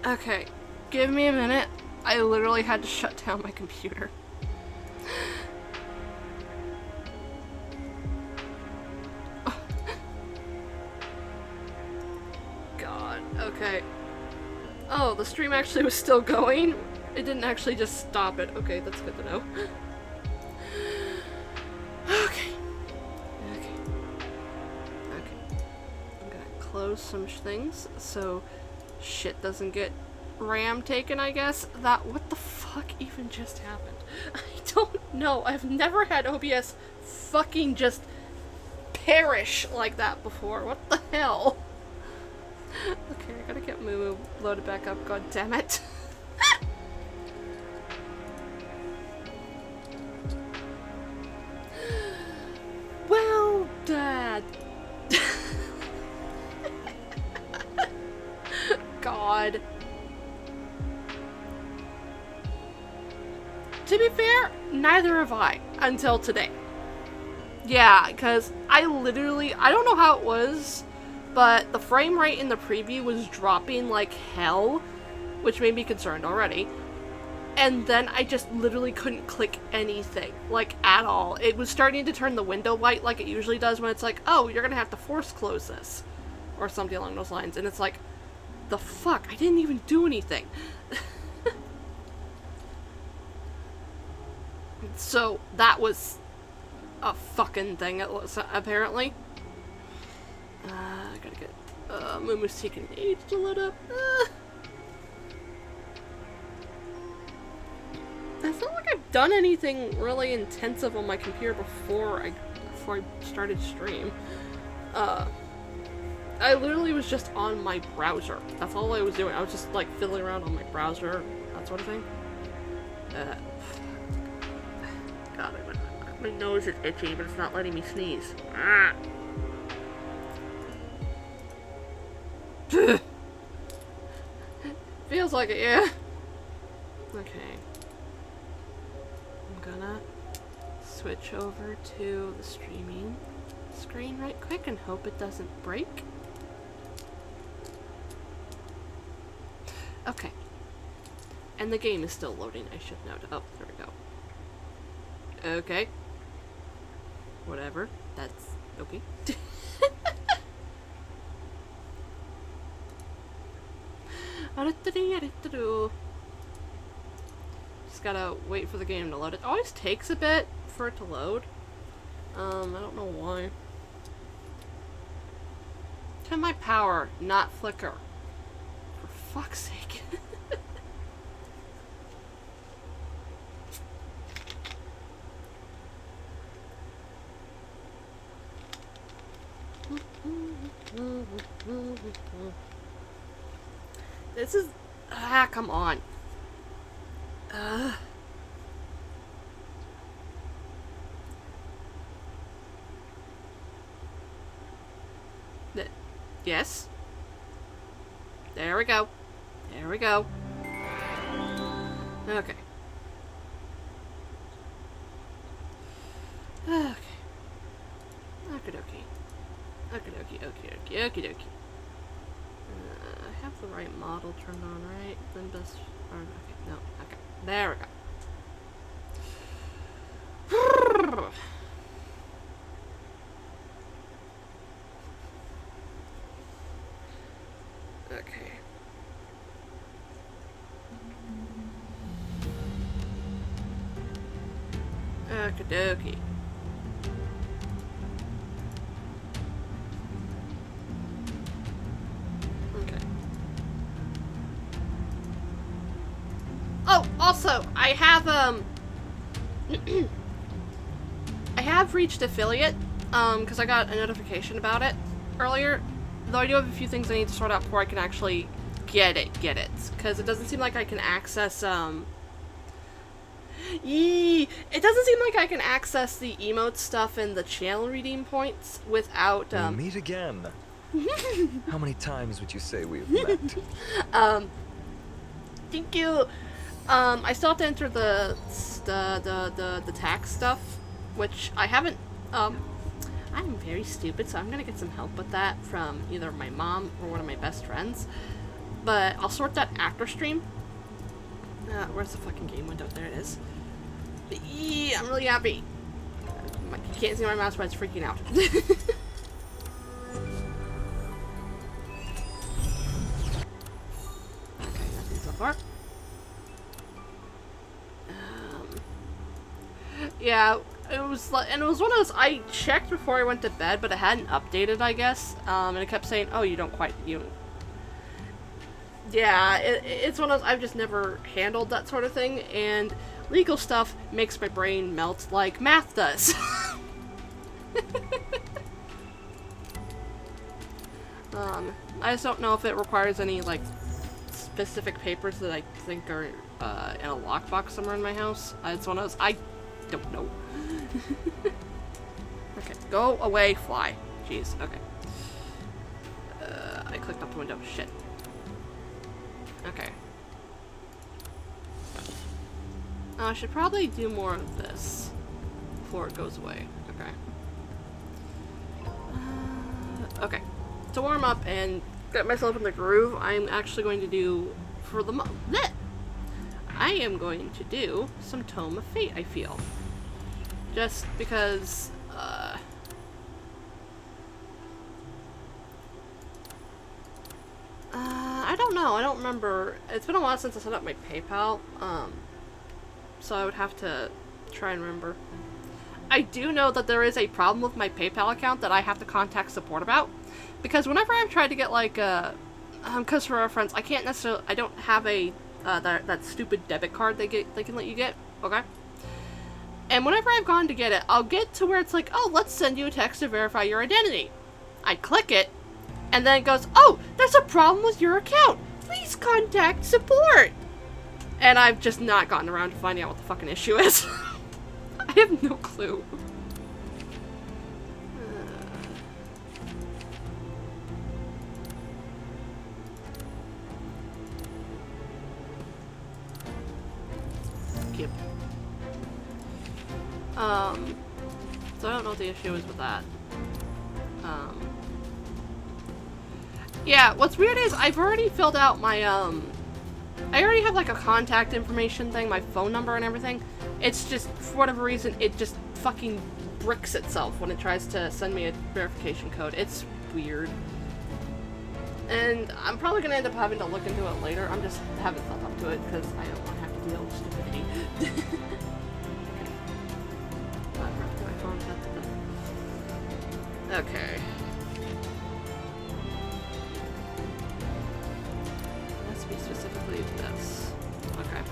Okay, give me a minute. I literally had to shut down my computer. God, okay. Oh, the stream actually was still going? It didn't actually just stop it. Okay, that's good to know. Okay. Okay. Okay. I'm gonna close some things so shit doesn't get RAM taken, I guess. What the fuck even just happened? I don't know. I've never had OBS fucking just perish like that before. What the hell? Okay, I gotta get Moo loaded back up. God damn it. Well, Dad. God. To be fair, neither have I until today. Yeah, because I don't know how it was, but the frame rate in the preview was dropping like hell, which made me concerned already. And then I just literally couldn't click anything, like, at all. It was starting to turn the window white like it usually does when it's like, oh, you're gonna have to force close this, or something along those lines. And it's like, the fuck? I didn't even do anything. So that was a fucking thing, it was, apparently. I gotta get, Moomoo's taking age to load up. It's not like I've done anything really intensive on my computer before I started stream. I literally was just on my browser. That's all I was doing. I was just like fiddling around on my browser, that sort of thing. God, my nose is itchy, but it's not letting me sneeze. Ah. Feels like it, yeah. Okay. I'm gonna switch over to the streaming screen right quick and hope it doesn't break. Okay. And the game is still loading, I should note. Oh, there we go. Okay. Whatever. That's okay. Just gotta wait for the game to load. It always takes a bit for it to load. I don't know why. Can my power not flicker? For fuck's sake. This is... come on. Yes. There we go. There we go. Okay. Okay. Okie-dokie. Okie-dokie, okie-dokie, okie-dokie. I have the right model turned on, right? Then best... okay, no, okay. There we go. Okay. Okie-dokie. Okay. Oh, also, I have, I have reached affiliate, because I got a notification about it earlier. Though I do have a few things I need to sort out before I can actually get it. Because it doesn't seem like I can access, it doesn't seem like I can access the emote stuff and the channel redeem points without, We meet again. How many times would you say we've met? Thank you. I still have to enter the tax stuff, which I haven't, I'm very stupid, so I'm gonna get some help with that from either my mom or one of my best friends. But I'll sort that after stream. Where's the fucking game window? There it is. I'm really happy. You can't see my mouse, but it's freaking out. Okay, nothing so far. Yeah, it was like, and it was one of those, I checked before I went to bed, but it hadn't updated, I guess, and it kept saying, oh, you don't quite, yeah, it's one of those, I've just never handled that sort of thing, and legal stuff makes my brain melt like math does. I just don't know if it requires any, like, specific papers that I think are, in a lockbox somewhere in my house. It's one of those, I don't know. Okay, go away, fly. Jeez, okay. I clicked up the window, shit. Okay. I should probably do more of this before it goes away. Okay. Okay. To warm up and get myself in the groove, I'm actually going to do, for the I am going to do some Tome of Fate, I feel. Just because, I don't know, I don't remember. It's been a while since I set up my PayPal, so I would have to try and remember. I do know that there is a problem with my PayPal account that I have to contact support about, because whenever I've tried to get, like, because for our friends, I can't necessarily, I don't have a, that stupid debit card they can let you get, okay? And whenever I've gone to get it, I'll get to where it's like, oh, let's send you a text to verify your identity. I click it, and then it goes, oh, there's a problem with your account. Please contact support. And I've just not gotten around to finding out what the fucking issue is. I have no clue. Yep. So I don't know what the issue is with that. Yeah, what's weird is I've already filled out my, I already have like a contact information thing, my phone number and everything. It's just, for whatever reason, it just fucking bricks itself when it tries to send me a verification code. It's weird. And I'm probably gonna end up having to look into it later. I'm just haven't thought up to it because I don't want to have to deal with stupidity. Okay. Let's be specifically this. Okay.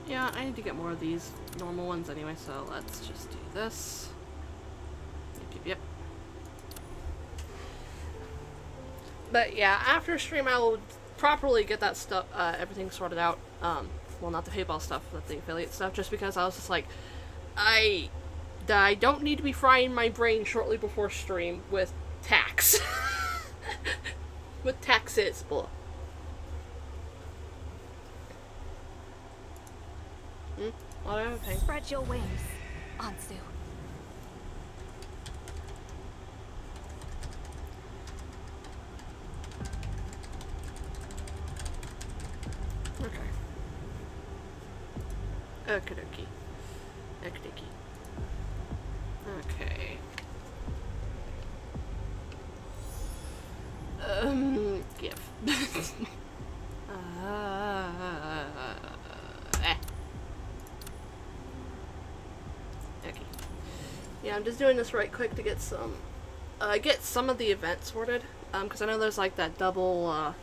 Yeah, I need to get more of these normal ones anyway, so let's just do this. Yep. But yeah, after stream I will properly get that stuff, everything sorted out. Well, not the PayPal stuff, but the affiliate stuff, just because I was just like, I don't need to be frying my brain shortly before stream with tax. With taxes, blah. Spread your wings, Ansu. Okay. Okie-dokie. Okie-dokie. Okay. Give. Okay. Yeah, I'm just doing this right quick to get some of the events sorted. Because I know there's like that double,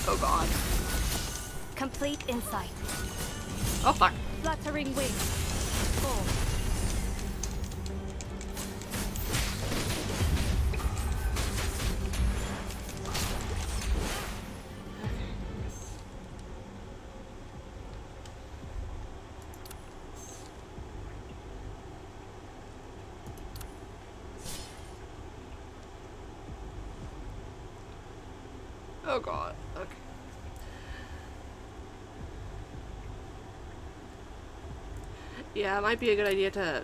oh god. Complete insight. Oh fuck. Fluttering wings. 4. Oh god. Okay. Yeah, it might be a good idea to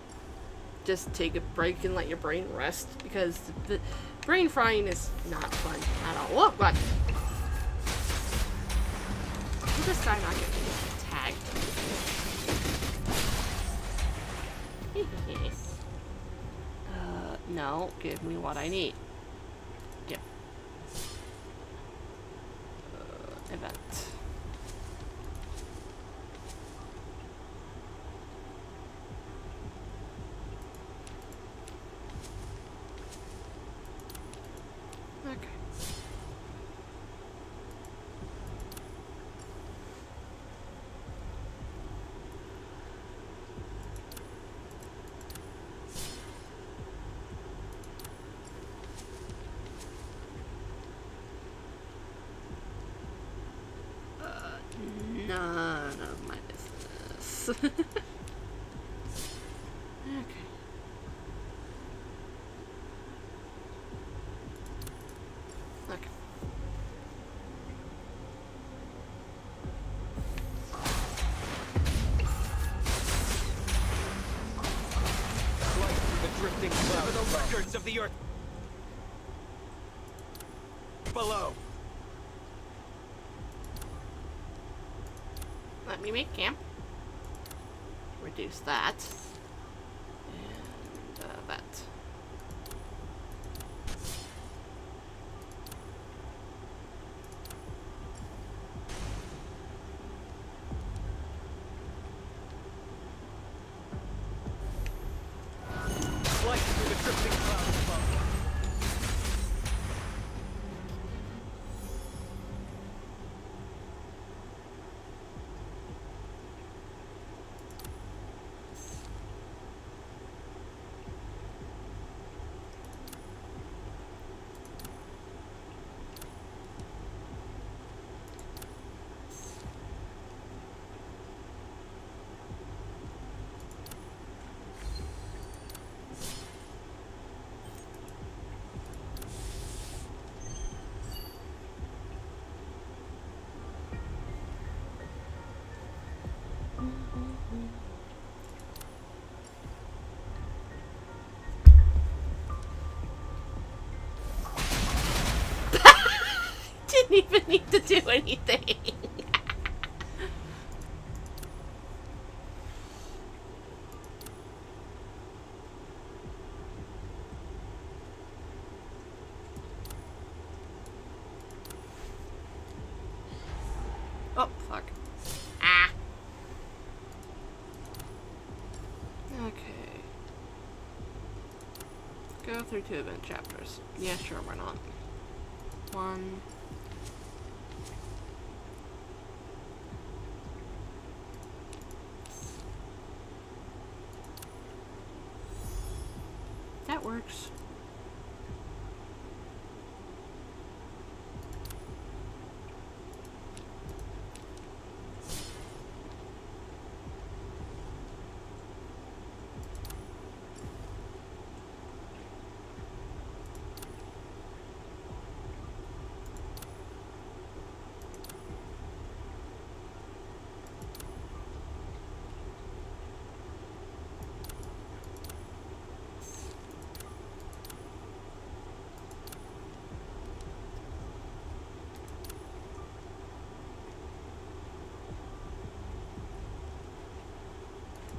just take a break and let your brain rest, because the brain frying is not fun at all. Look, what? Will this guy not get tagged? No, give me what I need. Give. Event. Okay. None of my business. Okay. Okay. Flight through the drifting clouds. Over the records of the earth below. Let me make camp. Reduce that. And that. Flight through the drifting clouds above. Didn't even need to do anything. Oh, fuck. Ah. Okay. Go through 2 event chapters. Yeah, sure, why not? 1. That works.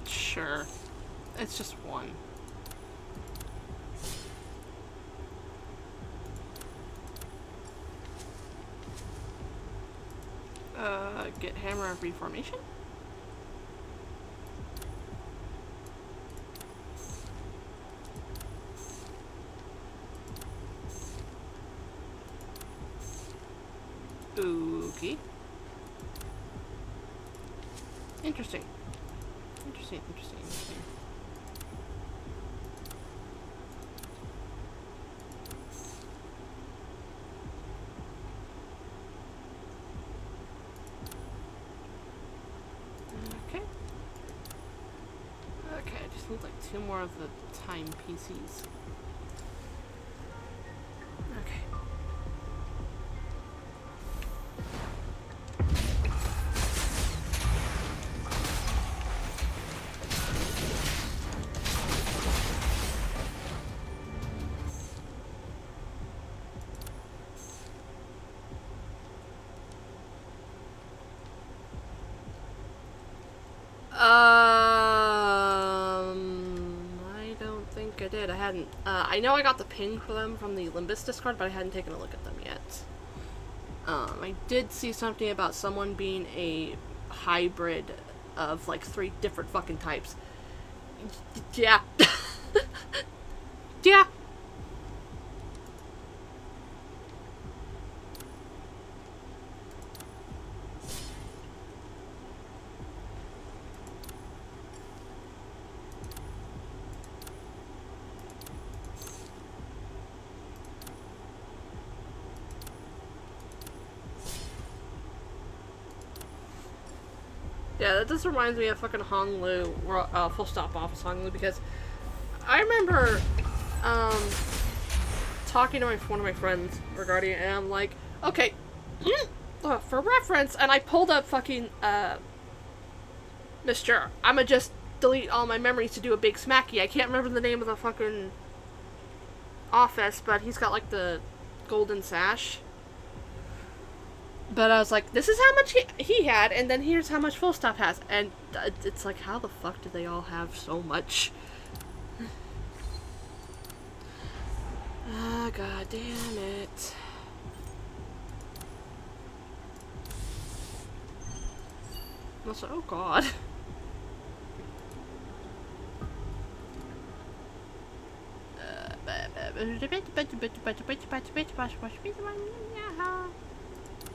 Sure. It's just 1. Get hammer of reformation? Okay. Interesting. Interesting. Okay. Okay, I just need like 2 more of the time PCs. Okay. hadn't. I know I got the ping for them from the Limbus Discord, but I hadn't taken a look at them yet. I did see something about someone being a hybrid of like 3 different fucking types. Yeah. Yeah. Yeah, that just reminds me of fucking Honglu, full stop office Honglu, because I remember, talking to one of my friends regarding it, and I'm like, okay, for reference, and I pulled up fucking, Mr. I'ma just delete all my memories to do a big smacky. I can't remember the name of the fucking office, but he's got, like, the golden sash. But I was like, this is how much he had, and then here's how much Full Stop has. And it's like, how the fuck do they all have so much? Ah, god damn it. Also, oh god.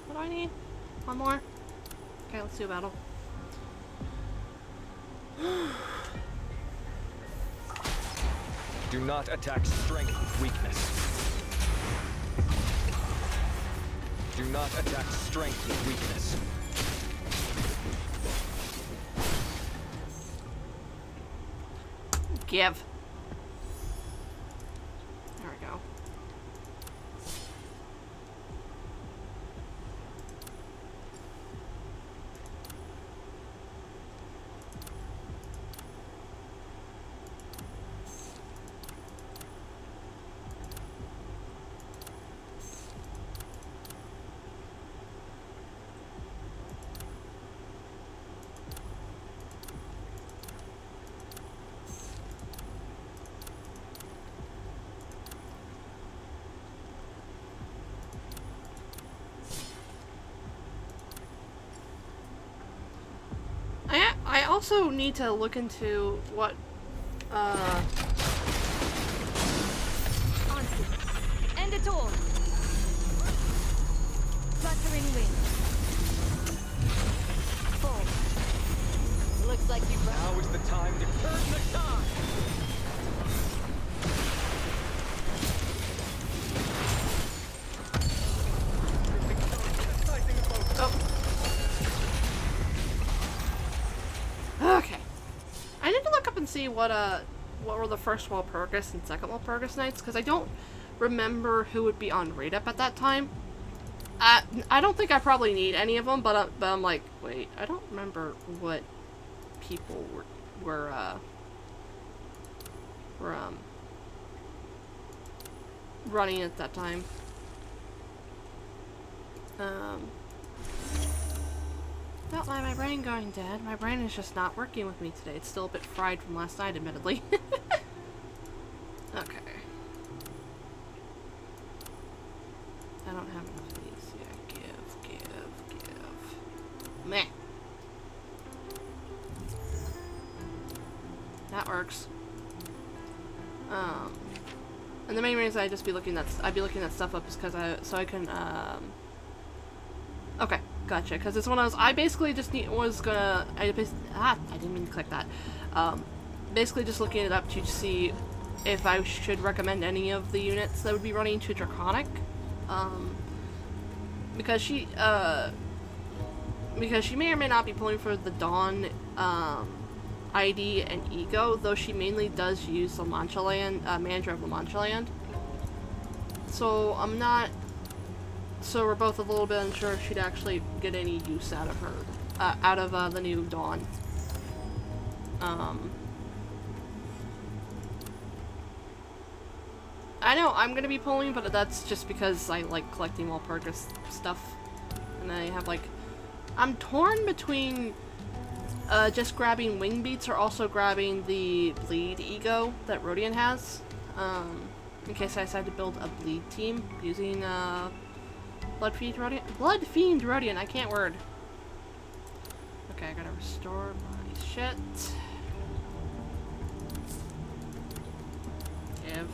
What do I need? One more? Okay, let's do a battle. Do not attack strength with weakness. Do not attack strength with weakness. Give. There we go. I also need to look into what, Onslaught. End it all. Fluttering wing. Fall. Looks like you brought. Now is the time to turn the tide. okay. I need to look up and see what were the first Walpurgis and second Walpurgis nights, because I don't remember who would be on raid up at that time. I don't think I probably need any of them, but I'm like, wait, I don't remember what people were running at that time. Not my brain going dead. My brain is just not working with me today. It's still a bit fried from last night, admittedly. Okay. I don't have enough of these. Yeah, give. Meh. That works. And the main reason I'd be looking that stuff up is because I can okay, gotcha. Because it's one of those, I basically just I didn't mean to click that. Basically just looking it up to see if I should recommend any of the units that would be running to Draconic. Because she may or may not be pulling for the Dawn, ID and Ego, though she mainly does use La Mancha Land, Manager of La Mancha Land. So I'm not. So we're both a little bit unsure if she'd actually get any use out of her, out of the new Dawn. I know I'm gonna be pulling, but that's just because I like collecting Walpurgis stuff, and I have like, I'm torn between just grabbing Wing Beats or also grabbing the Bleed Ego that Rodian has. in case I decide to build a bleed team using Blood Fiend Rodian. Blood Fiend Rodian, I can't word. Okay, I gotta restore my shit. Give.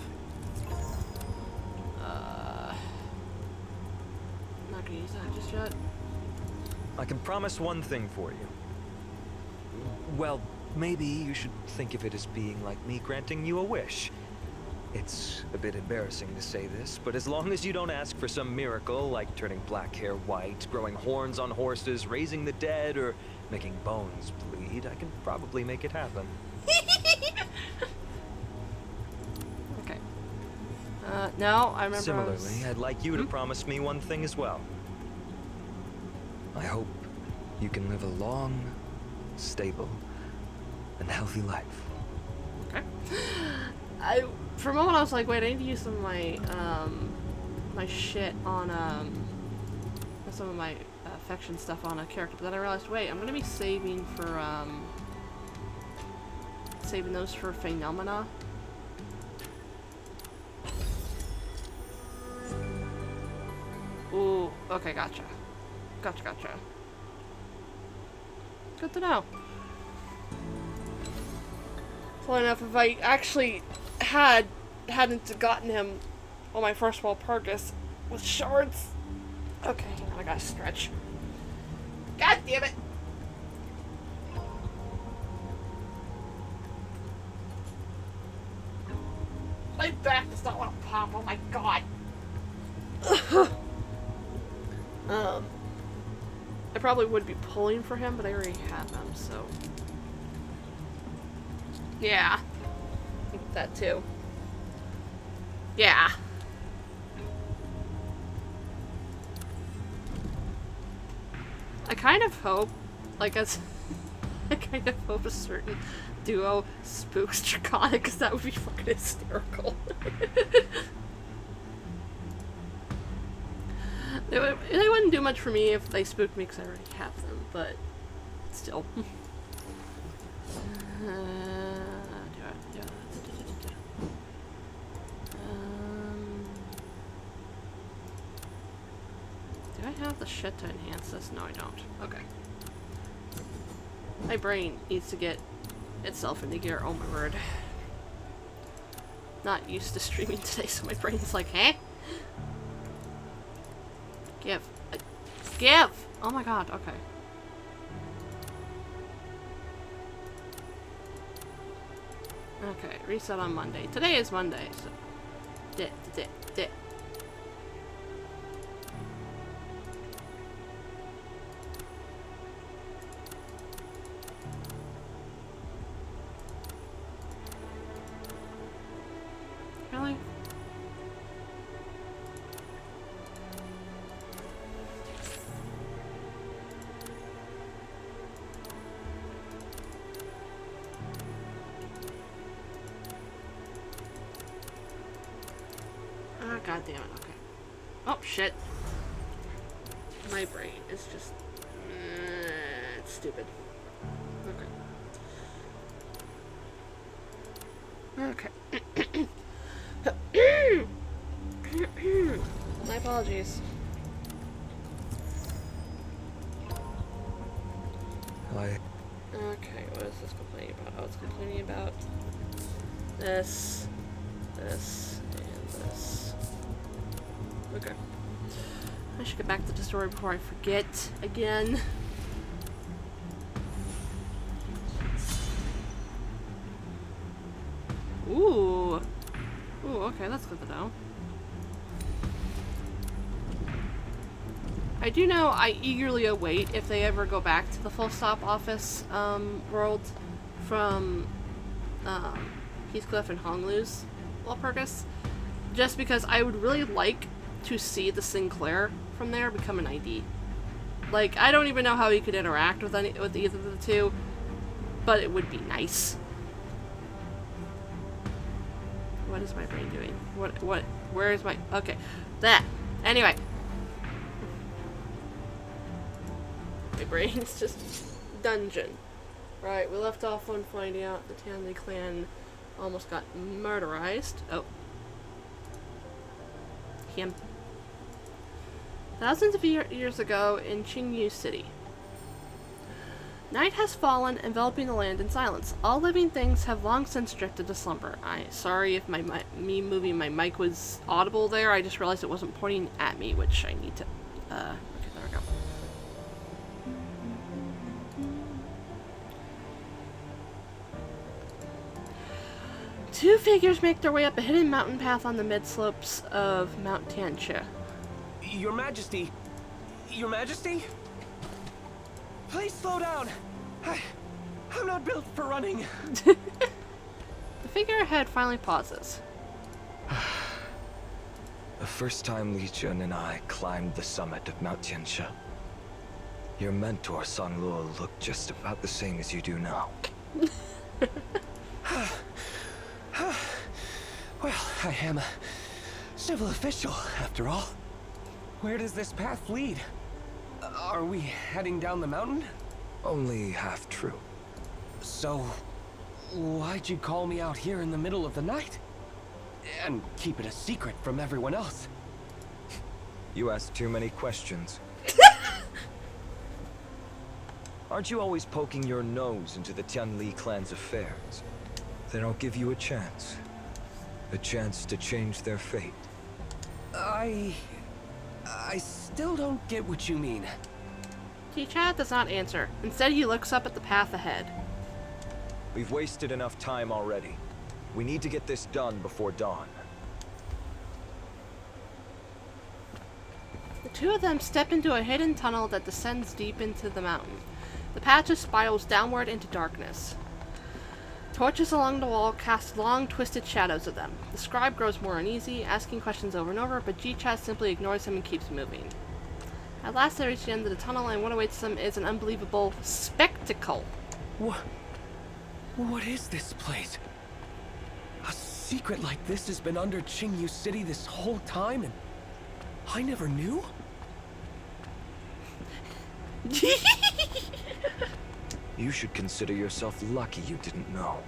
Not gonna use that just yet. I can promise one thing for you. Well, maybe you should think of it as being like me granting you a wish. It's a bit embarrassing to say this, but as long as you don't ask for some miracle like turning black hair white, growing horns on horses, raising the dead, or making bones bleed, I can probably make it happen. Okay. No, I remember. Similarly, I'd like you to promise me one thing as well. I hope you can live a long, stable, and healthy life. Okay. For a moment I was like, wait, I need to use some of my my shit on some of my affection stuff on a character, but then I realized, wait, I'm gonna be saving for saving those for phenomena. Ooh, okay, gotcha. Gotcha. Good to know. Funny enough, if I actually hadn't gotten him on my first world purchase with shards. Okay, hang on, I gotta stretch. God damn it! My back does not want to pop, oh my god. I probably would be pulling for him, but I already have him, so. Yeah. I think that too. Yeah. I kind of hope, like, I kind of hope a certain duo spooks Draconic, because that would be fucking hysterical. They wouldn't do much for me if they spooked me, because I already have them, but still. Do I have the shit to enhance this? No, I don't. Okay. My brain needs to get itself into gear. Oh my word. Not used to streaming today, so my brain's like, huh? Give. Give! Oh my god, okay. Okay, reset on Monday. Today is Monday, so. Dit. Really? Oh, god damn it, okay. Oh, shit. My brain is just... it's stupid. Okay. My apologies. Okay, what is this complaining about? Oh, it's complaining about this, and this. Okay. I should get back to the story before I forget again. Ooh. Ooh, okay, that's good to know. I do know I eagerly await if they ever go back to the Full Stop Office world from Heathcliff and Honglu's Walpurgis, just because I would really like to see the Sinclair from there become an ID. Like, I don't even know how he could interact with either of the two, but it would be nice. What is my brain doing? Where is my... Okay. That. Anyway. My brain's just... Dungeon. Right, we left off on finding out the Tanley clan Almost got murderized. Oh. Him. Thousands of years ago in Qingyu City. Night has fallen, enveloping the land in silence. All living things have long since drifted to slumber. Sorry if me moving my mic was audible there. I just realized it wasn't pointing at me, which I need to... okay, there we go. Two figures make their way up a hidden mountain path on the mid-slopes of Mount Tianxia. Your Majesty! Your Majesty? Please slow down! I'm not built for running. The figure ahead finally pauses. The first time Li Jun and I climbed the summit of Mount Tianxia, your mentor, San Luo, looked just about the same as you do now. Well, I am a civil official, after all. Where does this path lead? Are we heading down the mountain? Only half true. So, why'd you call me out here in the middle of the night? And keep it a secret from everyone else? You ask too many questions. Aren't you always poking your nose into the Tianli clan's affairs? Then I'll give you a chance. A chance to change their fate. I still don't get what you mean. T-Chat does not answer. Instead, he looks up at the path ahead. We've wasted enough time already. We need to get this done before dawn. The two of them step into a hidden tunnel that descends deep into the mountain. The patch spirals downward into darkness. Torches along the wall cast long, twisted shadows of them. The scribe grows more uneasy, asking questions over and over, but G-Chat simply ignores him and keeps moving. At last they reach the end of the tunnel, and what awaits them is an unbelievable spectacle. What is this place? A secret like this has been under Qingyu City this whole time, and I never knew? You should consider yourself lucky you didn't know.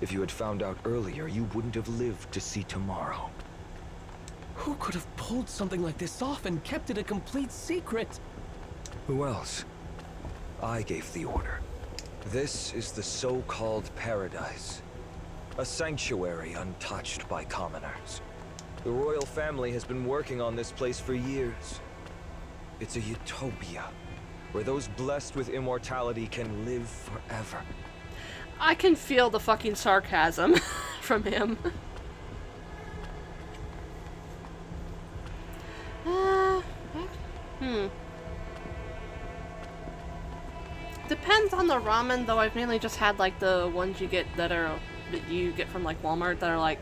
If you had found out earlier, you wouldn't have lived to see tomorrow. Who could have pulled something like this off and kept it a complete secret? Who else? I gave the order. This is the so-called paradise. A sanctuary untouched by commoners. The royal family has been working on this place for years. It's a utopia, where those blessed with immortality can live forever. I can feel the fucking sarcasm from him. Depends on the ramen, though. I've mainly just had like the ones you get that you get from like Walmart that are like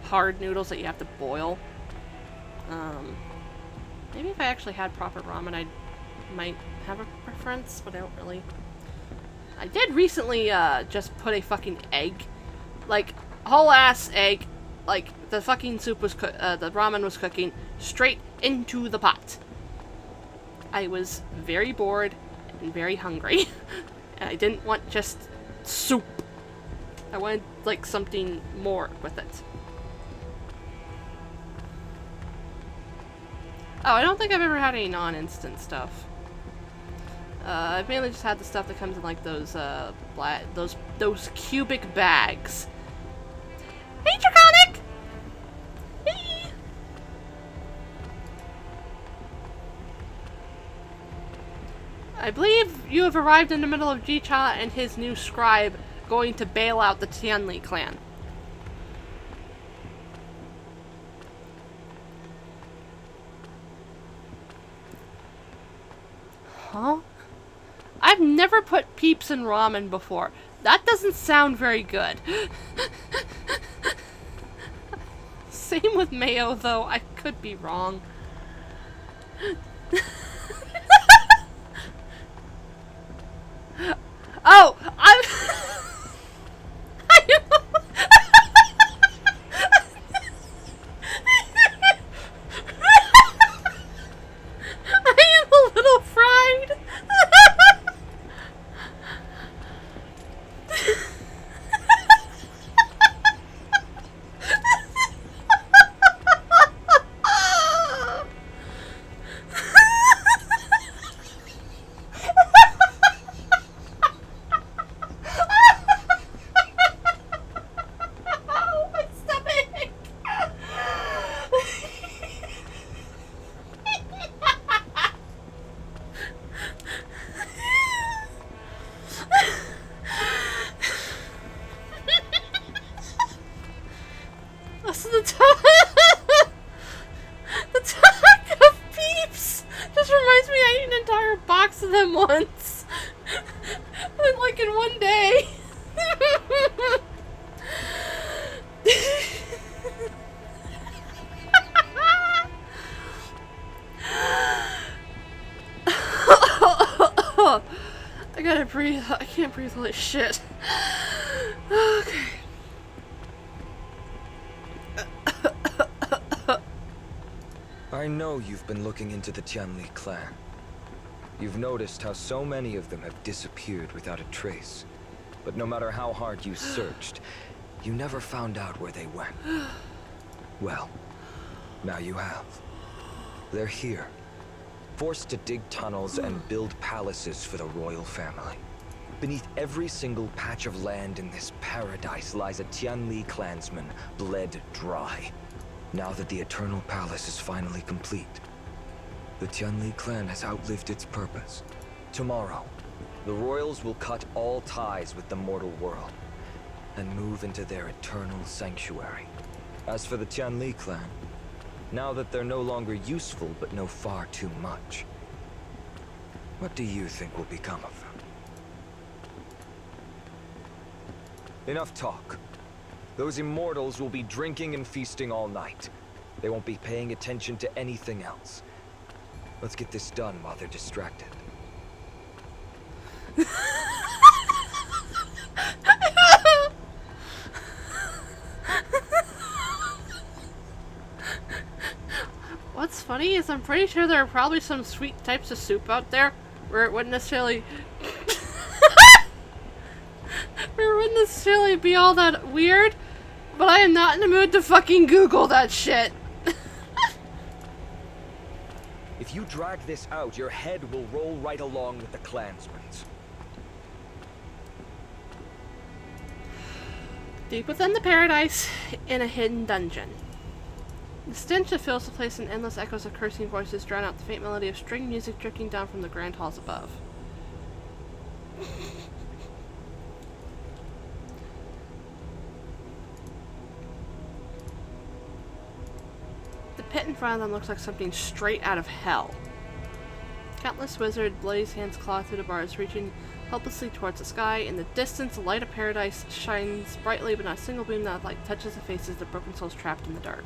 hard noodles that you have to boil. Maybe if I actually had proper ramen, I might have a preference, but I don't really. I did recently just put a fucking egg, like whole ass egg, like the fucking soup was the ramen was cooking straight into the pot. I was very bored and very hungry, and I didn't want just soup. I wanted like something more with it. Oh, I don't think I've ever had any non-instant stuff. I've mainly just had the stuff that comes in like those those cubic bags. Hey, Draconic! Hey! I believe you have arrived in the middle of Ji-Cha and his new scribe going to bail out the Tianli clan. Huh? I've never put peeps in ramen before. That doesn't sound very good. Same with mayo, though. I could be wrong. Oh, I am a little fried. gotta breathe. I can't breathe. Holy shit. Okay. I know you've been looking into the Tianli clan. You've noticed how so many of them have disappeared without a trace. But no matter how hard you searched, you never found out where they went. Well, now you have. They're here, forced to dig tunnels and build palaces for the royal family. Beneath every single patch of land in this paradise lies a Tianli clansman, bled dry. Now that the Eternal Palace is finally complete, the Tianli clan has outlived its purpose. Tomorrow, the royals will cut all ties with the mortal world and move into their eternal sanctuary. As for the Tianli clan, now that they're no longer useful but know far too much, what do you think will become of them? Enough talk. Those immortals will be drinking and feasting all night. They won't be paying attention to anything else. Let's get this done while they're distracted. What's funny is I'm pretty sure there are probably some sweet types of soup out there where it wouldn't necessarily be all that weird, but I am not in the mood to fucking Google that shit. If you drag this out, your head will roll right along with the clansman's. Deep within the paradise, in a hidden dungeon. The stench that fills the place and endless echoes of cursing voices drown out the faint melody of string music drifting down from the grand halls above. The pit in front of them looks like something straight out of hell. Countless wizard blaze hands claw through the bars, reaching helplessly towards the sky. In the distance, the light of paradise shines brightly, but not a single beam of light touches the faces of the broken souls trapped in the dark.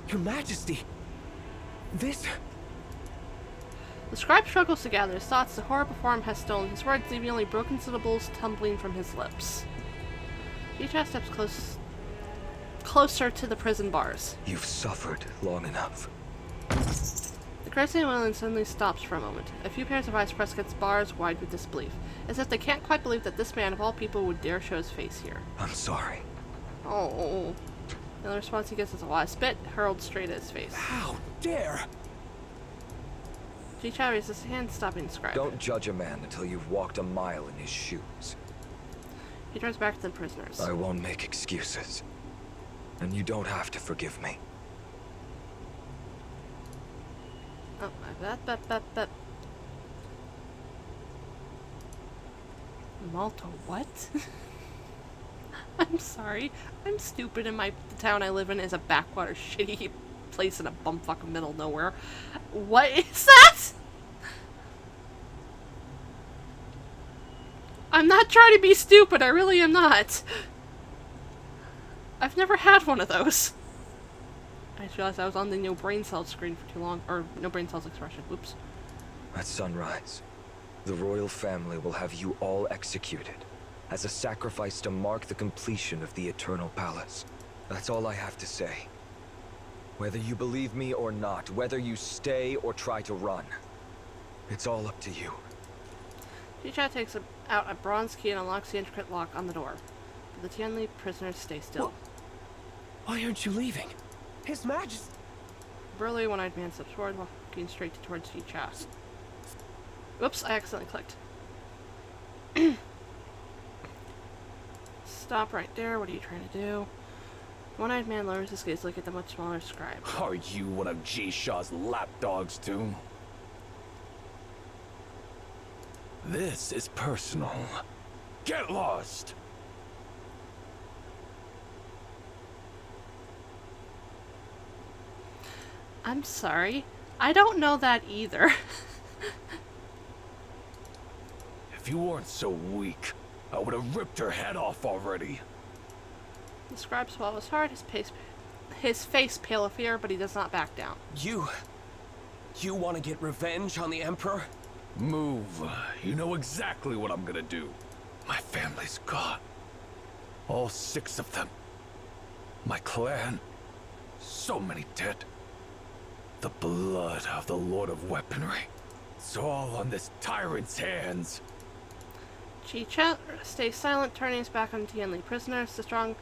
Your Majesty! This... The scribe struggles to gather his thoughts. The horror before him has stolen his words, leaving only broken syllables tumbling from his lips. Chicha steps closer to the prison bars. You've suffered long enough. The cursing wailing suddenly stops for a moment. A few pairs of eyes press against bars, wide with disbelief, as if they can't quite believe that this man of all people would dare show his face here. I'm sorry. Oh. And the response he gets is a lot of spit hurled straight at his face. How dare! Chicha raises his hand, stopping the scribe. Don't judge a man until you've walked a mile in his shoes. He turns back to the prisoners. I won't make excuses. And you don't have to forgive me. Oh, that. Malta, what? I'm sorry. I'm stupid, and the town I live in is a backwater, shitty place in a bumfuck middle of nowhere. What is that? I'm not trying to be stupid, I really am not. I've never had one of those. I just realized I was on the no brain cells screen for too long, or no brain cells expression, whoops. At sunrise, the royal family will have you all executed as a sacrifice to mark the completion of the Eternal Palace. That's all I have to say. Whether you believe me or not, whether you stay or try to run, it's all up to you. Chicha takes out a bronze key and unlocks the intricate lock on the door. But the Tianli prisoners stay still. Why aren't you leaving? His Majesty... Burly, one-eyed man steps forward, walking straight towards Chicha. Whoops, I accidentally clicked. Stop right there, what are you trying to do? One-eyed man lowers his gaze to look at the much smaller scribe. Are you one of G-Shaw's lapdogs too? This is personal. Get lost! I'm sorry. I don't know that either. If you weren't so weak, I would have ripped her head off already. The scribe swallows hard, his face pale of fear, but he does not back down. You want to get revenge on the Emperor? Move. You know exactly what I'm gonna do. My family's gone. All 6 of them. My clan. So many dead. The blood of the Lord of Weaponry. It's all on this tyrant's hands. Chi stays silent, turning his back on Tianli prisoners. The strong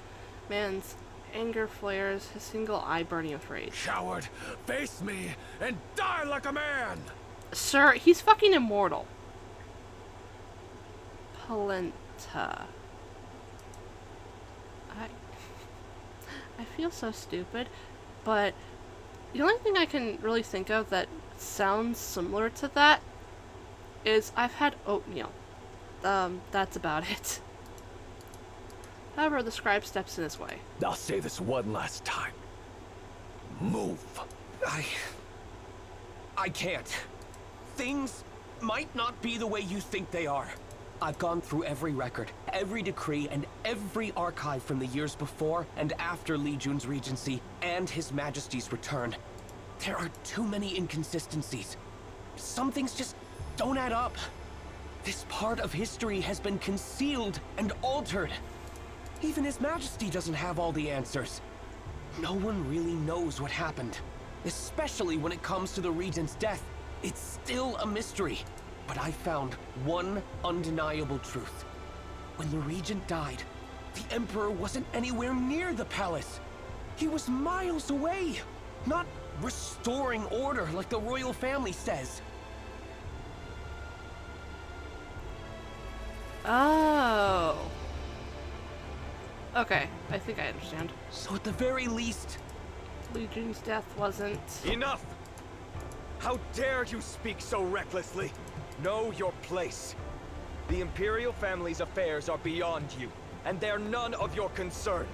man's anger flares, his single eye burning with rage. Coward, face me and die like a man! Sir, he's fucking immortal. Polenta. I feel so stupid, but the only thing I can really think of that sounds similar to that is I've had oatmeal. That's about it. However, the scribe steps in his way. I'll say this one last time. Move. I can't. Things might not be the way you think they are. I've gone through every record, every decree, and every archive from the years before and after Li Jun's regency and His Majesty's return. There are too many inconsistencies. Some things just don't add up. This part of history has been concealed and altered. Even His Majesty doesn't have all the answers. No one really knows what happened, especially when it comes to the Regent's death. It's still a mystery, but I found one undeniable truth. When the Regent died, the Emperor wasn't anywhere near the palace. He was miles away, not restoring order like the royal family says. Oh. Okay, I think I understand. So at the very least... Li Jun's death wasn't... Enough! How dare you speak so recklessly? Know your place. The Imperial family's affairs are beyond you, and they're none of your concern.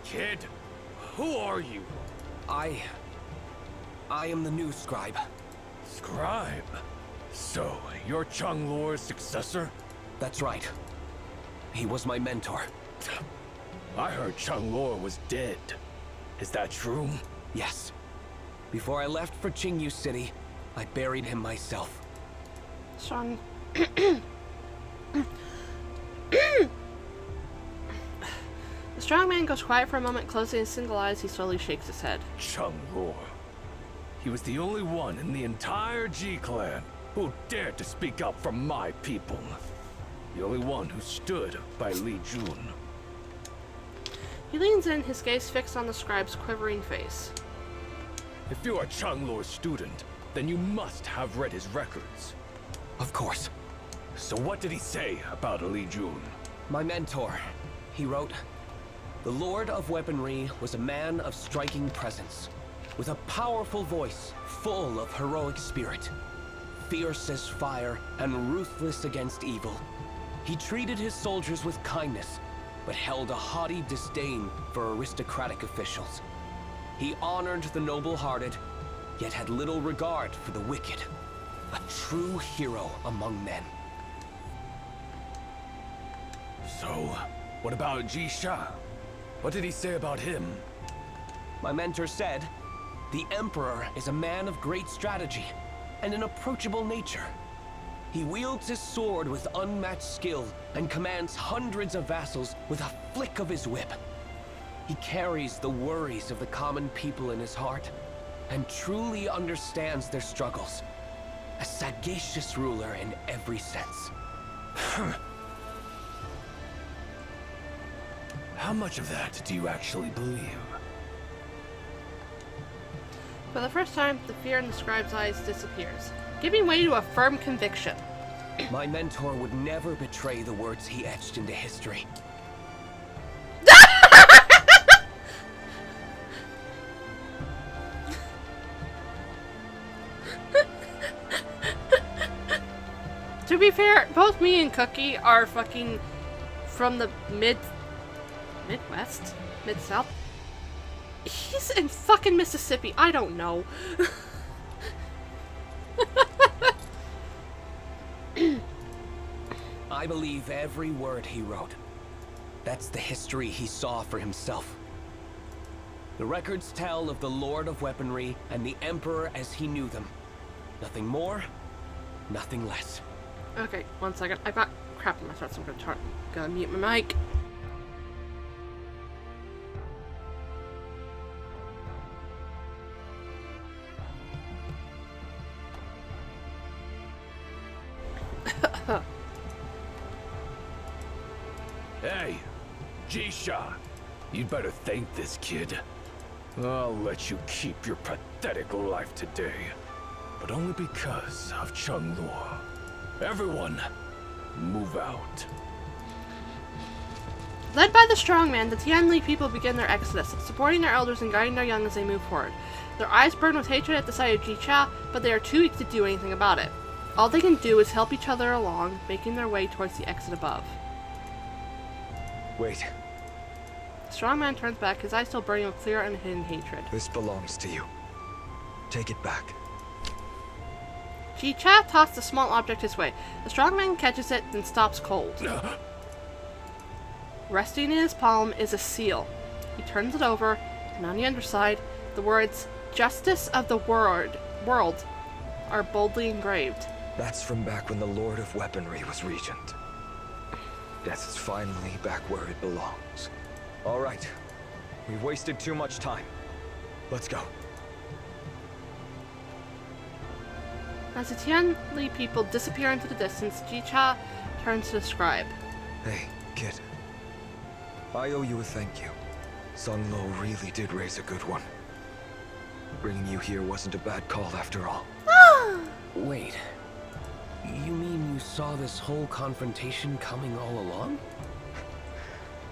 Kid, who are you? I am the new scribe. Scribe. So, you're Chung Lor's successor? That's right. He was my mentor. I heard Chung Lor was dead. Is that true? Yes. Before I left for Qingyu City, I buried him myself. Strong... The strong man goes quiet for a moment, closing his single eyes. He slowly shakes his head. Chung Lor. He was the only one in the entire G-Clan who dared to speak up for my people. The only one who stood by Li Jun. He leans in, his gaze fixed on the scribe's quivering face. If you are Chung Lor's student, then you must have read his records. Of course. So what did he say about Li Jun? My mentor. He wrote, "The Lord of Weaponry was a man of striking presence, with a powerful voice full of heroic spirit. Fierce as fire and ruthless against evil. He treated his soldiers with kindness, but held a haughty disdain for aristocratic officials. He honored the noble-hearted, yet had little regard for the wicked. A true hero among men." So, what about Ji Sha? What did he say about him? My mentor said, "The Emperor is a man of great strategy and an approachable nature. He wields his sword with unmatched skill and commands hundreds of vassals with a flick of his whip. He carries the worries of the common people in his heart and truly understands their struggles. A sagacious ruler in every sense." How much of that do you actually believe? For the first time, the fear in the scribe's eyes disappears, giving way to a firm conviction. My mentor would never betray the words he etched into history. To be fair, both me and Cookie are fucking from the Midwest? Mid-South? He's in fucking Mississippi. I don't know. I believe every word he wrote. That's the history he saw for himself. The records tell of the Lord of Weaponry and the Emperor as he knew them. Nothing more, nothing less. Okay, 1 second. I've got crap in my throat, so I'm gonna mute my mic. Hey, Jisha, you'd better thank this kid. I'll let you keep your pathetic life today, but only because of Chengluo. Everyone, move out. Led by the strongman, the Tianli people begin their exodus, supporting their elders and guiding their young as they move forward. Their eyes burn with hatred at the sight of Jicha, but they are too weak to do anything about it. All they can do is help each other along, making their way towards the exit above. Wait, The strongman turns back, his eyes still burning with clear and hidden hatred. this belongs to you. Take it back. Jicha tosses a small object his way. The strongman catches it, then stops cold. Resting in his palm is a seal. He turns it over, and on the underside, the words, "Justice of the world are boldly engraved. That's from back when the Lord of Weaponry was regent. Death is finally back where it belongs. All right. We've wasted too much time. Let's go. As the Tianli people disappear into the distance, Jicha turns to the scribe. Hey, kid. I owe you a thank you. Sun Lo really did raise a good one. Bringing you here wasn't a bad call after all. Wait, you mean you saw this whole confrontation coming all along?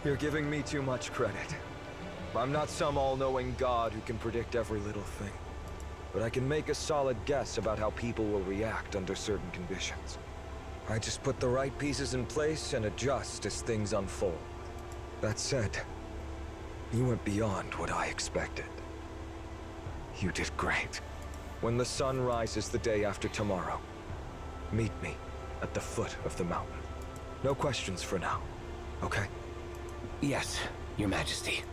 You're giving me too much credit. I'm not some all-knowing god who can predict every little thing. But I can make a solid guess about how people will react under certain conditions. I just put the right pieces in place and adjust as things unfold. That said, you went beyond what I expected. You did great. When the sun rises the day after tomorrow, meet me at the foot of the mountain. No questions for now, okay? Yes, Your Majesty.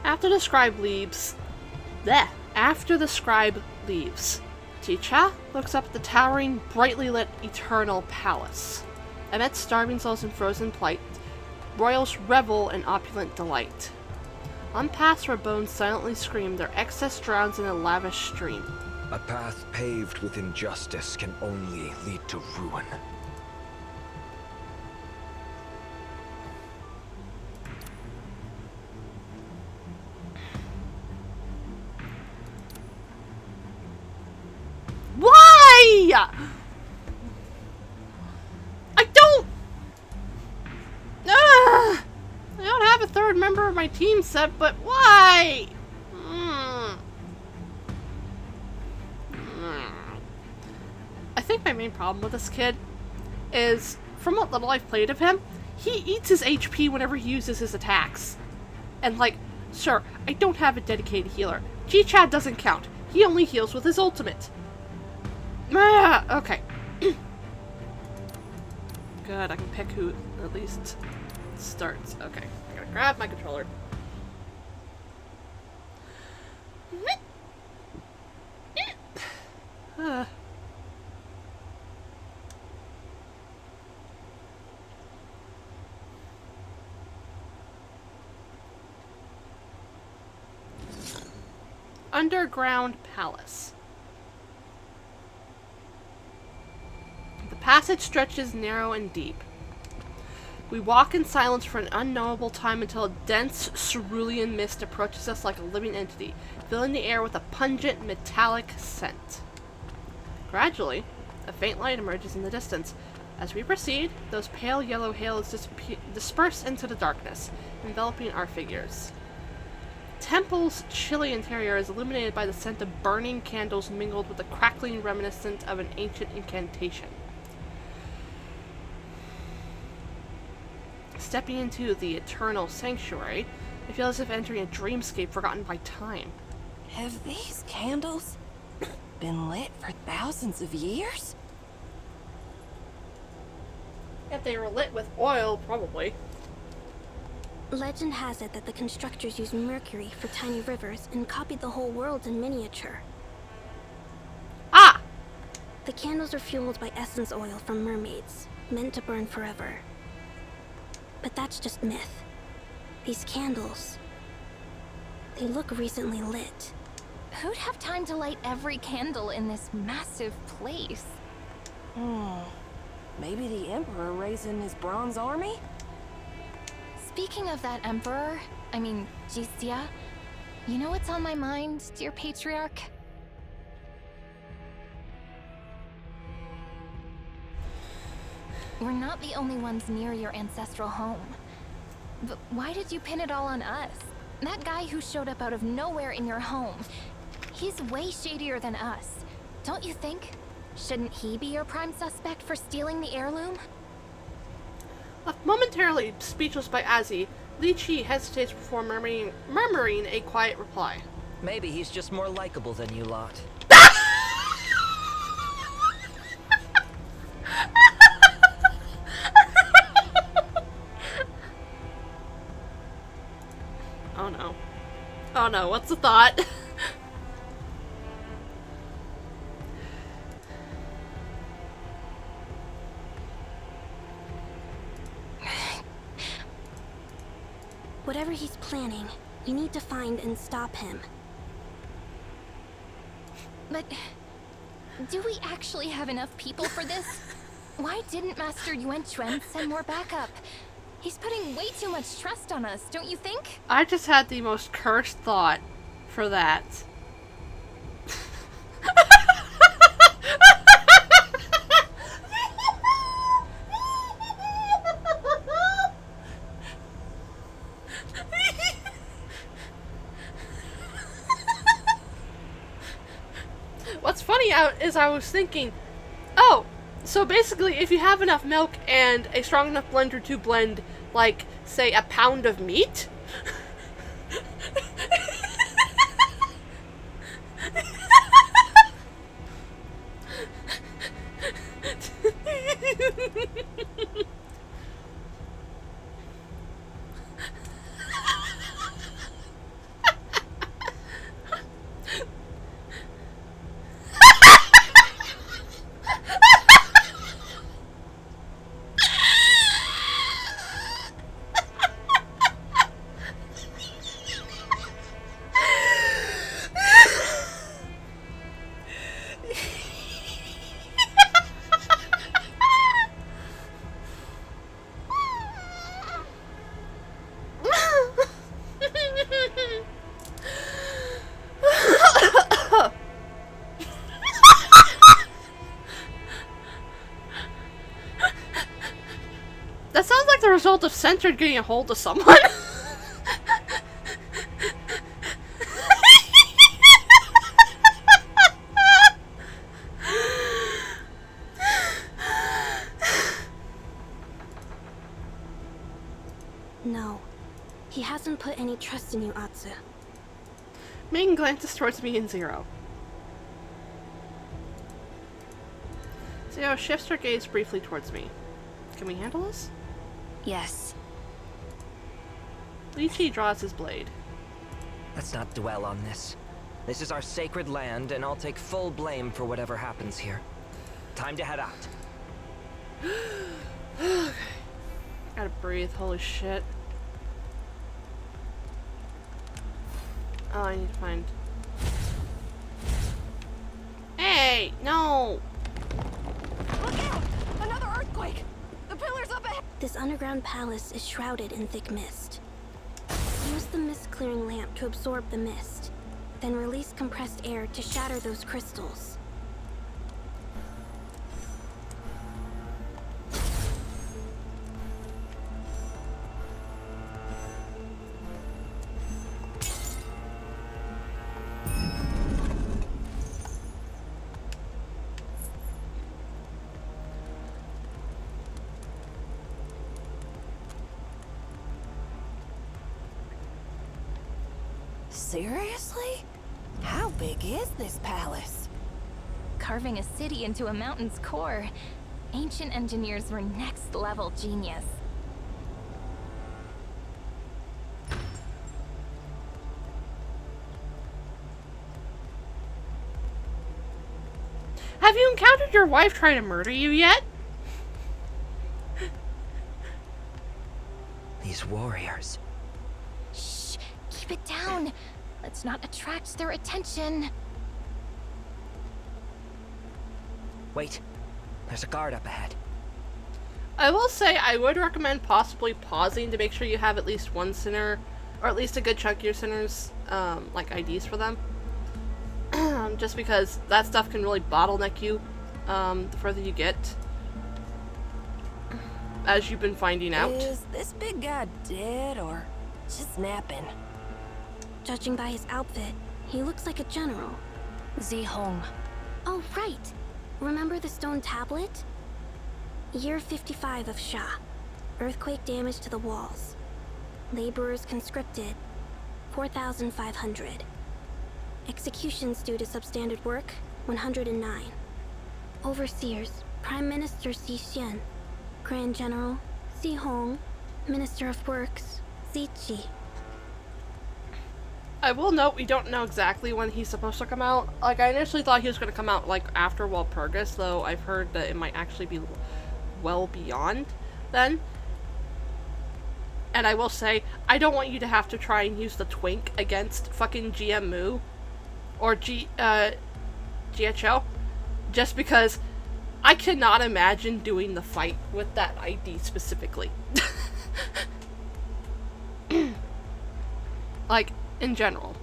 After the scribe leaves, Jicha looks up at the towering, brightly lit, eternal palace. Amidst starving souls in frozen plight, royals revel in opulent delight. On paths where bones silently scream, their excess drowns in a lavish stream. A path paved with injustice can only lead to ruin. Why? I don't have a third member of my team set, but why? I think my main problem with this kid is, from what little I've played of him, he eats his HP whenever he uses his attacks. And like, sir, I don't have a dedicated healer. G-Chad doesn't count. He only heals with his ultimate. Okay. Good, I can pick who at least starts. Okay, I gotta grab my controller. Underground Palace. The passage stretches narrow and deep. We walk in silence for an unknowable time until a dense cerulean mist approaches us like a living entity, filling the air with a pungent metallic scent. Gradually, a faint light emerges in the distance. As we proceed, those pale yellow halos disperse into the darkness, enveloping our figures. Temple's chilly interior is illuminated by the scent of burning candles mingled with a crackling reminiscent of an ancient incantation. Stepping into the eternal sanctuary, I feel as if entering a dreamscape forgotten by time. Have these candles been lit for thousands of years? If they were lit with oil, probably. Legend has it that the constructors used mercury for tiny rivers and copied the whole world in miniature. The candles are fueled by essence oil from mermaids, meant to burn forever. But that's just myth. These candles, they look recently lit. Who'd have time to light every candle in this massive place? Maybe the Emperor raising his bronze army? Speaking of that Emperor, I mean, Jistia, you know what's on my mind, dear Patriarch? We're not the only ones near your ancestral home. But why did you pin it all on us? That guy who showed up out of nowhere in your home, he's way shadier than us. Don't you think? Shouldn't he be your prime suspect for stealing the heirloom? Left momentarily speechless by Azzy, Li Chi hesitates before murmuring a quiet reply. Maybe he's just more likable than you lot. Oh no. Oh no, what's the thought? Whatever he's planning, we need to find and stop him. But do we actually have enough people for this? Why didn't Master Yuan Chuan send more backup? He's putting way too much trust on us, don't you think? I just had the most cursed thought for that. What's funny is I was thinking, oh, so basically if you have enough milk and a strong enough blender to blend, like, say, a pound of meat? That sounds like the result of Censored getting a hold of someone. No, he hasn't put any trust in you, Atsu. Ming glances towards me and Zero. Zero shifts her gaze briefly towards me. Can we handle this? Yes. Li Chi draws his blade. Let's not dwell on this. This is our sacred land, and I'll take full blame for whatever happens here. Time to head out. Gotta breathe, holy shit. Oh, I need to find... Hey! No! Look out! Another earthquake! The pillar's up ahead! This underground palace is shrouded in thick mist. Use the mist-clearing lamp to absorb the mist, then release compressed air to shatter those crystals. Seriously? How big is this palace? Carving a city into a mountain's core. Ancient engineers were next level genius. Have you encountered your wife trying to murder you yet? These warriors. Shh, keep it down. Let's not attract their attention. Wait, there's a guard up ahead. I will say I would recommend possibly pausing to make sure you have at least one sinner, or at least a good chunk of your sinners, like IDs for them. Just because that stuff can really bottleneck you, the further you get. As you've been finding out. Is this big guy dead or just napping? Judging by his outfit, he looks like a general. Zihong. Oh, right. Remember the stone tablet? Year 55 of Sha. Earthquake damage to the walls. Laborers conscripted. 4,500. Executions due to substandard work, 109. Overseers, Prime Minister CH7. Grand General, Zihong. Minister of Works, Zichi. I will note we don't know exactly when he's supposed to come out. Like, I initially thought he was going to come out, like, after Walpurgis, though I've heard that it might actually be well beyond then. And I will say, I don't want you to have to try and use the Twink against fucking GMU or GHO, just because I cannot imagine doing the fight with that ID specifically. Like, in general.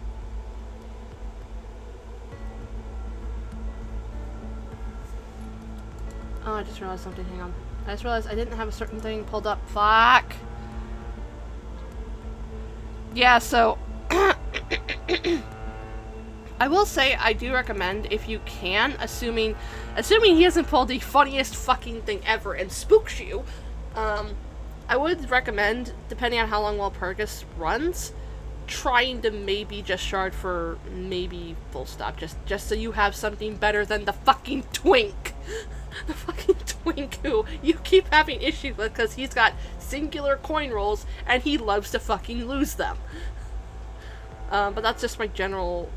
Oh, I just realized something. Hang on. I just realized I didn't have a certain thing pulled up. Fuck. Yeah, so I will say I do recommend, if you can, assuming he hasn't pulled the funniest fucking thing ever and spooks you, I would recommend, depending on how long Walpurgis runs, trying to maybe just shard for maybe full stop, just so you have something better than the fucking Twink. The fucking Twink who you keep having issues with because he's got singular coin rolls and he loves to fucking lose them. But that's just my general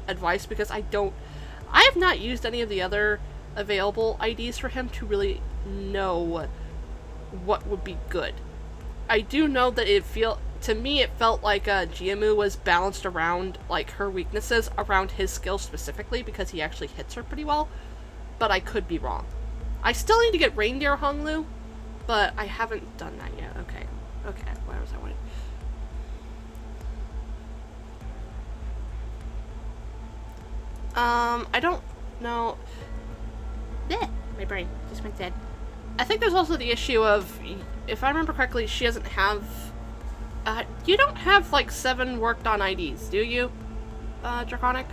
advice, because I have not used any of the other available IDs for him to really know what would be good. I do know that to me it felt like Jiamu was balanced around, like, her weaknesses around his skills specifically, because he actually hits her pretty well, but I could be wrong. I still need to get Reindeer Honglu, but I haven't done that yet. Okay, where was I going? I don't know. Blech, my brain just went dead. I think there's also the issue of, if I remember correctly, she doesn't have, you don't have, like, 7 worked on IDs, do you, Draconic?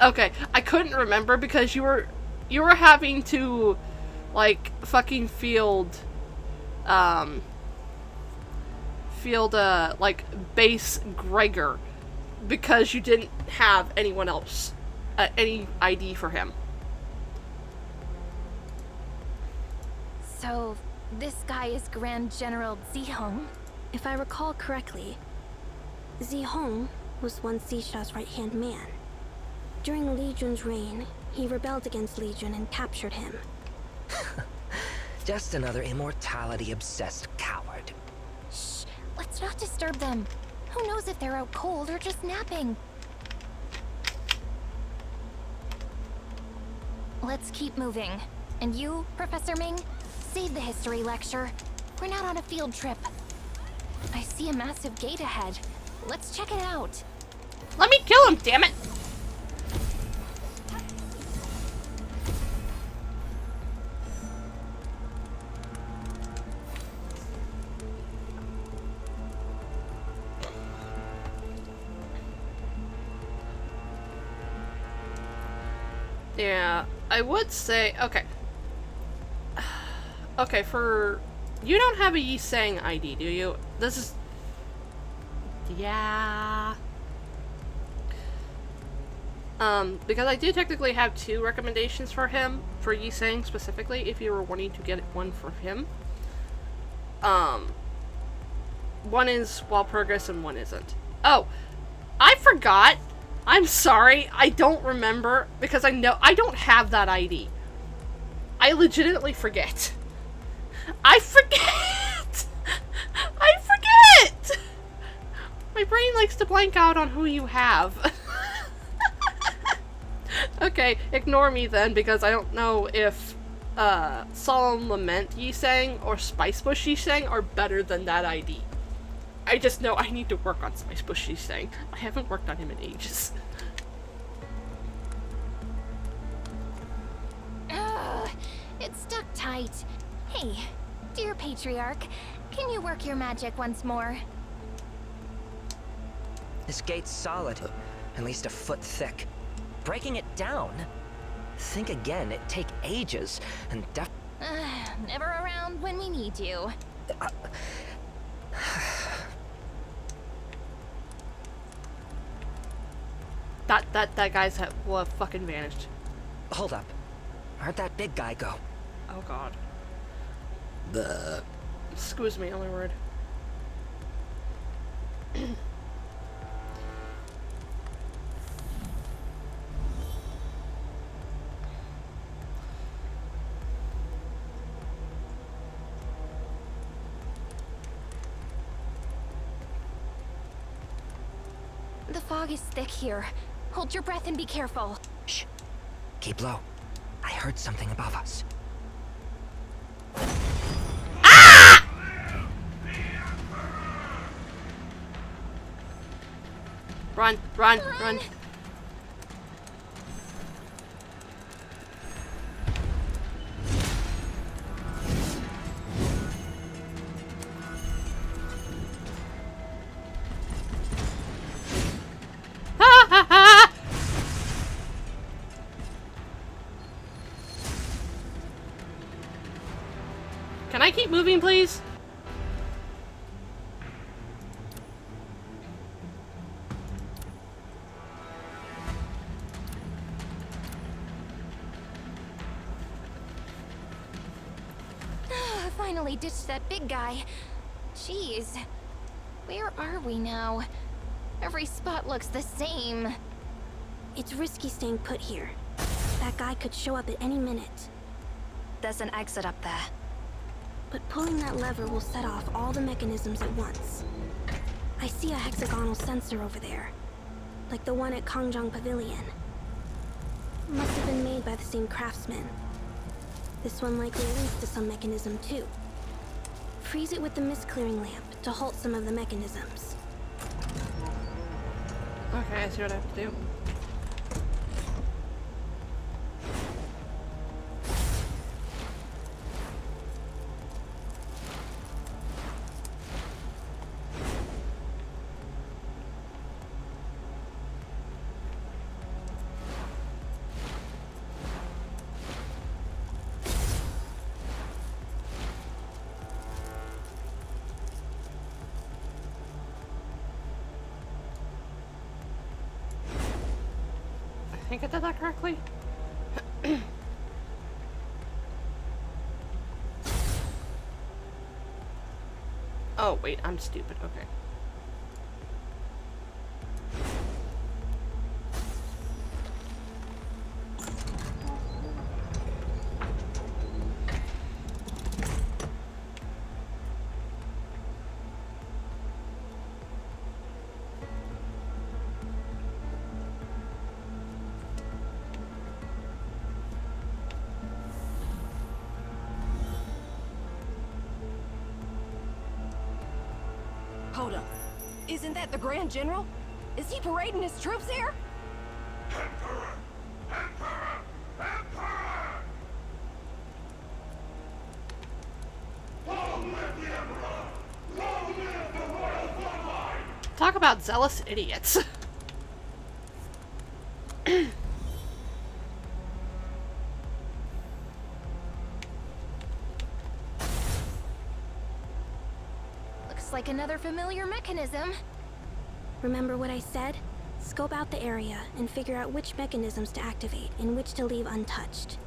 Okay, I couldn't remember because you were having to, like, fucking field, like, base Gregor because you didn't have anyone else, any ID for him. So, this guy is Grand General Zihong? If I recall correctly, Zihong was once Xisha's right-hand man. During Li Jun's reign, he rebelled against Li Jun and captured him. Just another immortality-obsessed coward. Shh, let's not disturb them. Who knows if they're out cold or just napping? Let's keep moving. And you, Professor Ming, save the history lecture. We're not on a field trip. I see a massive gate ahead. Let's check it out. Let me kill him, damn it! Yeah, I would say, okay. Okay, you don't have a Yisang ID, do you? This is, yeah. Because I do technically have 2 recommendations for him, for Yisang specifically, if you were wanting to get one for him. One is Walpurgis and one isn't. Oh, I forgot. I'm sorry. I don't remember because I know I don't have that ID. I legitimately forget. I forget! I forget! My brain likes to blank out on who you have. Okay, ignore me then, because I don't know if Solemn Lament Yisang or Spice Bush Yisang are better than that ID. I just know I need to work on Spice Bush Yisang. I haven't worked on him in ages. Ugh, it's stuck tight. Hey, dear Patriarch, can you work your magic once more? This gate's solid, at least a foot thick. Breaking it down? Think again, it'd take ages, and Never around when we need you. That guy's head will have fucking vanished. Hold up. Where'd that big guy go? Oh god. Excuse me, only word. The fog is thick here. Hold your breath and be careful. Shh. Keep low. I heard something above us. Run, run, run. Can I keep moving, please? Finally ditched that big guy. Jeez. Where are we now? Every spot looks the same. It's risky staying put here. That guy could show up at any minute. There's an exit up there. But pulling that lever will set off all the mechanisms at once. I see a hexagonal sensor over there. Like the one at Kongjong Pavilion. Must have been made by the same craftsman. This one likely links to some mechanism too. Freeze it with the mist clearing lamp to halt some of the mechanisms. Okay, I see what I have to do. I think I did that correctly. Oh, wait, I'm stupid. Okay. Hold up. Isn't that the Grand General? Is he parading his troops here? Talk about zealous idiots. Looks like another familiar mechanism. Remember what I said? Scope out the area and figure out which mechanisms to activate and which to leave untouched.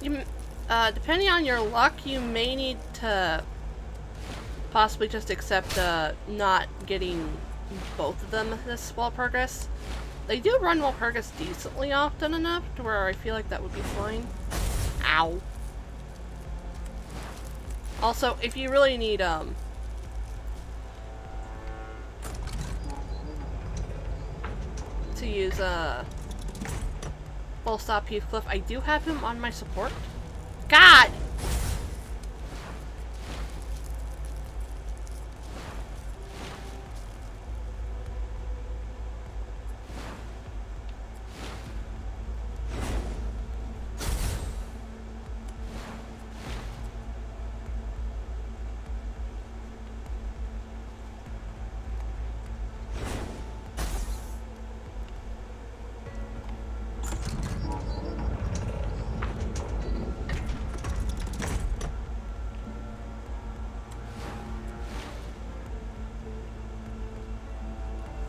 You, depending on your luck, you may need to possibly just accept, not getting both of them this wall progress. They do run wall progress decently often enough to where I feel like that would be fine. Ow. Also, if you really need, to use, full stop Heathcliff, I do have him on my support. God!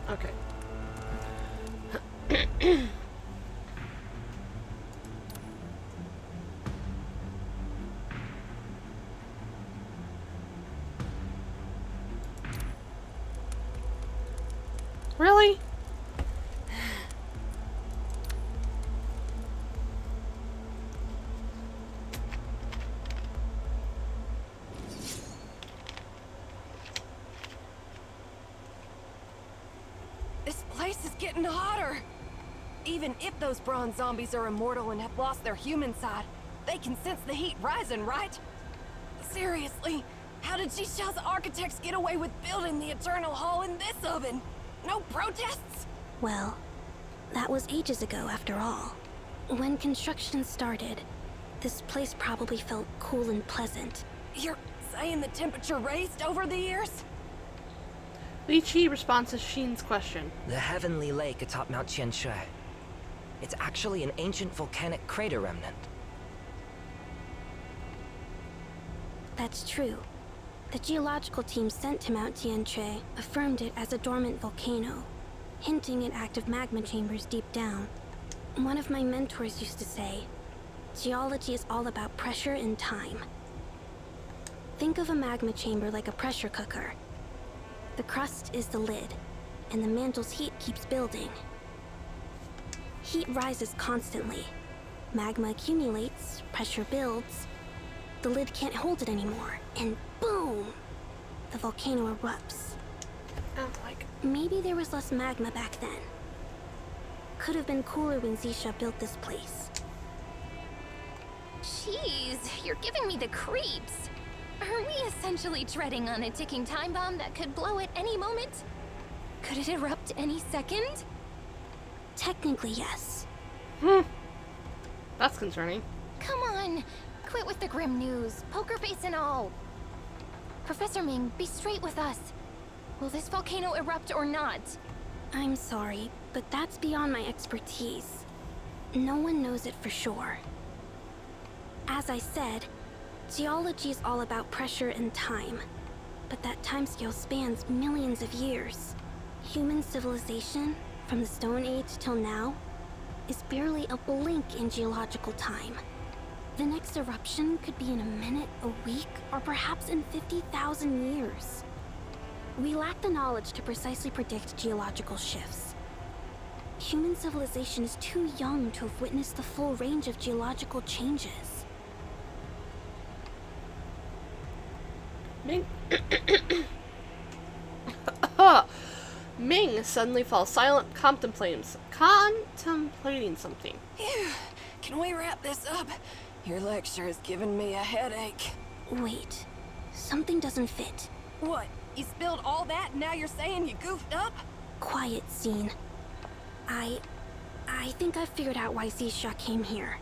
Okay. Really? This place is getting hotter. Even if those bronze zombies are immortal and have lost their human side, they can sense the heat rising, right? Seriously, how did Jisha's architects get away with building the Eternal Hall in this oven? No protests? Well, that was ages ago after all. When construction started, this place probably felt cool and pleasant. You're saying the temperature raised over the years? Li Chi responds to Sheen's question. The heavenly lake atop Mount Tianshui. It's actually an ancient volcanic crater remnant. That's true. The geological team sent to Mount Tianshui affirmed it as a dormant volcano, hinting at active magma chambers deep down. One of my mentors used to say, geology is all about pressure and time. Think of a magma chamber like a pressure cooker. The crust is the lid, and the mantle's heat keeps building. Heat rises constantly. Magma accumulates, pressure builds. The lid can't hold it anymore, and boom! The volcano erupts. Maybe there was less magma back then. Could have been cooler when Zisha built this place. Jeez, you're giving me the creeps. Are we essentially treading on a ticking time bomb that could blow at any moment? Could it erupt any second? Technically, yes. That's concerning. Come on, quit with the grim news, poker face and all. Professor Ming, be straight with us. Will this volcano erupt or not? I'm sorry, but that's beyond my expertise. No one knows it for sure. As I said, geology is all about pressure and time, but that timescale spans millions of years. Human civilization, from the Stone Age till now, is barely a blink in geological time. The next eruption could be in a minute, a week, or perhaps in 50,000 years. We lack the knowledge to precisely predict geological shifts. Human civilization is too young to have witnessed the full range of geological changes. Ming. Ming suddenly falls silent, contemplating something. Phew. Can we wrap this up? Your lecture has given me a headache. Wait, something doesn't fit. What? You spilled all that and now you're saying you goofed up? Quiet, Scene. I think I figured out why Zisha came here.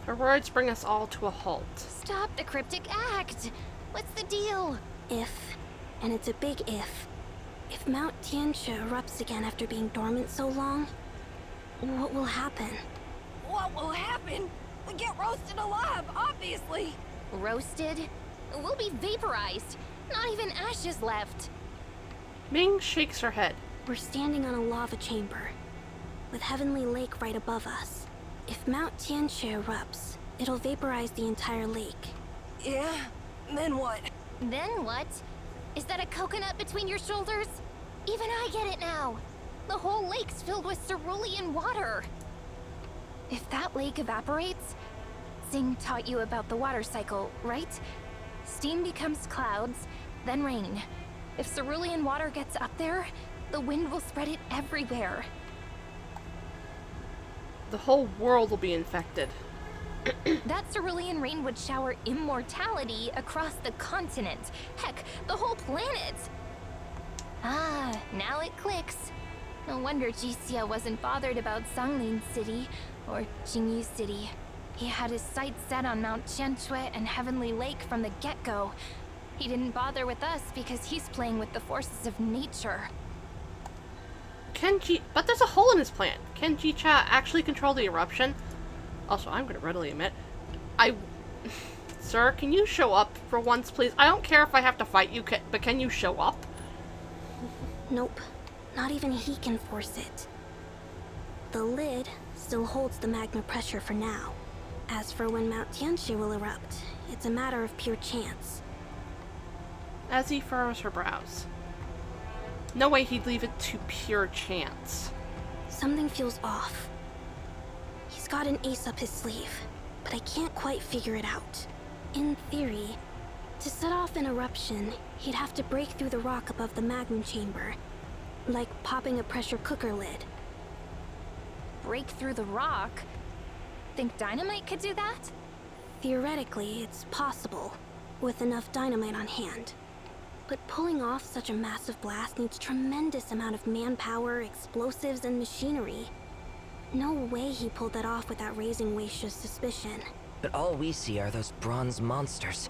Her words bring us all to a halt. Stop the cryptic act. What's the deal? If, and it's a big if Mount Tianshui erupts again after being dormant so long, what will happen? What will happen? We get roasted alive, obviously. Roasted? We'll be vaporized. Not even ashes left. Ming shakes her head. We're standing on a lava chamber, with Heavenly Lake right above us. If Mount Tianche erupts, it'll vaporize the entire lake. Yeah? Then what? Then what? Is that a coconut between your shoulders? Even I get it now. The whole lake's filled with cerulean water. If that lake evaporates, Zing taught you about the water cycle, right? Steam becomes clouds, then rain. If cerulean water gets up there, the wind will spread it everywhere. The whole world will be infected. That cerulean rain would shower immortality across the continent. Heck, the whole planet! Ah, now it clicks. No wonder Jixia wasn't bothered about Sanglin City, or Jingyu City. He had his sights set on Mount Qianque and Heavenly Lake from the get-go. He didn't bother with us because he's playing with the forces of nature. But there's a hole in his plan. Can Jicha actually control the eruption? Also, I'm gonna readily admit, Sir, can you show up for once, please? I don't care if I have to fight you, but can you show up? Nope. Not even he can force it. The lid still holds the magma pressure for now. As for when Mount Tianche will erupt, it's a matter of pure chance. As he furrows her brows. No way he'd leave it to pure chance. Something feels off. He's got an ace up his sleeve, but I can't quite figure it out. In theory, to set off an eruption, he'd have to break through the rock above the magma chamber, like popping a pressure cooker lid. Break through the rock? Think dynamite could do that? Theoretically, it's possible, with enough dynamite on hand. But pulling off such a massive blast needs tremendous amount of manpower, explosives, and machinery. No way he pulled that off without raising Weisha's suspicion. But all we see are those bronze monsters.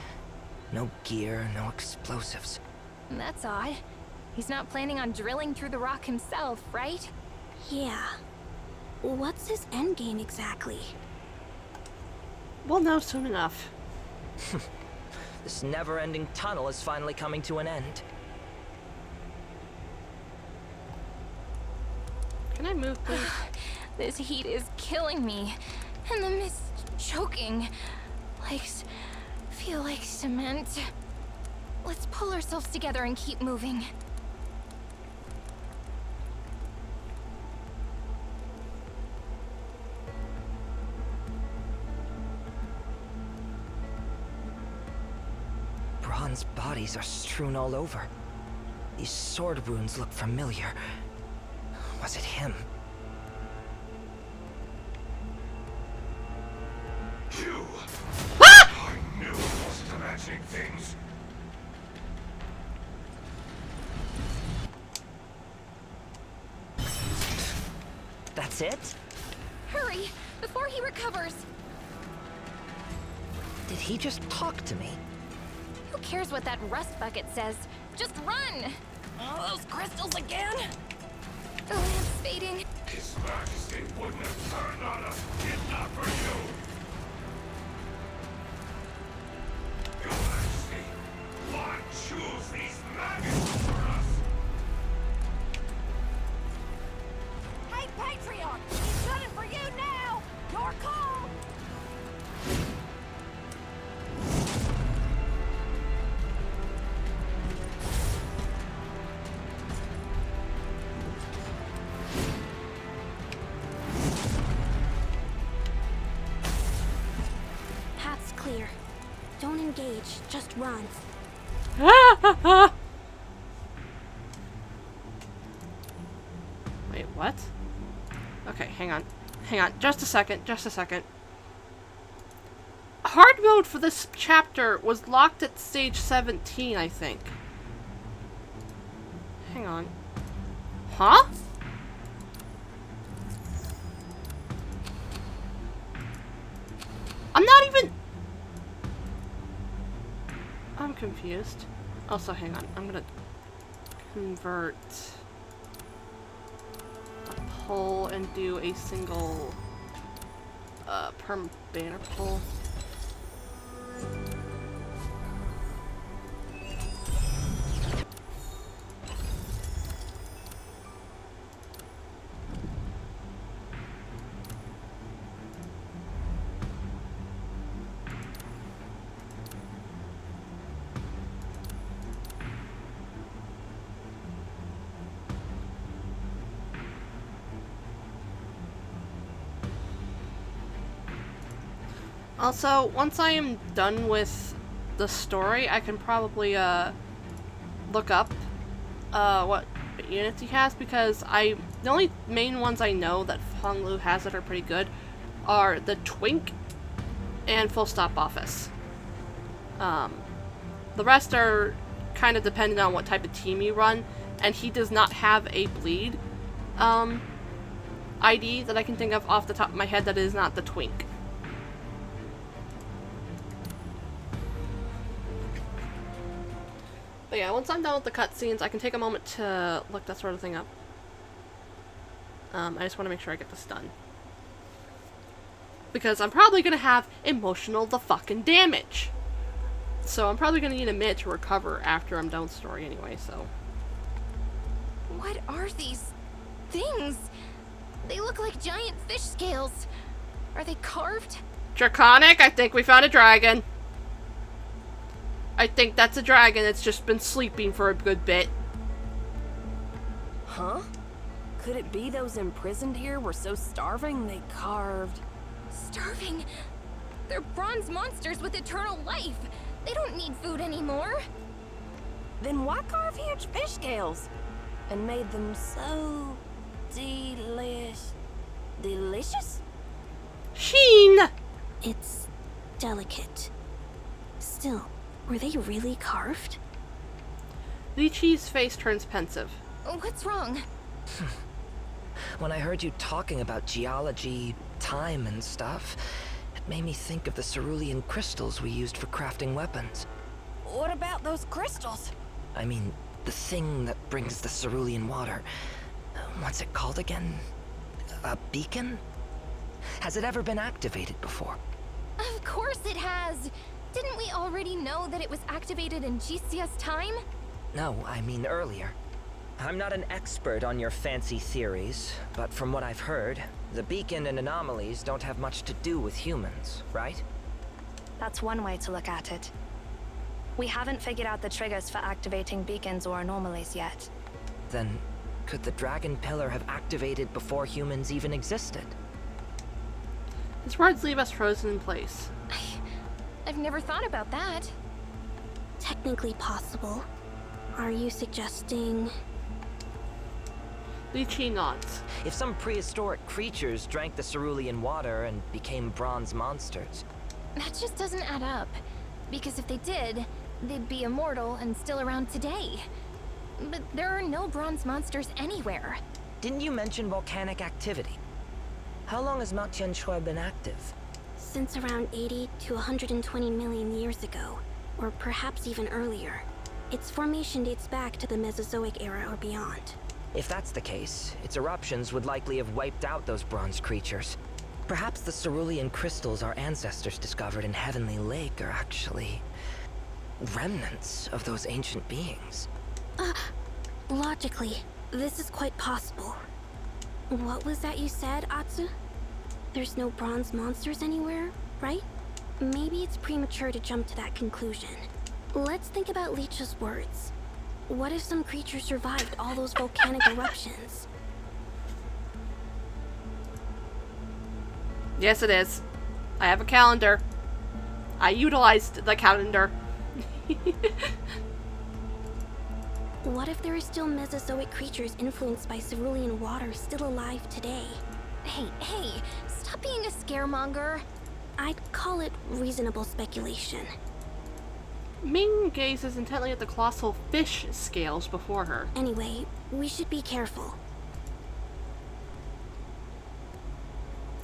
No gear, no explosives. That's odd. He's not planning on drilling through the rock himself, right? Yeah. What's his endgame exactly? We'll know soon enough. This never-ending tunnel is finally coming to an end. Can I move, please? This heat is killing me, and the mist choking. Legs feel like cement. Let's pull ourselves together and keep moving. Bronze bodies are strewn all over. These sword wounds look familiar. Was it him? You! I knew it wasn't imagining things. That's it? Hurry, before he recovers. Did he just talk to me? Who cares what that rust bucket says? Just run! Oh, those crystals again? The lamp's fading. His Majesty wouldn't have turned on us if not for you. Your Majesty, why choose these maggots for us? Hey, Patriarch! He's gunning for you now! Your call! Path's clear. Don't engage, just run. Wait, what? Okay, hang on. Hang on, just a second. Hard mode for this chapter was locked at stage 17, I think. Hang on. Huh? I'm not even... I'm confused. Also, hang on. I'm gonna convert a pull and do a single perm banner pull. Also, once I am done with the story, I can probably look up what units he has, because the only main ones I know that Hong Lu has that are pretty good are the Twink and Full Stop Office. The rest are kind of dependent on what type of team you run, and he does not have a bleed ID that I can think of off the top of my head that is not the Twink. But yeah, once I'm done with the cutscenes, I can take a moment to look that sort of thing up. I just want to make sure I get this done. Because I'm probably going to have emotional the fucking damage. So I'm probably going to need a minute to recover after I'm done with the story anyway, so. What are these things? They look like giant fish scales. Are they carved? Draconic, I think we found a dragon. I think that's a dragon that's just been sleeping for a good bit. Huh? Could it be those imprisoned here were so starving they carved? Starving? They're bronze monsters with eternal life. They don't need food anymore. Then why carve huge fish scales? And made them so delicious? Sheen! It's delicate. Still, were they really carved? Li Chi's face turns pensive. What's wrong? When I heard you talking about geology, time, and stuff, it made me think of the cerulean crystals we used for crafting weapons. What about those crystals? I mean, the thing that brings the cerulean water. What's it called again? A beacon? Has it ever been activated before? Of course it has. Didn't we already know that it was activated in GCS time? No, I mean earlier. I'm not an expert on your fancy theories, but from what I've heard, the beacon and anomalies don't have much to do with humans, right? That's one way to look at it. We haven't figured out the triggers for activating beacons or anomalies yet. Then, could the Dragon Pillar have activated before humans even existed? His words leave us frozen in place. I've never thought about that. Technically possible. Are you suggesting... Li Chi nods. If some prehistoric creatures drank the cerulean water and became bronze monsters. That just doesn't add up. Because if they did, they'd be immortal and still around today. But there are no bronze monsters anywhere. Didn't you mention volcanic activity? How long has Mount Tianshui been active? Since around 80 to 120 million years ago, or perhaps even earlier. Its formation dates back to the Mesozoic era or beyond. If that's the case, its eruptions would likely have wiped out those bronze creatures. Perhaps the cerulean crystals our ancestors discovered in Heavenly Lake are actually... remnants of those ancient beings. Logically, this is quite possible. What was that you said, Atsu? There's no bronze monsters anywhere, right? Maybe it's premature to jump to that conclusion. Let's think about Leech's words. What if some creature survived all those volcanic eruptions? Yes, it is. I have a calendar. I utilized the calendar. What if there are still Mesozoic creatures influenced by cerulean water still alive today? Hey, stop being a scaremonger. I'd call it reasonable speculation. Ming gazes intently at the colossal fish scales before her. Anyway, we should be careful.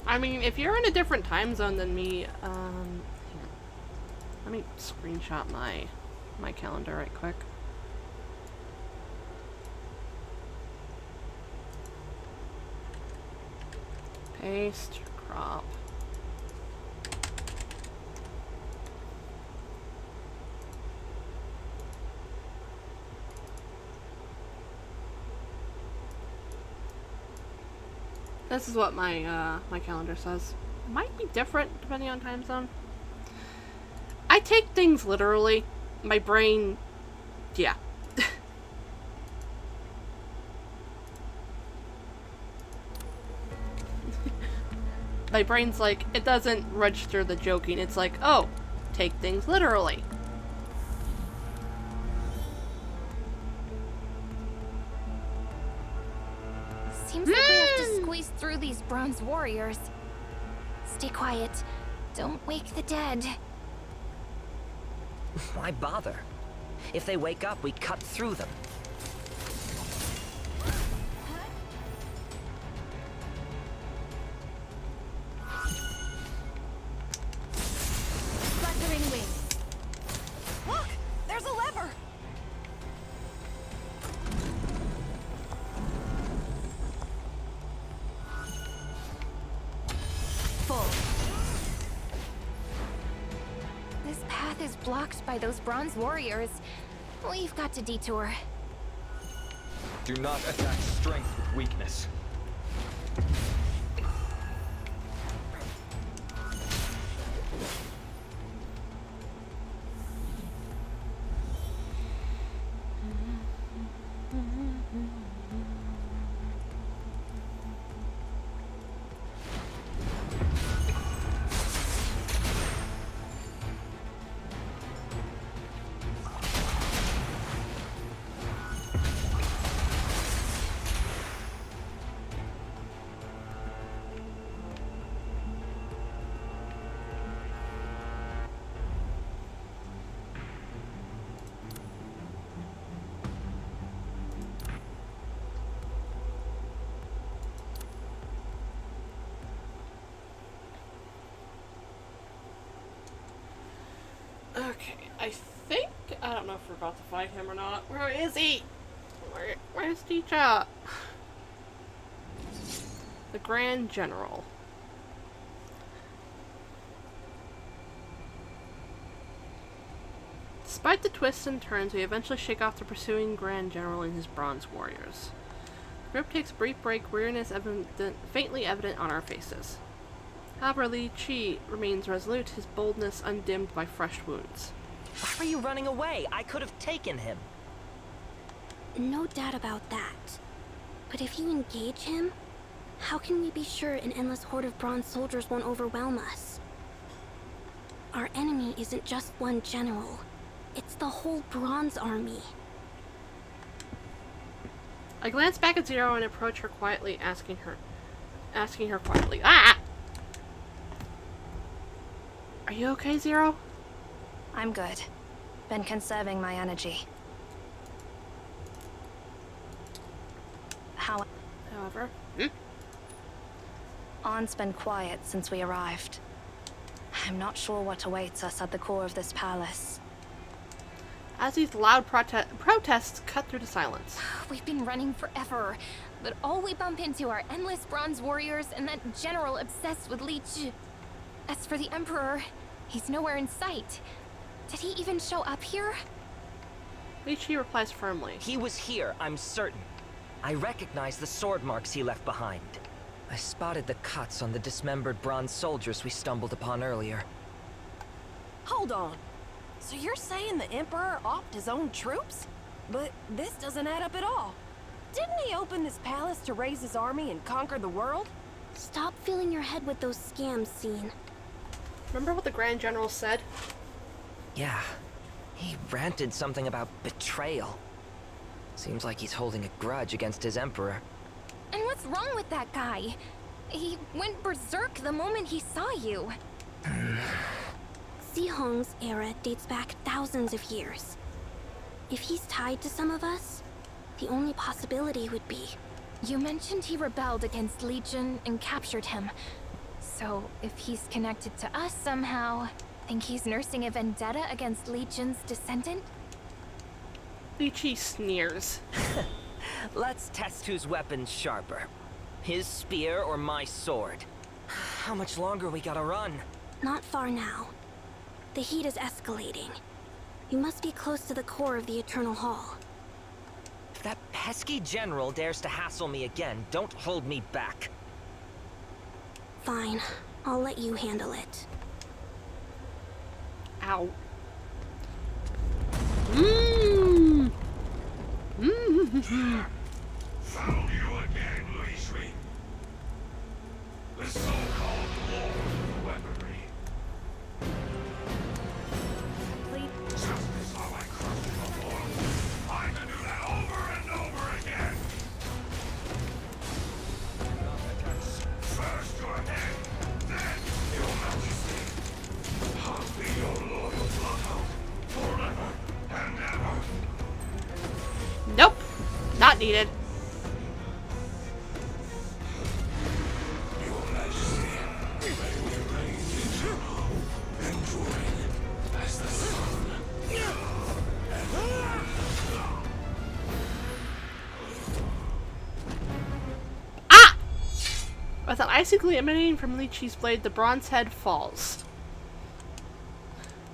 I mean, if you're in a different time zone than me, here. Let me screenshot my calendar right quick. Paste, crop. This is what my my calendar says. Might be different depending on time zone. I take things literally. My brain, yeah. my brain's like, it doesn't register the joking. It's like, oh, take things literally. Seems like we have to squeeze through these bronze warriors. Stay quiet. Don't wake the dead. Why bother? If they wake up, we cut through them. Fluttering wings. Look! There's a lever! Full. This path is blocked by those bronze warriors. We've got to detour. Do not attack strength with weakness. Okay, I think, I don't know if we're about to fight him or not. Where is he? Where's Teacher? The Grand General. Despite the twists and turns, we eventually shake off the pursuing Grand General and his bronze warriors. The group takes a brief break, weariness faintly evident on our faces. However, Li Chi remains resolute, his boldness undimmed by fresh wounds. Why were you running away? I could have taken him. No doubt about that. But if you engage him, how can we be sure an endless horde of bronze soldiers won't overwhelm us? Our enemy isn't just one general. It's the whole bronze army. I glance back at Zero and approach her quietly, asking her quietly, ah! Are you okay, Zero? I'm good. Been conserving my energy. However, On's been quiet since we arrived. I'm not sure what awaits us at the core of this palace. as these loud protests cut through the silence. We've been running forever, but all we bump into are endless bronze warriors and that general obsessed with Leech. As for the Emperor, he's nowhere in sight. Did he even show up here? Li Chi replies firmly. He was here, I'm certain. I recognize the sword marks he left behind. I spotted the cuts on the dismembered bronze soldiers we stumbled upon earlier. Hold on. So you're saying the Emperor offed his own troops? But this doesn't add up at all. Didn't he open this palace to raise his army and conquer the world? Stop filling your head with those scams, Scene. Remember what the Grand General said? Yeah. He ranted something about betrayal. Seems like he's holding a grudge against his Emperor. And what's wrong with that guy? He went berserk the moment he saw you. Zihong's era dates back thousands of years. If he's tied to some of us, the only possibility would be... You mentioned he rebelled against Legion and captured him. So, if he's connected to us somehow, think he's nursing a vendetta against Legion's descendant? Li Chi sneers. Let's test whose weapon's sharper. His spear or my sword? How much longer we gotta run? Not far now. The heat is escalating. You must be close to the core of the Eternal Hall. If that pesky general dares to hassle me again, don't hold me back. Fine. I'll let you handle it. Ow. Mmm. Mmm. Found you again, Li Shui. The so-called needed. Ah! With an icy gleam emanating from Li Qi's blade, the bronze head falls.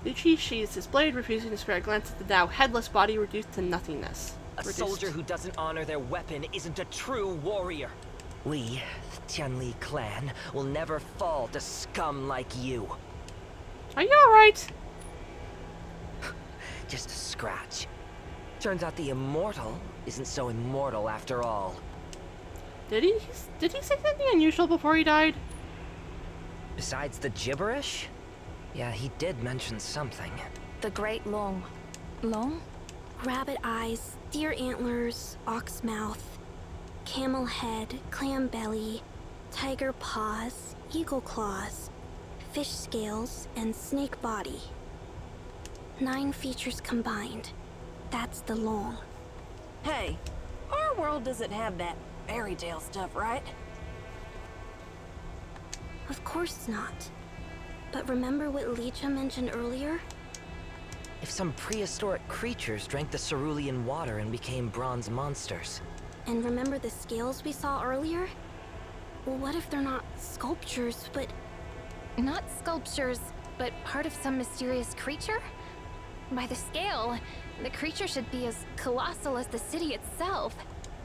Li Qi sheathes his blade, refusing to spare a glance at the now headless body reduced to nothingness. A soldier who doesn't honor their weapon isn't a true warrior. We, the Tianli clan, will never fall to scum like you. Are you alright? Just a scratch. Turns out the immortal isn't so immortal after all. Did he say something unusual before he died? Besides the gibberish? Yeah, he did mention something. The Great Long. Long? Rabbit eyes, deer antlers, ox mouth, camel head, clam belly, tiger paws, eagle claws, fish scales, and snake body. 9 features combined. That's the Long. Hey, our world doesn't have that fairy tale stuff, right? Of course not. But remember what Licha mentioned earlier? If some prehistoric creatures drank the cerulean water and became bronze monsters. And remember the scales we saw earlier? Well, what if they're not sculptures, but... Not sculptures, but part of some mysterious creature? By the scale, the creature should be as colossal as the city itself.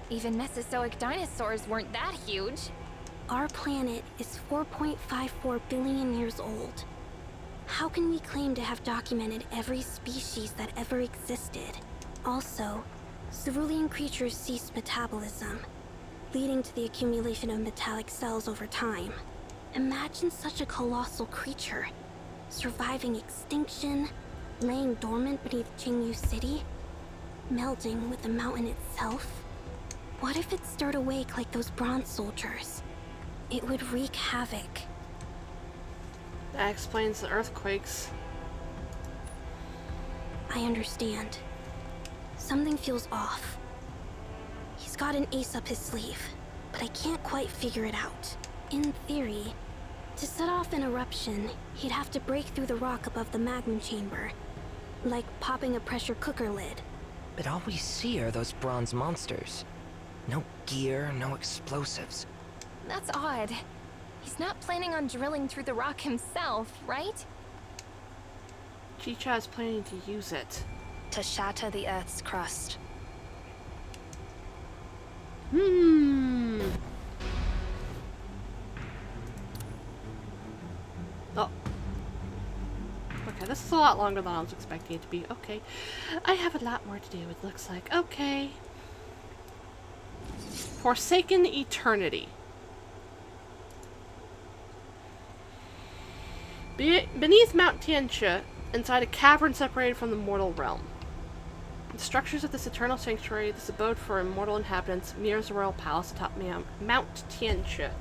Even Mesozoic dinosaurs weren't that huge. Our planet is 4.54 billion years old. How can we claim to have documented every species that ever existed? Also, cerulean creatures cease metabolism, leading to the accumulation of metallic cells over time. Imagine such a colossal creature, surviving extinction, laying dormant beneath Qingyu City, melting with the mountain itself. What if it stirred awake like those bronze soldiers? It would wreak havoc. That explains the earthquakes. I understand. Something feels off. He's got an ace up his sleeve, but I can't quite figure it out. In theory, to set off an eruption, he'd have to break through the rock above the magma chamber, like popping a pressure cooker lid. But all we see are those bronze monsters. No gear, no explosives. That's odd. He's not planning on drilling through the rock himself, right? Chicha is planning to use it. To shatter the Earth's crust. Oh. Okay, this is a lot longer than I was expecting it to be. Okay. I have a lot more to do, it looks like. Okay. Forsaken Eternity. Beneath Mount Tianxia, inside a cavern separated from the mortal realm. The structures of this eternal sanctuary, this abode for immortal inhabitants, mirrors the royal palace atop Mount Tianxia.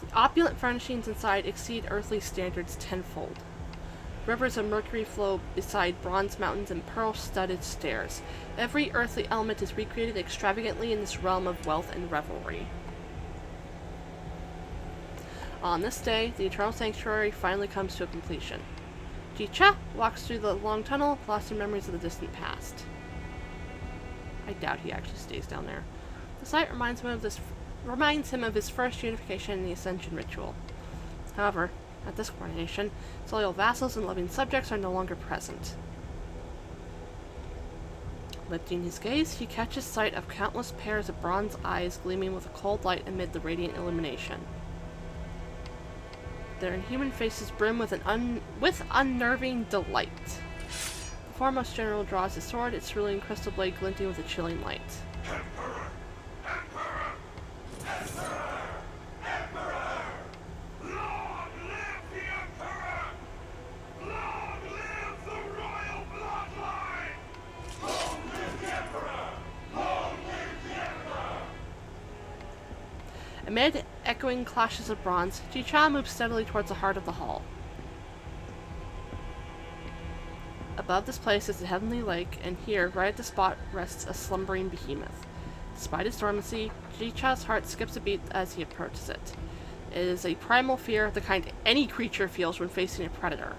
The opulent furnishings inside exceed earthly standards tenfold. Rivers of mercury flow beside bronze mountains and pearl-studded stairs. Every earthly element is recreated extravagantly in this realm of wealth and revelry. On this day, the Eternal Sanctuary finally comes to a completion. Ji-Cha walks through the long tunnel, lost in memories of the distant past. I doubt he actually stays down there. The sight reminds him of his first unification in the Ascension ritual. However, at this coronation, his loyal vassals and loving subjects are no longer present. Lifting his gaze, he catches sight of countless pairs of bronze eyes gleaming with a cold light amid the radiant illumination. Their inhuman faces brim with unnerving delight. The foremost general draws his sword, its cerulean crystal blade glinting with a chilling light. Emperor! Emperor! Emperor! Emperor! Long live the Emperor! Long live the royal bloodline! Long live the Emperor! Long live the Emperor! Amid echoing clashes of bronze, Ji-Cha moves steadily towards the heart of the hall. Above this place is the heavenly lake, and here, right at the spot, rests a slumbering behemoth. Despite its dormancy, Jicha's heart skips a beat as he approaches it. It is a primal fear, the kind any creature feels when facing a predator.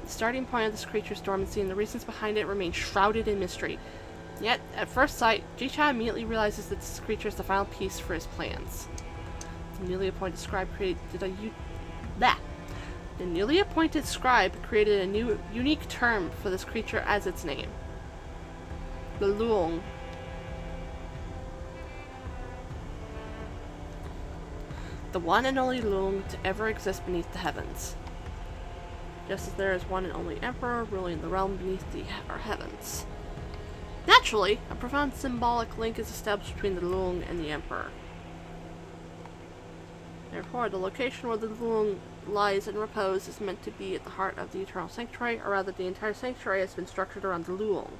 The starting point of this creature's dormancy and the reasons behind it remain shrouded in mystery. Yet, at first sight, Jicha immediately realizes that this creature is the final piece for his plans. The newly appointed scribe created a new, unique term for this creature as its name. The Luong. The one and only Luong to ever exist beneath the heavens. Just as there is one and only emperor ruling the realm beneath the heavens. Naturally, a profound symbolic link is established between the Luong and the emperor. Therefore, the location where the Luong lies in repose is meant to be at the heart of the Eternal Sanctuary, or rather the entire sanctuary has been structured around the Luong.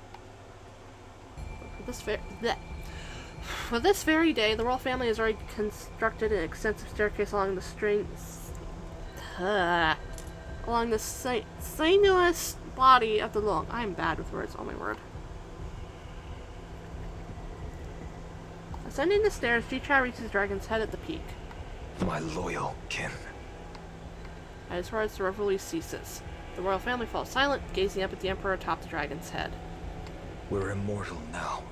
For this very day, the royal family has already constructed an extensive staircase along the sinuous body of the Luong. I am bad with words, oh my word. Ascending the stairs, Jicha reaches the dragon's head at the peak. My loyal kin. At his words, the revelry ceases. The royal family falls silent, gazing up at the emperor atop the dragon's head. We're immortal now.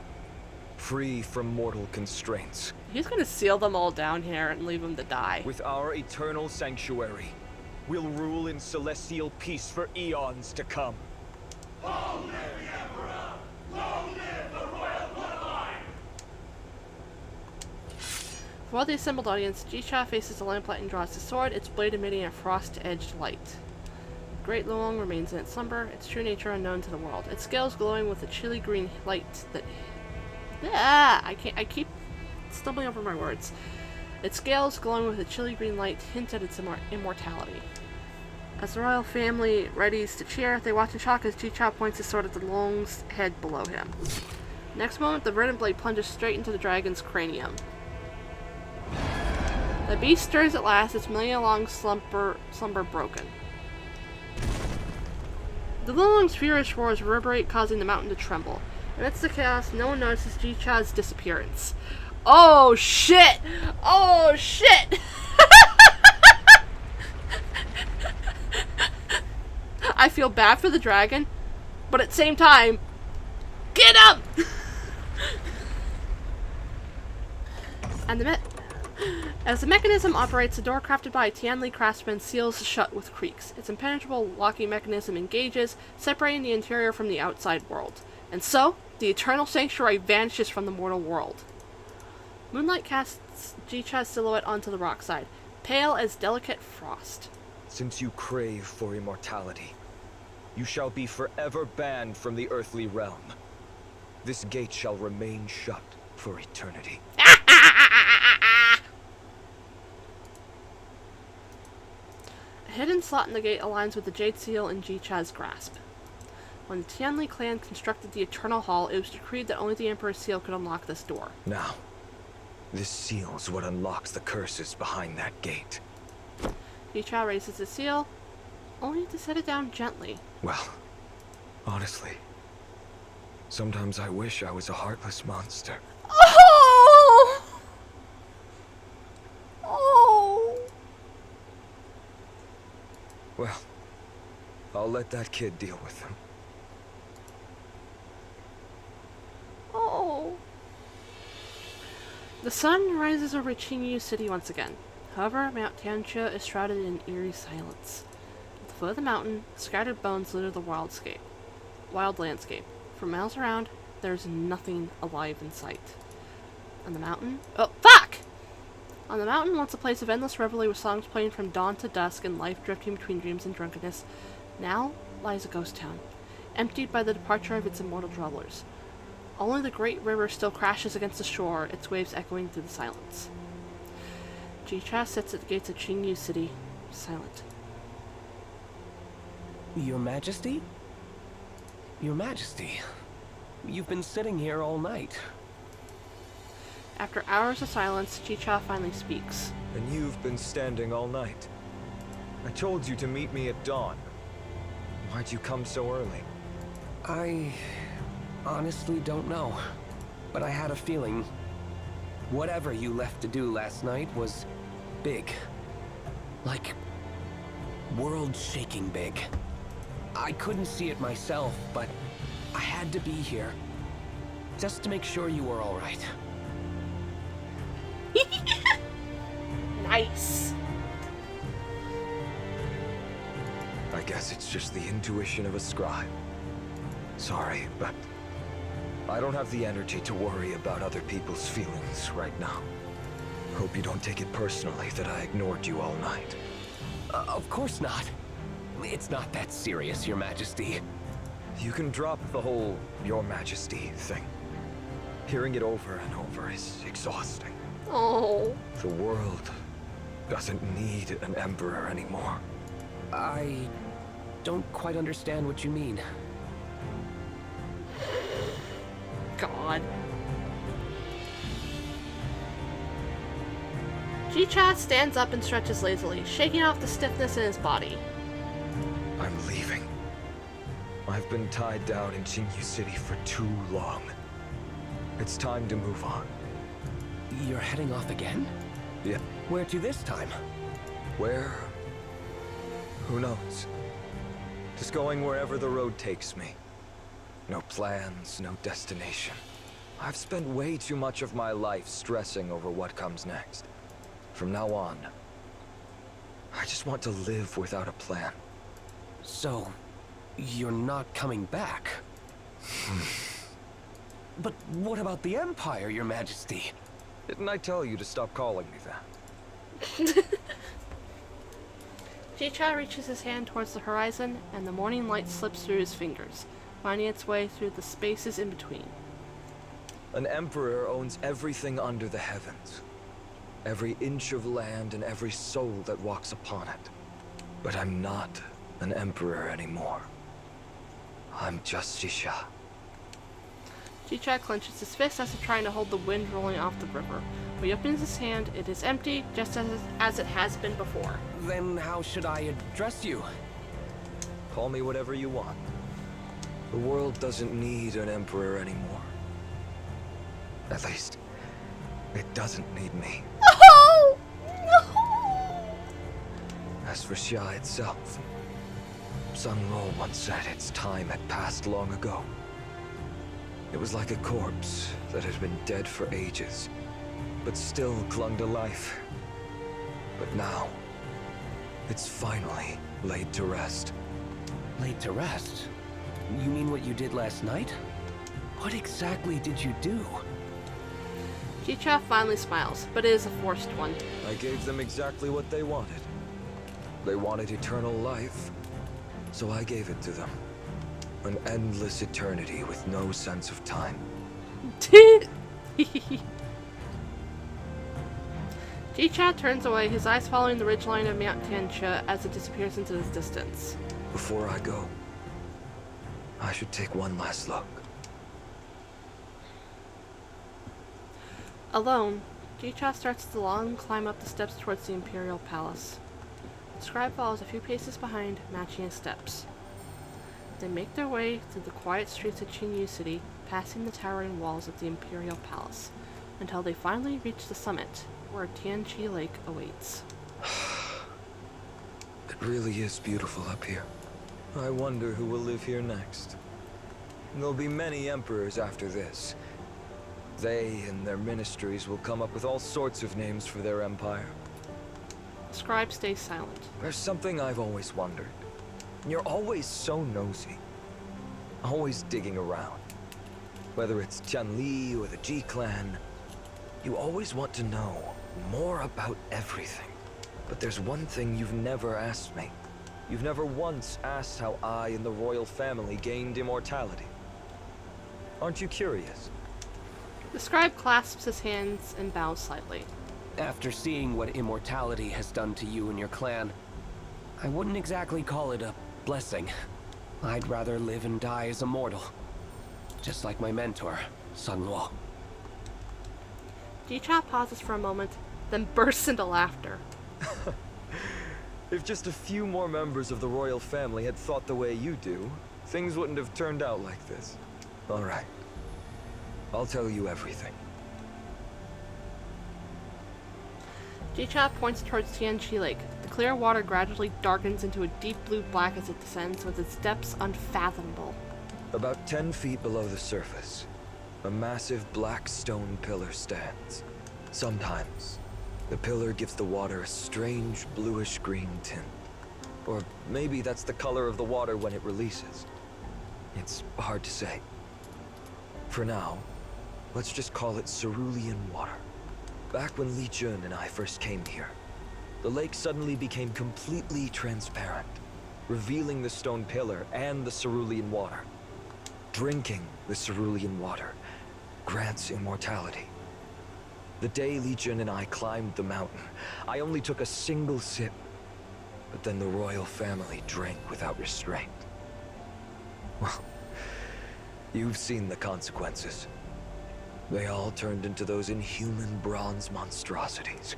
Free from mortal constraints. He's gonna seal them all down here and leave them to die. With our eternal sanctuary, we'll rule in celestial peace for eons to come. Long live the Emperor! Long live the royal bloodline! For the assembled audience, Jicha faces the lamplight and draws his sword, its blade emitting a frost-edged light. The Great Luong remains in its slumber, its true nature unknown to the world. Its scales glowing with a chilly green light that... I keep stumbling over my words. Its scales glowing with a chilly green light hint at its immortality. As the royal family readies to cheer, they watch in shock as Jicha points his sword at the Luong's head below him. Next moment, the verdant blade plunges straight into the dragon's cranium. The beast stirs at last, its millennia-long slumber broken. The Luong's furious roars reverberate, causing the mountain to tremble. Amidst the chaos, no one notices Jicha's disappearance. Oh shit! Oh shit! I feel bad for the dragon, but at the same time, get him! As the mechanism operates, the door crafted by a Tianli craftsman seals shut with creaks. Its impenetrable locking mechanism engages, separating the interior from the outside world. And so, the Eternal Sanctuary vanishes from the mortal world. Moonlight casts Jicha's silhouette onto the rockside, pale as delicate frost. Since you crave for immortality, you shall be forever banned from the earthly realm. This gate shall remain shut for eternity. A hidden slot in the gate aligns with the jade seal in Jicha's grasp. When the Tianli clan constructed the Eternal Hall, it was decreed that only the Emperor's seal could unlock this door. Now, this seal's what unlocks the curses behind that gate. Jicha raises the seal, only to set it down gently. Well, honestly, sometimes I wish I was a heartless monster. Oh! Oh! Well, I'll let that kid deal with them. Oh. The sun rises over Qingyu City once again. However, Mount Tianxia is shrouded in eerie silence. At the foot of the mountain, scattered bones litter the wild landscape. For miles around, there's nothing alive in sight. On the mountain... Oh, fuck! On the mountain, once a place of endless revelry with songs playing from dawn to dusk and life drifting between dreams and drunkenness, now lies a ghost town, emptied by the departure of its immortal dwellers. Only the great river still crashes against the shore, its waves echoing through the silence. Jicha sits at the gates of Qingyu City, silent. Your Majesty? Your Majesty, you've been sitting here all night. After hours of silence, Jicha finally speaks. And you've been standing all night. I told you to meet me at dawn. Why'd you come so early? I honestly don't know. but I had a feeling whatever you left to do last night was big. Like, world-shaking big. I couldn't see it myself, but I had to be here. Just to make sure you were all right. Nice. I guess it's just the intuition of a scribe. Sorry, but I don't have the energy to worry about other people's feelings right now. Hope you don't take it personally that I ignored you all night. Of course not. It's not that serious, Your Majesty. You can drop the whole Your Majesty thing. Hearing it over and over is exhausting. Oh. The world doesn't need an emperor anymore. I don't quite understand what you mean. God. G-Chat stands up and stretches lazily, shaking off the stiffness in his body. I'm leaving. I've been tied down in Qingyu City for too long. It's time to move on. You're heading off again? Yeah. Where to this time? Where? Who knows? Just going wherever the road takes me. No plans, no destination. I've spent way too much of my life stressing over what comes next. From now on, I just want to live without a plan. So, you're not coming back? But what about the Empire, Your Majesty? Didn't I tell you to stop calling me that? G-Chat reaches his hand towards the horizon, and the morning light slips through his fingers, finding its way through the spaces in between. An emperor owns everything under the heavens. Every inch of land and every soul that walks upon it. But I'm not an emperor anymore. I'm just Shisha. G-Chat clenches his fist as if trying to hold the wind rolling off the river. When he opens his hand, it is empty, just as it has been before. Then how should I address you? Call me whatever you want. The world doesn't need an emperor anymore. At least, it doesn't need me. Oh! No! As for Xia itself, Sun Lo once said its time had passed long ago. It was like a corpse that had been dead for ages, but still clung to life. But now, it's finally laid to rest. Laid to rest? You mean what you did last night? What exactly did you do? G-Chat finally smiles, but it is a forced one. I gave them exactly what they wanted. They wanted eternal life, so I gave it to them. An endless eternity with no sense of time. G-Chat turns away, his eyes following the ridgeline of Mount Tianxia as it disappears into the distance. Before I go, I should take one last look. Alone, G-Chat starts the long climb up the steps towards the Imperial Palace. The scribe follows a few paces behind, matching his steps. They make their way through the quiet streets of Qingyu City, passing the towering walls of the Imperial Palace, until they finally reach the summit, where Tianqi Lake awaits. It really is beautiful up here. I wonder who will live here next. There'll be many emperors after this. They and their ministries will come up with all sorts of names for their empire. The scribe stays silent. There's something I've always wondered. You're always so nosy. Always digging around. Whether it's Tianli or the G-Clan, you always want to know more about everything. But there's one thing you've never asked me. You've never once asked how I and the royal family gained immortality. Aren't you curious? The scribe clasps his hands and bows slightly. After seeing what immortality has done to you and your clan, I wouldn't exactly call it a blessing. I'd rather live and die as a mortal. Just like my mentor, Sun Lo. G-Chat pauses for a moment, then bursts into laughter. If just a few more members of the royal family had thought the way you do, things wouldn't have turned out like this. All right. I'll tell you everything. Ji-Cha points towards Tianchi Lake. The clear water gradually darkens into a deep blue black as it descends, with its depths unfathomable. About 10 feet below the surface, a massive black stone pillar stands. Sometimes, the pillar gives the water a strange bluish-green tint. Or maybe that's the color of the water when it releases. It's hard to say. For now, let's just call it cerulean water. Back when Li Jun and I first came here, the lake suddenly became completely transparent, revealing the stone pillar and the cerulean water. Drinking the cerulean water grants immortality. The day Li Jun and I climbed the mountain, I only took a single sip, but then the royal family drank without restraint. Well, you've seen the consequences. They all turned into those inhuman bronze monstrosities.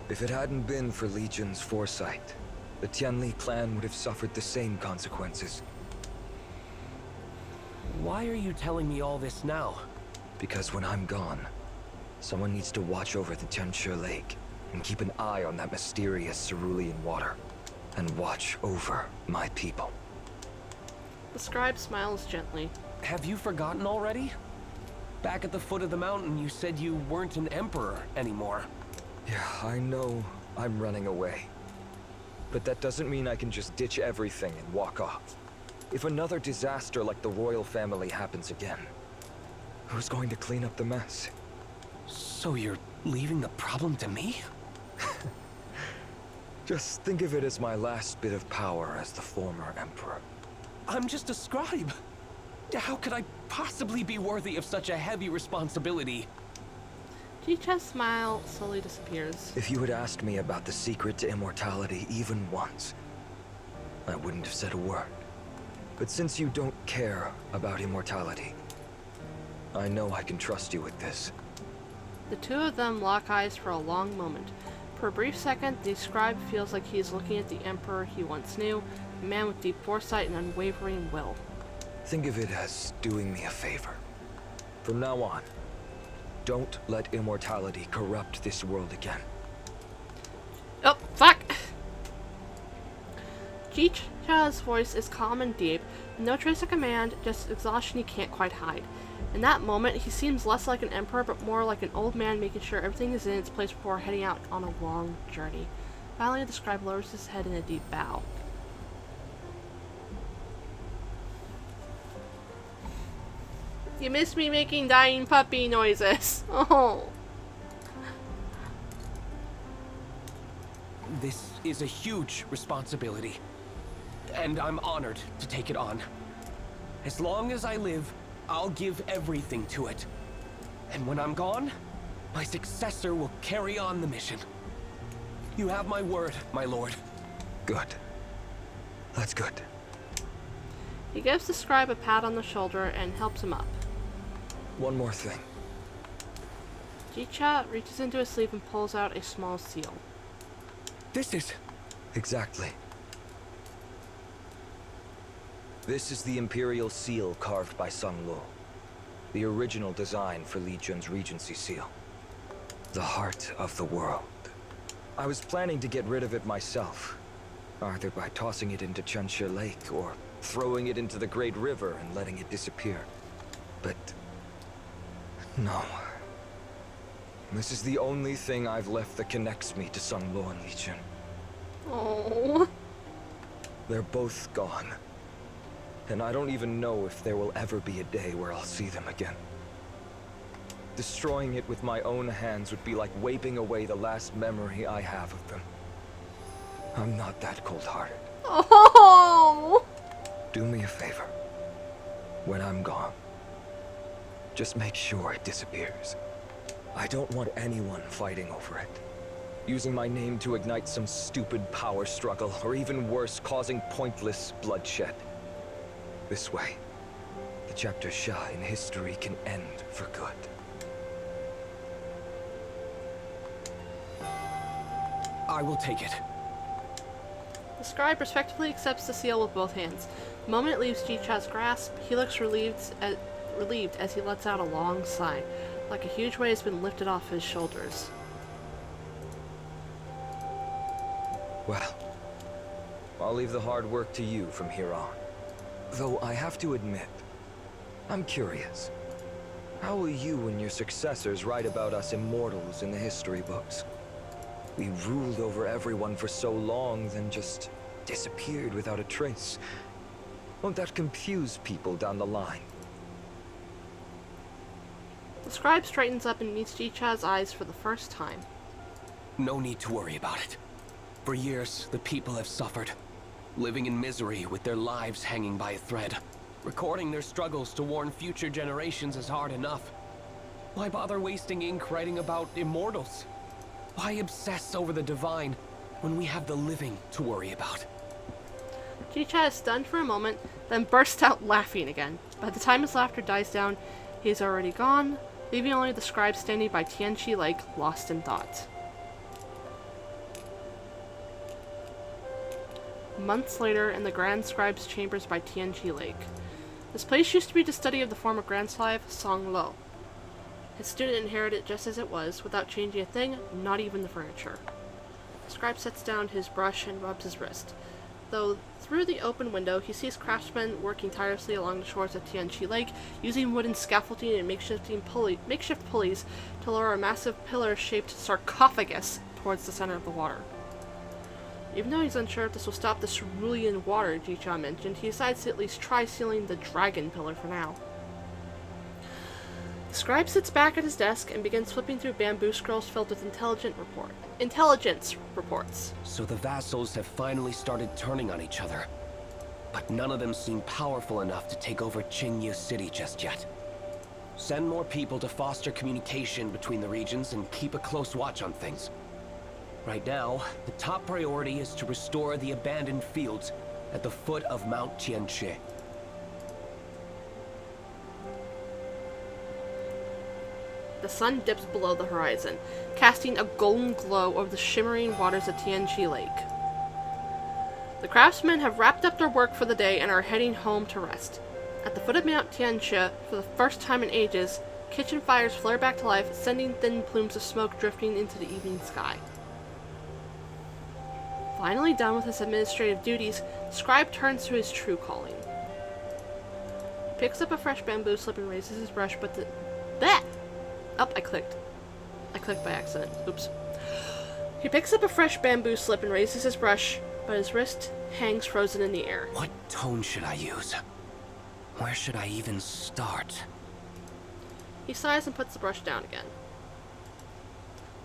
If it hadn't been for Li Jun's foresight, the Tianli clan would have suffered the same consequences. Why are you telling me all this now? Because when I'm gone, someone needs to watch over the Tianchi Lake and keep an eye on that mysterious cerulean water. And watch over my people. The scribe smiles gently. Have you forgotten already? Back at the foot of the mountain, you said you weren't an emperor anymore. Yeah, I know I'm running away. But that doesn't mean I can just ditch everything and walk off. If another disaster like the royal family happens again, who's going to clean up the mess? So you're leaving the problem to me? Just think of it as my last bit of power as the former emperor. I'm just a scribe. How could I possibly be worthy of such a heavy responsibility? Ji-Cha's smile slowly disappears. If you had asked me about the secret to immortality even once, I wouldn't have said a word. But since you don't care about immortality, I know I can trust you with this. The two of them lock eyes for a long moment. For a brief second, the scribe feels like he is looking at the emperor he once knew, a man with deep foresight and unwavering will. Think of it as doing me a favor. From now on, don't let immortality corrupt this world again. Oh, fuck! Ji-Cha's voice is calm and deep, no trace of command, just exhaustion he can't quite hide. In that moment, he seems less like an emperor, but more like an old man making sure everything is in its place before heading out on a long journey. Finally, the scribe lowers his head in a deep bow. You missed me making dying puppy noises. Oh. This is a huge responsibility, and I'm honored to take it on. As long as I live, I'll give everything to it. And when I'm gone, my successor will carry on the mission. You have my word, my lord. Good. That's good. He gives the scribe a pat on the shoulder and helps him up. One more thing. Ji-Cha reaches into his sleeve and pulls out a small seal. This is... Exactly. This is the Imperial Seal carved by Sung Lo. The original design for Li Jun's Regency seal. The heart of the world. I was planning to get rid of it myself. Either by tossing it into Tianchi Lake or throwing it into the Great River and letting it disappear. But... no. This is the only thing I've left that connects me to Sung Lo and Li Jun. Oh. They're both gone. And I don't even know if there will ever be a day where I'll see them again. Destroying it with my own hands would be like wiping away the last memory I have of them. I'm not that cold-hearted. Oh. Do me a favor. When I'm gone, just make sure it disappears. I don't want anyone fighting over it. Using my name to ignite some stupid power struggle, or even worse, causing pointless bloodshed. This way, the chapter Sha in history can end for good. I will take it. The scribe respectfully accepts the seal with both hands. The moment it leaves Ji-Cha's grasp, he looks relieved relieved as he lets out a long sigh, like a huge weight has been lifted off his shoulders. Well, I'll leave the hard work to you from here on. Though I have to admit, I'm curious. How will you and your successors write about us immortals in the history books? We ruled over everyone for so long, then just disappeared without a trace. Won't that confuse people down the line? The scribe straightens up and meets Jicha's eyes for the first time. No need to worry about it. For years, the people have suffered, living in misery with their lives hanging by a thread. Recording their struggles to warn future generations is hard enough. Why bother wasting ink writing about immortals? Why obsess over the divine when we have the living to worry about? Jicha is stunned for a moment, then bursts out laughing again. By the time his laughter dies down, he is already gone, leaving only the scribe standing by Tianqi Lake, lost in thought. Months later, in the Grand Scribe's chambers by Tianqi Lake. This place used to be the study of the former Grand Scribe, Song Lo. His student inherited it just as it was, without changing a thing, not even the furniture. The scribe sets down his brush and rubs his wrist. Though through the open window, he sees craftsmen working tirelessly along the shores of Tianqi Lake, using wooden scaffolding and makeshift pulleys to lower a massive pillar-shaped sarcophagus towards the center of the water. Even though he's unsure if this will stop the cerulean water Jicha mentioned, he decides to at least try sealing the dragon pillar for now. The scribe sits back at his desk and begins flipping through bamboo scrolls filled with intelligence reports. So the vassals have finally started turning on each other. But none of them seem powerful enough to take over Qingyu City just yet. Send more people to foster communication between the regions and keep a close watch on things. Right now, the top priority is to restore the abandoned fields at the foot of Mount Tianqi. The sun dips below the horizon, casting a golden glow over the shimmering waters of Tianqi Lake. The craftsmen have wrapped up their work for the day and are heading home to rest. At the foot of Mount Tianqi, for the first time in ages, kitchen fires flare back to life, sending thin plumes of smoke drifting into the evening sky. Finally done with his administrative duties, the scribe turns to his true calling. He picks up a fresh bamboo slip and raises his brush, but I clicked by accident. Oops. He picks up a fresh bamboo slip and raises his brush, but his wrist hangs frozen in the air. What tone should I use? Where should I even start? He sighs and puts the brush down again.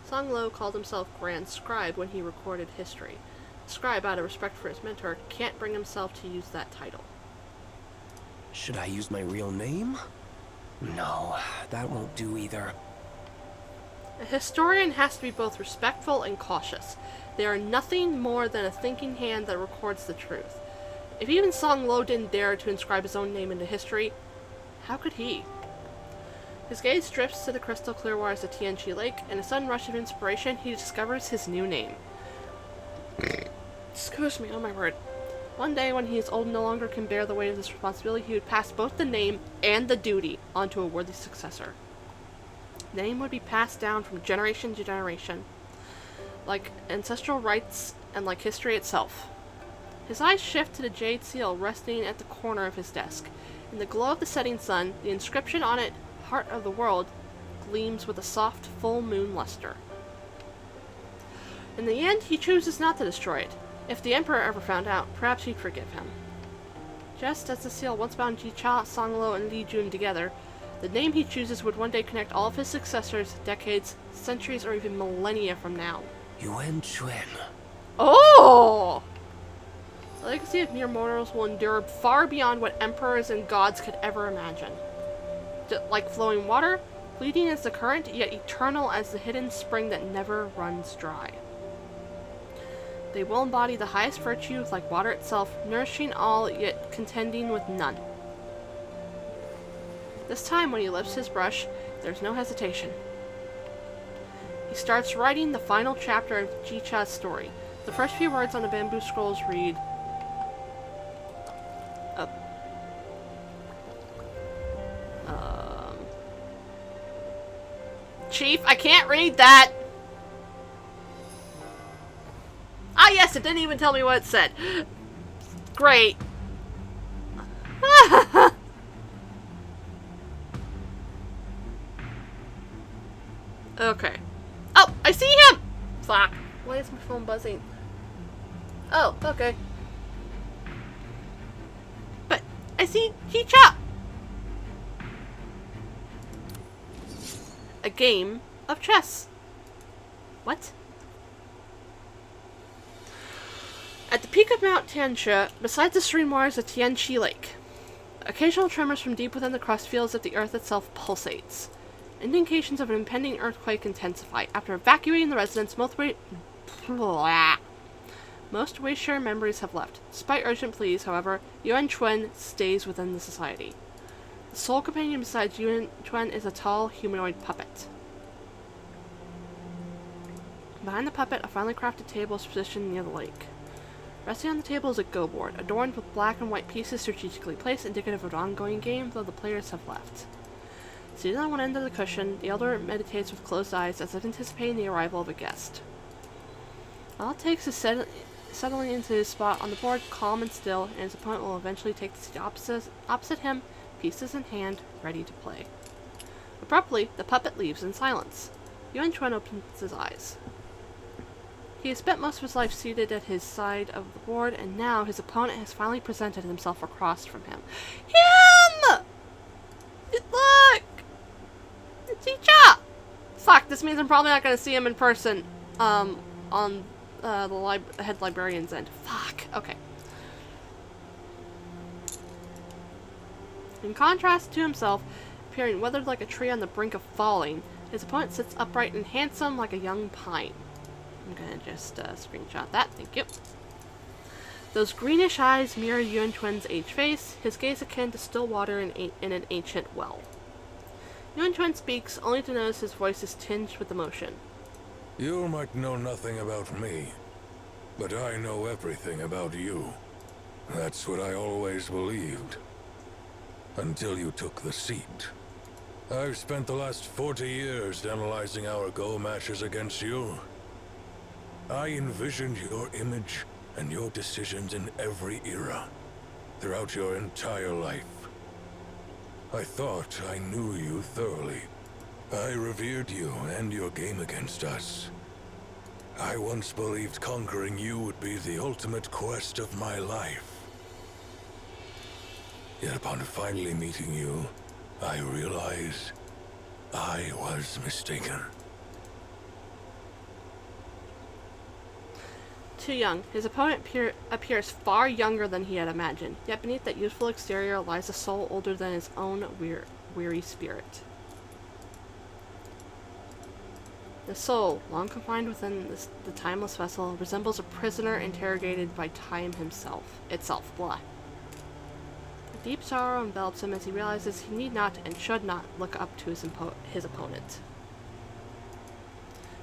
Song Lo called himself Grand Scribe when he recorded history. The scribe, out of respect for his mentor, can't bring himself to use that title. Should I use my real name? No, that won't do either. A historian has to be both respectful and cautious. They are nothing more than a thinking hand that records the truth. If even Song Lo didn't dare to inscribe his own name into history, how could he? His gaze drifts to the crystal clear waters of Tianqi Lake, and in a sudden rush of inspiration, he discovers his new name. Excuse me, oh my word. One day, when he is old and no longer can bear the weight of this responsibility, he would pass both the name and the duty onto a worthy successor. The name would be passed down from generation to generation, like ancestral rights and like history itself. His eyes shift to the jade seal resting at the corner of his desk. In the glow of the setting sun, the inscription on it, Heart of the World, gleams with a soft, full moon luster. In the end, he chooses not to destroy it. If the Emperor ever found out, perhaps he'd forgive him. Just as the seal once bound Jicha, Song Lo, and Li Jun together, the name he chooses would one day connect all of his successors, decades, centuries, or even millennia from now. Yuan Chuan. Oh! The legacy of mere mortals will endure far beyond what emperors and gods could ever imagine. Like flowing water, fleeting as the current, yet eternal as the hidden spring that never runs dry. They will embody the highest virtue, like water itself, nourishing all, yet contending with none. This time, when he lifts his brush, there's no hesitation. He starts writing the final chapter of Jicha's story. The first few words on the bamboo scrolls read, Chief, I can't read that! Ah, yes, it didn't even tell me what it said. Great. Okay. Oh, I see him! Fuck. Why is my phone buzzing? Oh, okay. But I see Chicha! A game of chess. What? At the peak of Mount Tiansha, beside the stream waters of Tianqi Lake, occasional tremors from deep within the crust feel as if the earth itself pulsates. Indications of an impending earthquake intensify. After evacuating the residents, most Wei-Shire members have left. Despite urgent pleas, however, Yuan Chuen stays within the society. The sole companion besides Yuan Chuen is a tall, humanoid puppet. Behind the puppet, a finely crafted table is positioned near the lake. Resting on the table is a go board, adorned with black and white pieces strategically placed, indicative of an ongoing game, though the players have left. Seated on one end of the cushion, the elder meditates with closed eyes as if anticipating the arrival of a guest. All it takes is settling into his spot on the board, calm and still, and his opponent will eventually take the seat opposite him, pieces in hand, ready to play. Abruptly, the puppet leaves in silence. Yuan Chuen opens his eyes. He has spent most of his life seated at his side of the board, and now his opponent has finally presented himself across from him. Him! Look! It's Chicha! Fuck, this means I'm probably not going to see him in person, on the head librarian's end. Fuck, okay. In contrast to himself, appearing weathered like a tree on the brink of falling, his opponent sits upright and handsome like a young pine. I'm gonna just screenshot that, thank you. Those greenish eyes mirror Yuan Chuen's aged face, his gaze akin to still water in an ancient well. Yuan Chuen speaks, only to notice his voice is tinged with emotion. You might know nothing about me, but I know everything about you. That's what I always believed. Until you took the seat. I've spent the last 40 years analyzing our Go matches against you. I envisioned your image and your decisions in every era, throughout your entire life. I thought I knew you thoroughly. I revered you and your game against us. I once believed conquering you would be the ultimate quest of my life. Yet upon finally meeting you, I realize I was mistaken. Too young. His opponent appears far younger than he had imagined, yet beneath that youthful exterior lies a soul older than his own weary spirit. The soul, long confined within the timeless vessel, resembles a prisoner interrogated by time itself. Blah. A deep sorrow envelops him as he realizes he need not and should not look up to his opponent.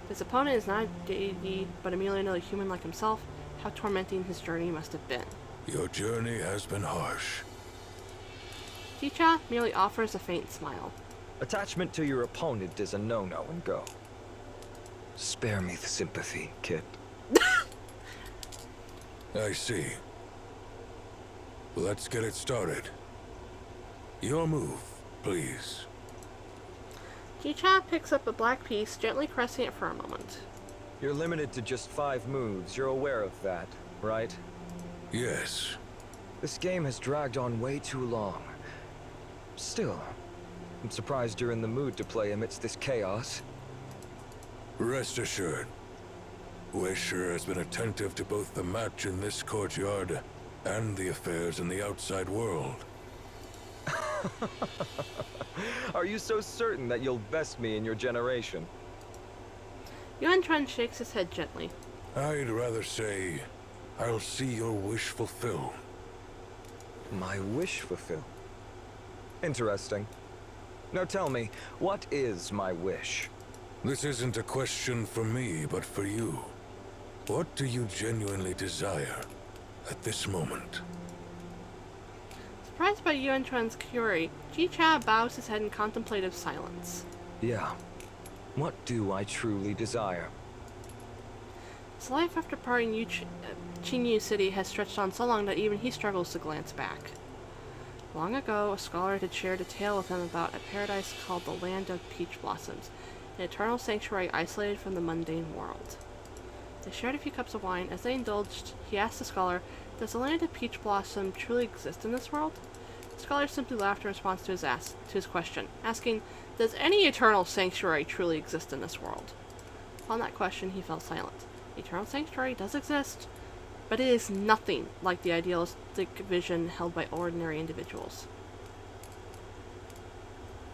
His opponent is not a deity, but merely another human like himself. How tormenting his journey must have been. Your journey has been harsh. Chicha merely offers a faint smile. Attachment to your opponent is a no-no in Go. Spare me the sympathy, kid. I see. Let's get it started. Your move, please. Chicha picks up a black piece, gently caressing it for a moment. You're limited to just 5 moves. You're aware of that, right? Yes. This game has dragged on way too long. Still, I'm surprised you're in the mood to play amidst this chaos. Rest assured, Wei-Shire has been attentive to both the match in this courtyard and the affairs in the outside world. Are you so certain that you'll best me in your generation? Yuan Chuen shakes his head gently. I'd rather say, I'll see your wish fulfilled. My wish fulfilled? Interesting. Now tell me, what is my wish? This isn't a question for me, but for you. What do you genuinely desire at this moment? Surprised by Yuan Chuen's query, Chicha bows his head in contemplative silence. Yeah. What do I truly desire? His life after parting Chinyu City has stretched on so long that even he struggles to glance back. Long ago, a scholar had shared a tale with him about a paradise called the Land of Peach Blossoms, an eternal sanctuary isolated from the mundane world. They shared a few cups of wine. As they indulged, he asked the scholar, "Does the Land of Peach Blossom truly exist in this world?" The scholar simply laughed in response to his question, asking, "Does any eternal sanctuary truly exist in this world?" Upon that question, he fell silent. The eternal sanctuary does exist, but it is nothing like the idealistic vision held by ordinary individuals.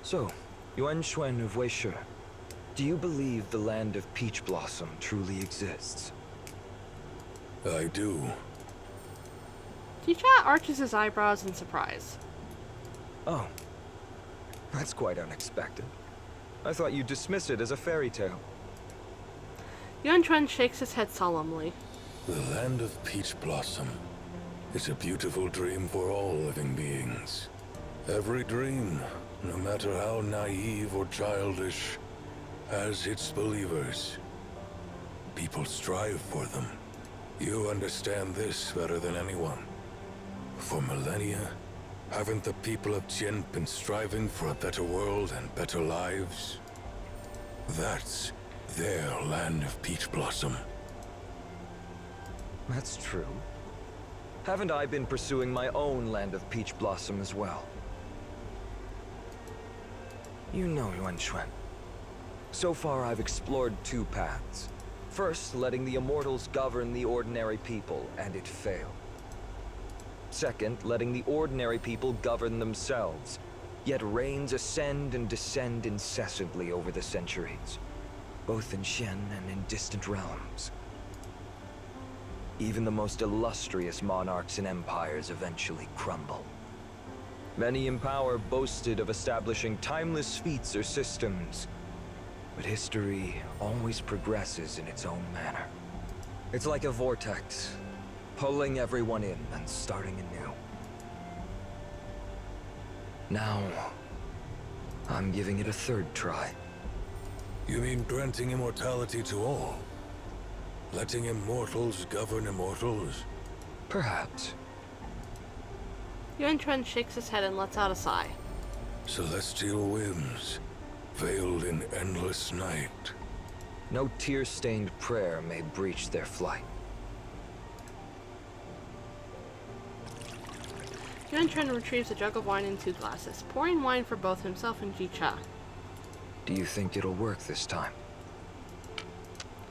So, Yuan Xuan of Weishe, do you believe the Land of Peach Blossom truly exists? I do. Jicha arches his eyebrows in surprise. Oh. That's quite unexpected. I thought you'd dismiss it as a fairy tale. Yuan Chuan shakes his head solemnly. The Land of Peach Blossom is a beautiful dream for all living beings. Every dream, no matter how naive or childish, has its believers. People strive for them. You understand this better than anyone. For millennia, haven't the people of Jin been striving for a better world and better lives? That's their Land of Peach Blossom. That's true. Haven't I been pursuing my own Land of Peach Blossom as well? You know, Yuan Xuan. So far, I've explored two paths. First, letting the immortals govern the ordinary people, and it failed. Second, letting the ordinary people govern themselves. Yet reigns ascend and descend incessantly over the centuries, both in Shen and in distant realms. Even the most illustrious monarchs and empires eventually crumble. Many in power boasted of establishing timeless feats or systems, but history always progresses in its own manner. It's like a vortex, pulling everyone in and starting anew. Now, I'm giving it a third try. You mean granting immortality to all? Letting immortals govern immortals? Perhaps. Yuan Chuan shakes his head and lets out a sigh. Celestial whims, veiled in endless night. No tear-stained prayer may breach their flight. Yuan Chuan retrieves a jug of wine and 2 glasses, pouring wine for both himself and Jicha. Do you think it'll work this time?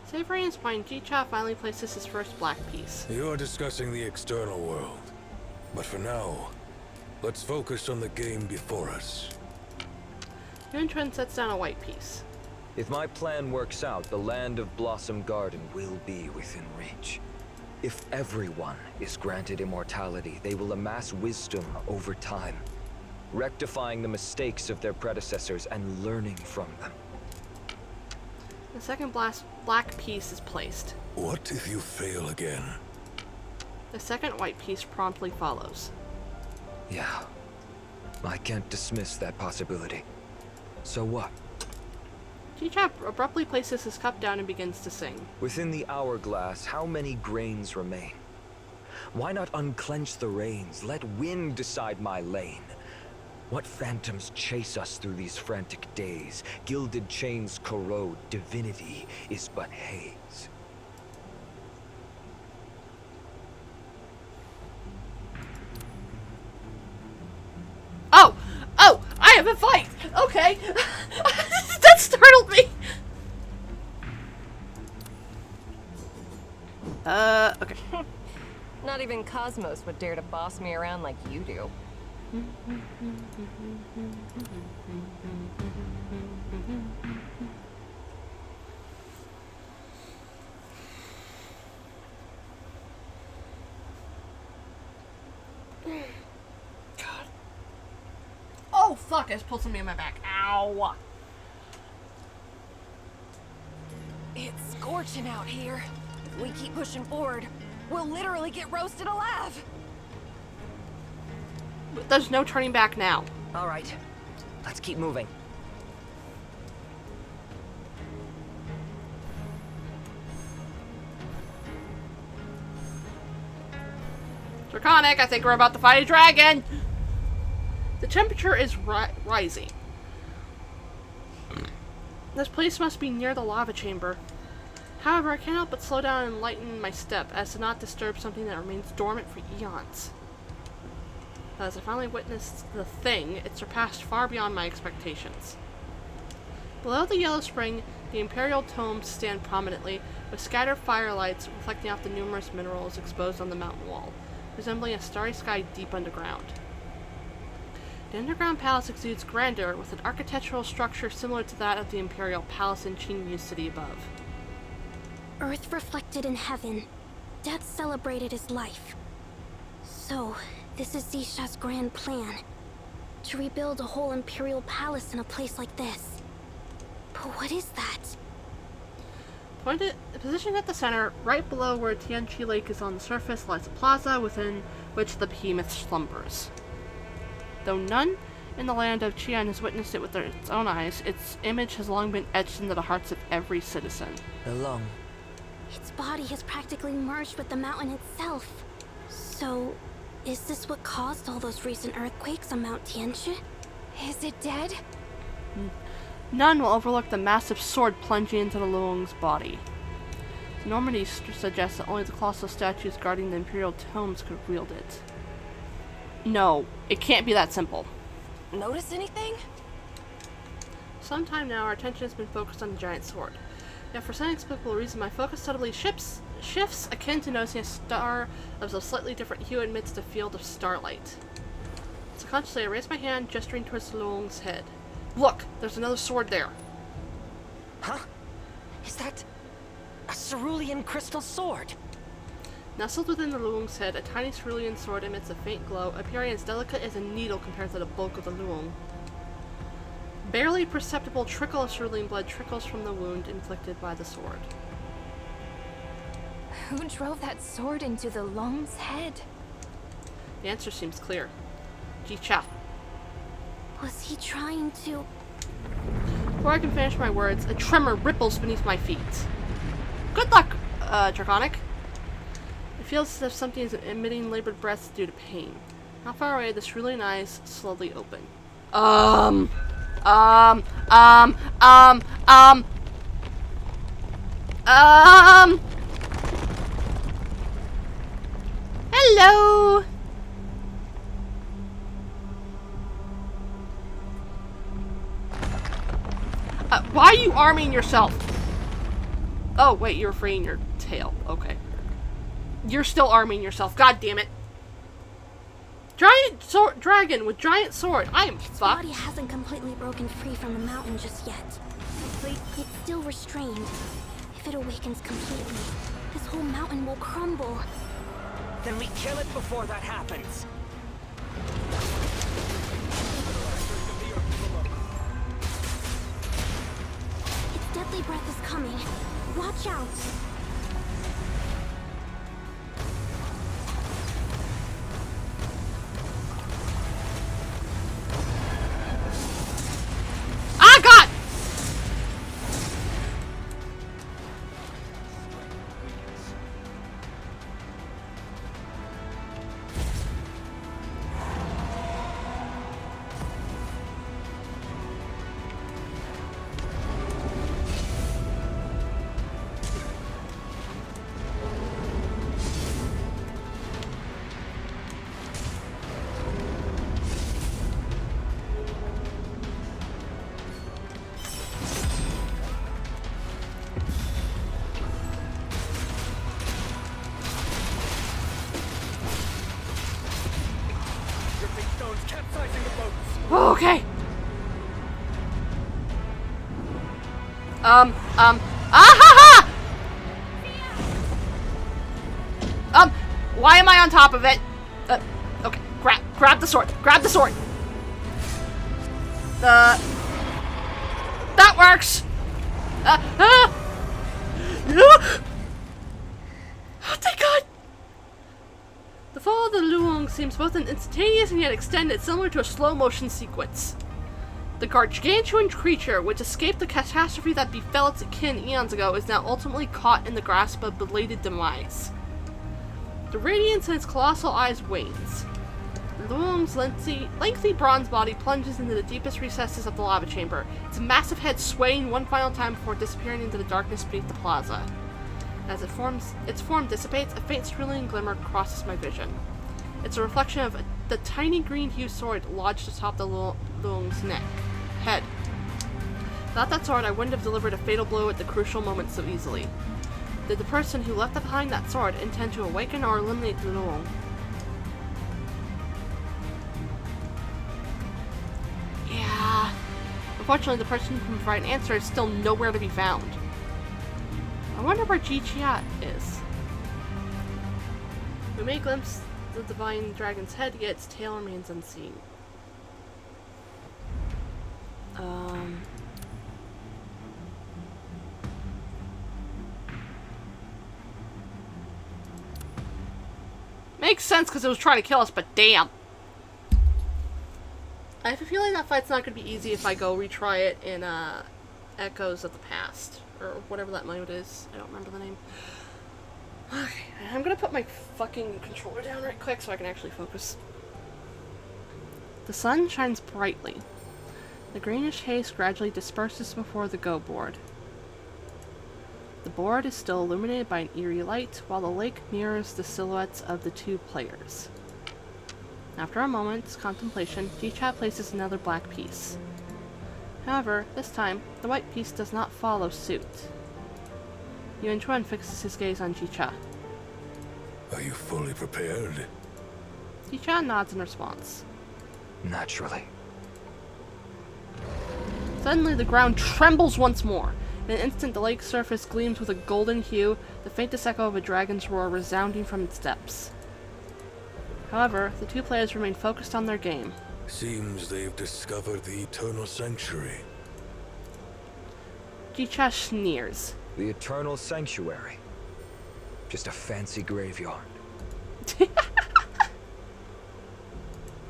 Savoring his wine, Jicha finally places his first black piece. You're discussing the external world. But for now, let's focus on the game before us. Yuan Chuan sets down a white piece. If my plan works out, the Land of Blossom Garden will be within reach. If everyone is granted immortality, they will amass wisdom over time, rectifying the mistakes of their predecessors and learning from them. The second black piece is placed. What if you fail again? The second white piece promptly follows. Yeah, I can't dismiss that possibility. So what? Jicha abruptly places his cup down and begins to sing. Within the hourglass, how many grains remain? Why not unclench the reins? Let wind decide my lane. What phantoms chase us through these frantic days? Gilded chains corrode, divinity is but haze. Oh! Oh! I have a fight! Okay! That startled me! Okay. Not even Cosmos would dare to boss me around like you do. God. Oh, fuck, I just pulled something in my back. Ow! It's scorching out here. If we keep pushing forward, we'll literally get roasted alive. There's no turning back now. All right, let's keep moving. Draconic, I think we're about to fight a dragon! The temperature is rising. This place must be near the lava chamber. However, I can't help but slow down and lighten my step as to not disturb something that remains dormant for eons. As I finally witnessed the thing, it surpassed far beyond my expectations. Below the yellow spring, the Imperial tomes stand prominently, with scattered firelights reflecting off the numerous minerals exposed on the mountain wall, resembling a starry sky deep underground. The underground palace exudes grandeur, with an architectural structure similar to that of the Imperial Palace in Qingyu City above. Earth reflected in heaven. Death celebrated as life. So, this is Zisha's grand plan. To rebuild a whole Imperial Palace in a place like this. But what is that? Positioned at the center, right below where Tianqi Lake is on the surface, lies a plaza within which the behemoth slumbers. Though none in the land of Qian has witnessed it with its own eyes, its image has long been etched into the hearts of every citizen. Along. Its body has practically merged with the mountain itself. So, is this what caused all those recent earthquakes on Mount Tianshi? Is it dead? None will overlook the massive sword plunging into the Luong's body. Normandy suggests that only the colossal statues guarding the Imperial tomes could wield it. No, it can't be that simple. Notice anything? Sometime now, our attention has been focused on the giant sword. Yet for some inexplicable reason, my focus suddenly shifts akin to noticing a star of a slightly different hue amidst a field of starlight. Subconsciously, I raise my hand, gesturing towards Luong's head. Look! There's another sword there! Huh? Is that a cerulean crystal sword? Nestled within the Luong's head, a tiny cerulean sword emits a faint glow, appearing as delicate as a needle compared to the bulk of the Luong. Barely perceptible trickle of cerulean blood trickles from the wound inflicted by the sword. Who drove that sword into the Long's head? The answer seems clear. Ji-Cha. Was he trying to... Before I can finish my words, a tremor ripples beneath my feet. Good luck, Draconic. It feels as if something is emitting labored breaths due to pain. Not far away, the cerulean eyes slowly open. Hello! Why are you arming yourself? Oh, wait, you're freeing your tail. Okay. You're still arming yourself. God damn it. Giant dragon with giant sword. I am Its fucked. body hasn't completely broken free from the mountain just yet. It's still restrained. If it awakens completely, this whole mountain will crumble. Then we kill it before that happens. Its deadly breath is coming. Watch out! Ah, God! Okay. Why am I on top of it? Okay, grab the sword. Grab the sword. That works. Oh, thank God. The fall of the Luong seems both instantaneous and yet extended, similar to a slow-motion sequence. The gargantuan creature, which escaped the catastrophe that befell its kin eons ago, is now ultimately caught in the grasp of belated demise. The radiance in its colossal eyes wanes. Luong's lengthy bronze body plunges into the deepest recesses of the lava chamber, its massive head swaying one final time before disappearing into the darkness beneath the plaza. As its form dissipates, a faint cerulean glimmer crosses my vision. It's a reflection of the tiny green-hued sword lodged atop the Luong's head. Without that sword, I wouldn't have delivered a fatal blow at the crucial moment so easily. Did the person who left behind that sword intend to awaken or eliminate the Luong? Yeah. Unfortunately, the person who can provide an answer is still nowhere to be found. I wonder where Jichia is. We may glimpse the divine dragon's head, yet its tail remains unseen. Makes sense because it was trying to kill us, but damn. I have a feeling that fight's not going to be easy if I go retry it in Echoes of the Past. Or whatever that mode is. I don't remember the name. Okay, I'm going to put my fucking controller down right quick so I can actually focus. The sun shines brightly. The greenish haze gradually disperses before the go board. The board is still illuminated by an eerie light, while the lake mirrors the silhouettes of the two players. After a moment's contemplation, Jicha places another black piece. However, this time, the white piece does not follow suit. Yuan Chuan fixes his gaze on Jicha. Are you fully prepared? Jicha nods in response. Naturally. Suddenly, the ground trembles once more. In an instant, the lake's surface gleams with a golden hue, the faintest echo of a dragon's roar resounding from its depths. However, the two players remain focused on their game. Seems they've discovered the Eternal Sanctuary. Jicha sneers. The Eternal Sanctuary. Just a fancy graveyard.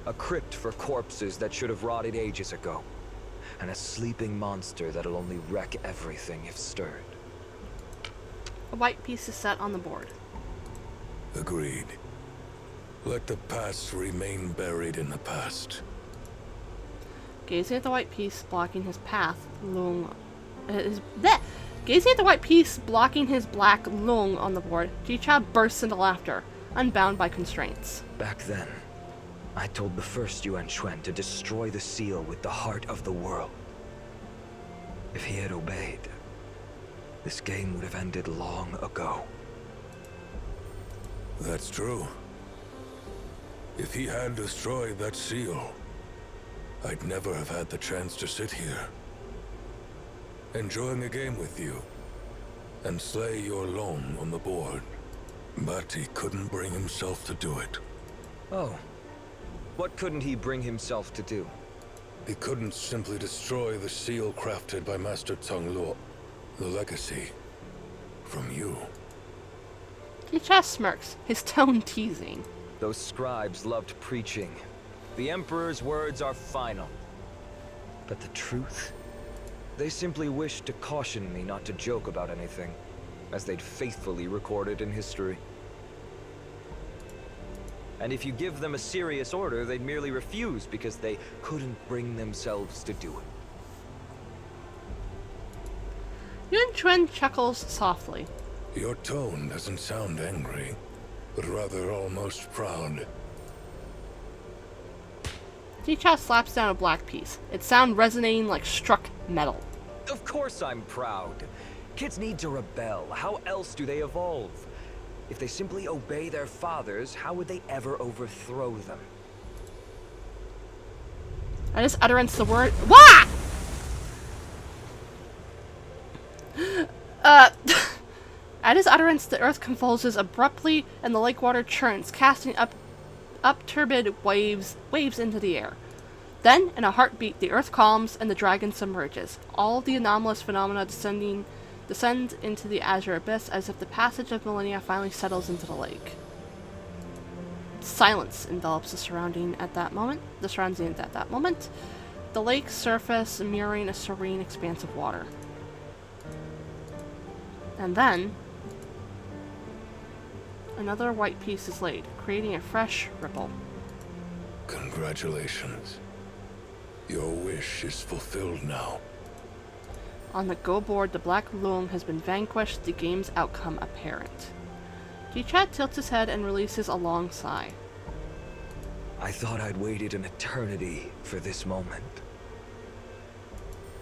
A crypt for corpses that should have rotted ages ago. And a sleeping monster that'll only wreck everything if stirred. A white piece is set on the board. Agreed. Let the past remain buried in the past. Gazing at the white piece blocking his path, Gazing at the white piece blocking his black Lung on the board, Jicha bursts into laughter, unbound by constraints. Back then, I told the first Yuan Chuan to destroy the seal with the heart of the world. If he had obeyed, this game would have ended long ago. That's true. If he had destroyed that seal, I'd never have had the chance to sit here, enjoying a game with you, and slay your Long on the board. But he couldn't bring himself to do it. Oh. What couldn't he bring himself to do? He couldn't simply destroy the seal crafted by Master Tong Luo, the legacy from you. Jicha smirks, his tone teasing. Those scribes loved preaching. The Emperor's words are final. But the truth? They simply wished to caution me not to joke about anything, as they'd faithfully recorded in history. And if you give them a serious order, they'd merely refuse because they couldn't bring themselves to do it. Yuan Chuan chuckles softly. Your tone doesn't sound angry, but rather almost proud. Jicha slaps down a black piece, its sound resonating like struck metal. Of course I'm proud. Kids need to rebel. How else do they evolve? If they simply obey their fathers, how would they ever overthrow them? At his utterance, the word WAH! At his utterance, the earth convulses abruptly, and the lake water churns, casting up turbid waves into the air. Then, in a heartbeat, the earth calms and the dragon submerges. All of the anomalous phenomena descend into the azure abyss as if the passage of millennia finally settles into the lake. Silence envelops the surroundings at that moment. The lake's surface mirroring a serene expanse of water. And then, Another white piece is laid, creating a fresh ripple. Congratulations. Your wish is fulfilled now. On the go board, the Black Loom has been vanquished, the game's outcome apparent. G-Chat tilts his head and releases a long sigh. I thought I'd waited an eternity for this moment.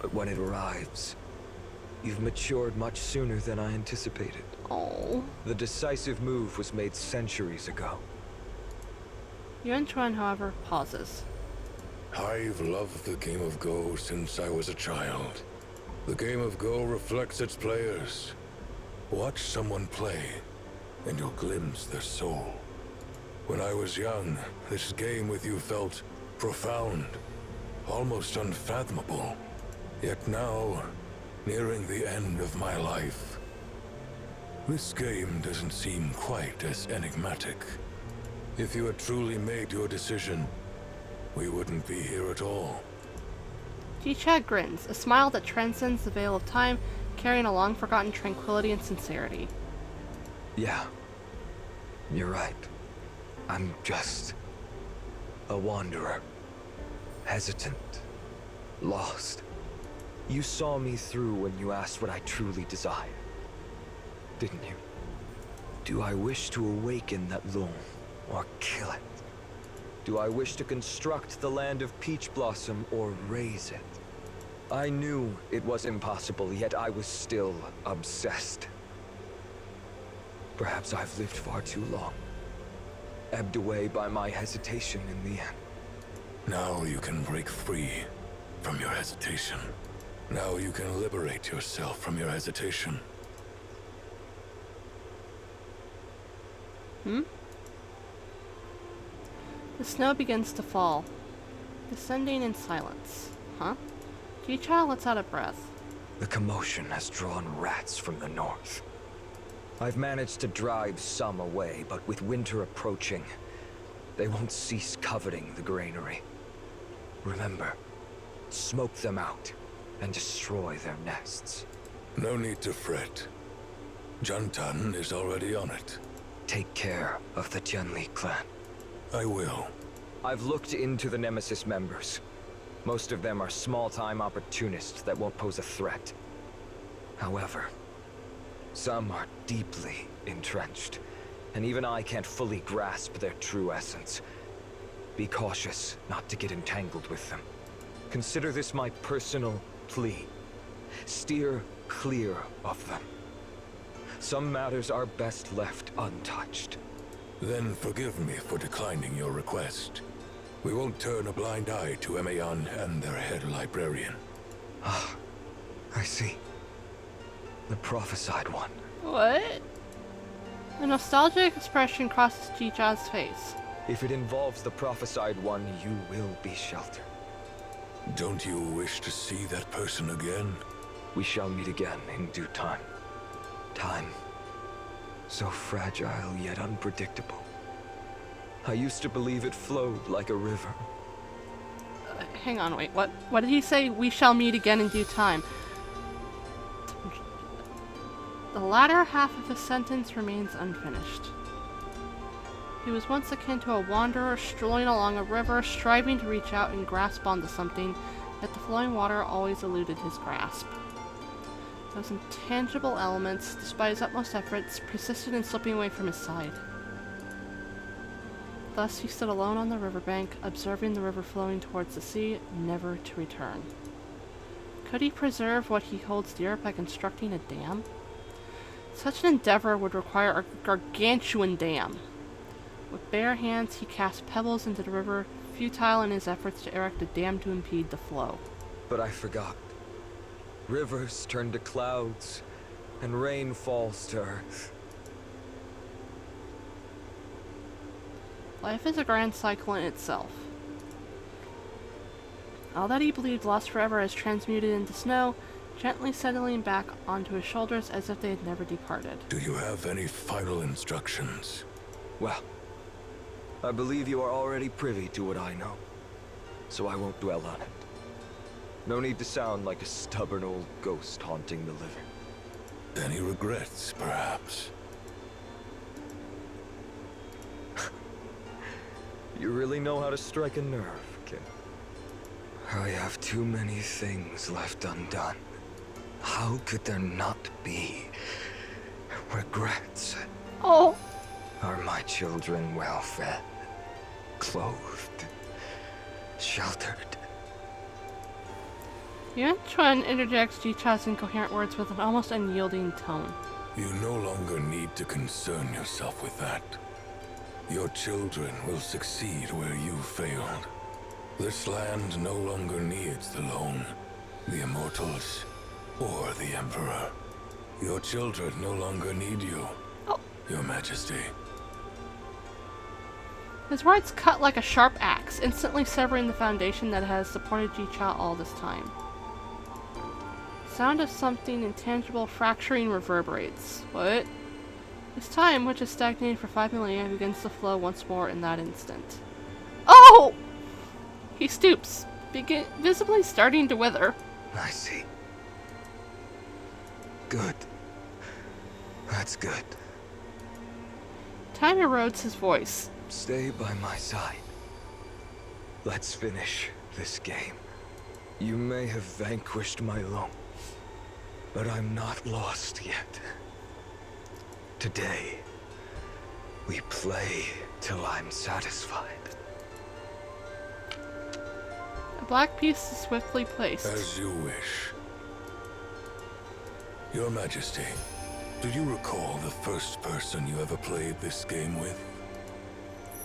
But when it arrives, you've matured much sooner than I anticipated. Oh. The decisive move was made centuries ago. Yuan Chuan, however, pauses. I've loved the game of Go since I was a child. The game of Go reflects its players. Watch someone play, and you'll glimpse their soul. When I was young, this game with you felt profound, almost unfathomable. Yet now, nearing the end of my life, this game doesn't seem quite as enigmatic. If you had truly made your decision, we wouldn't be here at all. G-Chat grins, a smile that transcends the veil of time, carrying a long-forgotten tranquility and sincerity. Yeah, you're right. I'm just a wanderer. Hesitant. Lost. You saw me through when you asked what I truly desire. Didn't you? Do I wish to awaken that loom, or kill it? Do I wish to construct the land of Peach Blossom, or raise it? I knew it was impossible, yet I was still obsessed. Perhaps I've lived far too long. Ebbed away by my hesitation in the end. Now you can break free from your hesitation. Now you can liberate yourself from your hesitation. The snow begins to fall, descending in silence. Huh? G-Chat lets out a breath. The commotion has drawn rats from the north. I've managed to drive some away, but with winter approaching, they won't cease coveting the granary. Remember, smoke them out and destroy their nests. No need to fret. Juntan is already on it. Take care of the Jianli clan. I will. I've looked into the Nemesis members. Most of them are small-time opportunists that won't pose a threat. However, some are deeply entrenched, and even I can't fully grasp their true essence. Be cautious not to get entangled with them. Consider this my personal plea. Steer clear of them. Some matters are best left untouched. Then forgive me for declining your request. We won't turn a blind eye to Emayan and their head librarian. Ah, I see. The prophesied one. What? A nostalgic expression crosses G-Chat's face. If it involves the prophesied one, you will be sheltered. Don't you wish to see that person again? We shall meet again in due time. Time. So fragile yet unpredictable. I used to believe it flowed like a river. Hang on, wait, what did he say? We shall meet again in due time. The latter half of his sentence remains unfinished. He was once akin to a wanderer strolling along a river, striving to reach out and grasp onto something, yet the flowing water always eluded his grasp. Those intangible elements, despite his utmost efforts, persisted in slipping away from his side. Thus he stood alone on the riverbank, observing the river flowing towards the sea, never to return. Could he preserve what he holds dear by constructing a dam? Such an endeavor would require a gargantuan dam. With bare hands, he cast pebbles into the river, futile in his efforts to erect a dam to impede the flow. But I forgot. Rivers turn to clouds, and rain falls to earth. Life is a grand cycle in itself. All that he believed lost forever has transmuted into snow, gently settling back onto his shoulders as if they had never departed. Do you have any final instructions? Well, I believe you are already privy to what I know, so I won't dwell on it. No need to sound like a stubborn old ghost haunting the living. Any regrets, perhaps? You really know how to strike a nerve, kid. I have too many things left undone. How could there not be regrets? Oh. Are my children well fed, clothed, sheltered? Yuan Chuan interjects Jicha's incoherent words with an almost unyielding tone. You no longer need to concern yourself with that. Your children will succeed where you failed. This land no longer needs the lone, the immortals, or the Emperor. Your children no longer need you, Your Majesty. His words cut like a sharp axe, instantly severing the foundation that has supported Jicha all this time. Sound of something intangible fracturing reverberates. What? This time, which has stagnated for 5 millennia, begins to flow once more in that instant. Oh! He stoops, visibly starting to wither. I see. Good. That's good. Time erodes his voice. Stay by my side. Let's finish this game. You may have vanquished my lone, but I'm not lost yet. Today, we play till I'm satisfied. A black piece is swiftly placed. As you wish. Your Majesty, do you recall the first person you ever played this game with?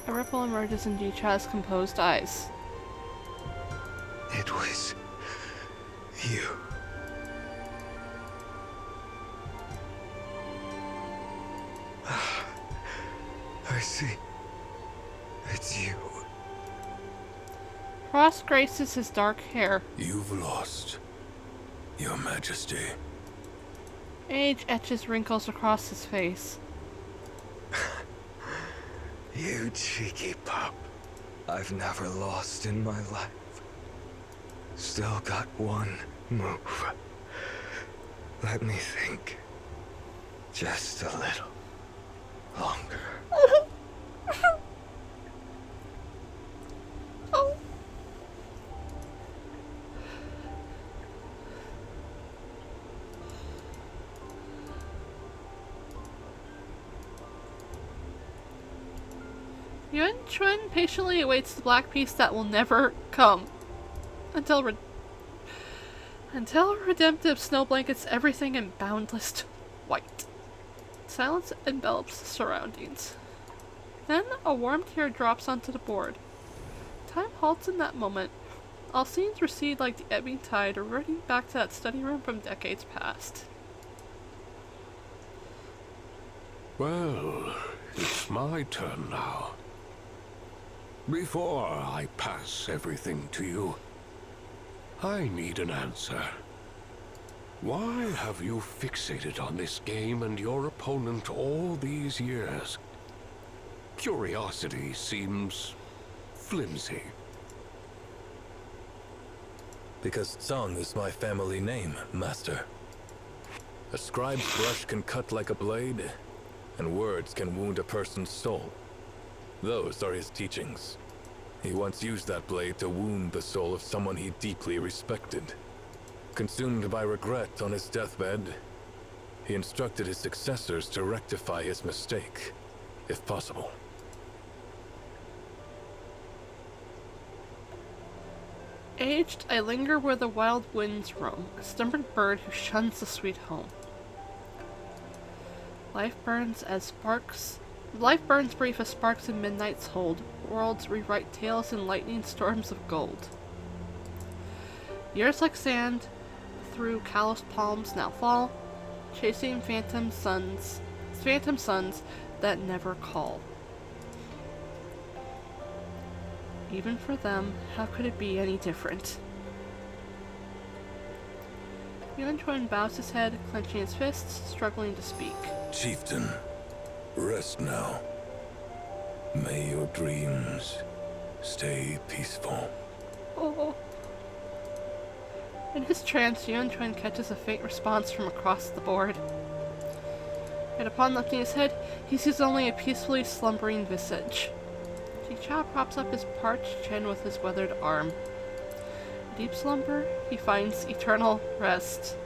A ripple emerges in Jicha's composed eyes. It was you. I see. It's you. Frost graces his dark hair. You've lost, Your Majesty. Age etches wrinkles across his face. You cheeky pup. I've never lost in my life. Still got one move. Let me think. Just a little longer. Oh. Yuan Chuan patiently awaits the black piece that will never come. Until redemptive snow blankets everything in boundless white. Silence envelops the surroundings. Then a warm tear drops onto the board. Time halts in that moment. All scenes recede like the ebbing tide, reverting back to that study room from decades past. Well, it's my turn now. Before I pass everything to you, I need an answer. Why have you fixated on this game and your opponent all these years? Curiosity seems flimsy. Because Song is my family name, Master. A scribe's brush can cut like a blade, and words can wound a person's soul. Those are his teachings. He once used that blade to wound the soul of someone he deeply respected. Consumed by regret on his deathbed, he instructed his successors to rectify his mistake, if possible. Aged, I linger where the wild winds roam, a stubborn bird who shuns the sweet home. Life burns brief as sparks in midnight's hold. Worlds rewrite tales in lightning storms of gold. Years like sand through calloused palms now fall, chasing phantom suns that never call. Even for them, how could it be any different? Yuan Chuan bows his head, clenching his fists, struggling to speak. Chieftain, rest now. May your dreams stay peaceful. Oh. In his trance, Yuan Chuan catches a faint response from across the board. And upon lifting his head, he sees only a peacefully slumbering visage. Chi props up his parched chin with his weathered arm. Deep slumber, he finds eternal rest.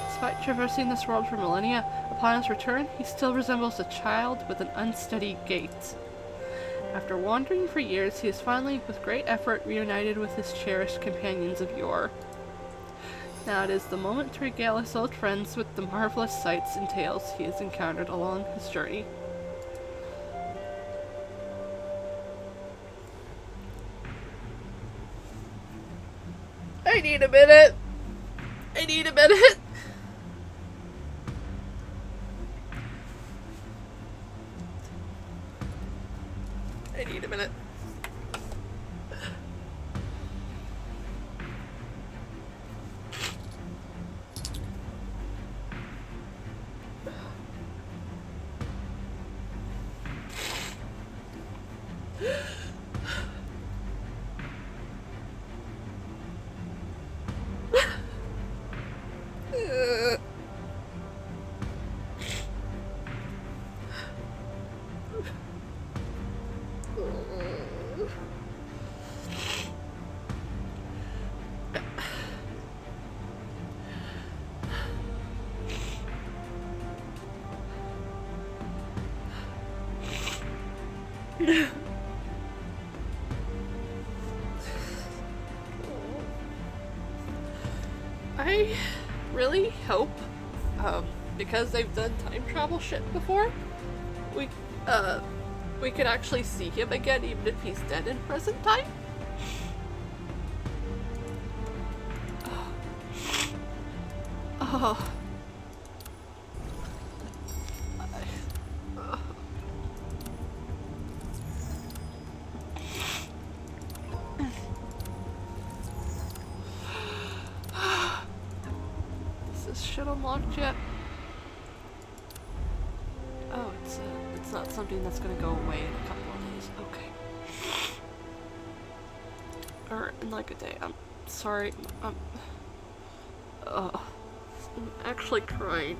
Despite traversing this world for millennia, upon his return, he still resembles a child with an unsteady gait. After wandering for years, he is finally, with great effort, reunited with his cherished companions of yore. Now it is the moment to regale his old friends with the marvelous sights and tales he has encountered along his journey. I need a minute! I need a minute! I need a minute. I really hope, because they've done time travel shit before, we could actually see him again even if he's dead in present time. Oh. Is this shit unlocked yet? Oh, it's not something that's gonna go away in a couple of days. Okay. Or in like a day. I'm sorry. I'm actually crying.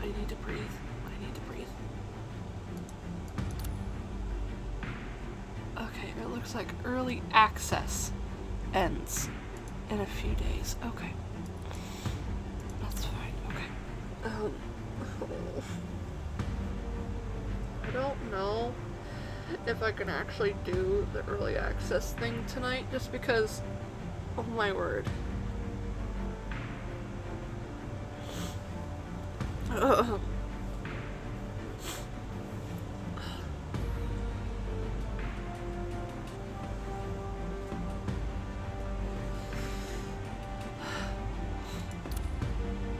I need to breathe. I need to breathe. Okay, it looks like early access ends in a few days. Okay. That's fine. Okay. I don't know if I can actually do the early access thing tonight, just because, oh my word.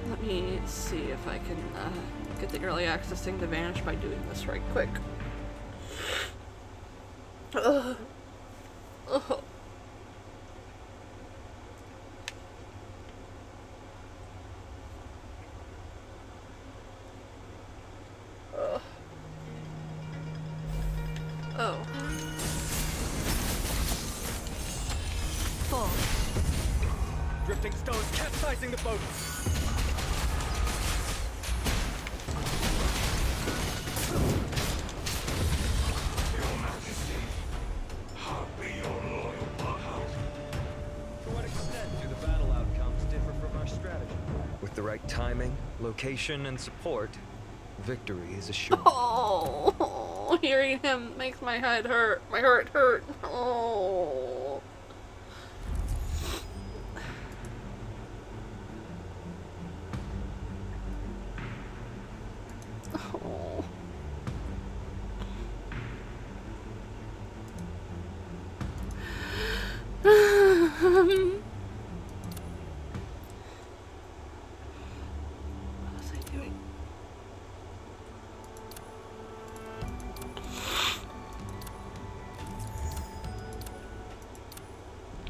Let me see if I can get the early access thing to vanish by doing this right quick. capsizing the boat! To what extent do the battle outcomes differ from our strategy? With the right timing, location, and support, victory is assured. Oh, hearing him makes my head hurt. My heart hurt. Oh. Oh. What was I doing?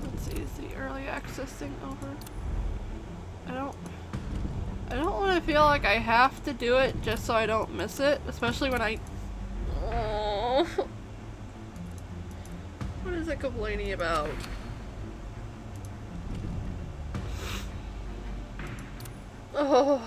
Let's see, is the early access thing over? I don't want to feel like I have to do it just so I don't miss it, especially when I... Oh. What is it complaining about? Oh.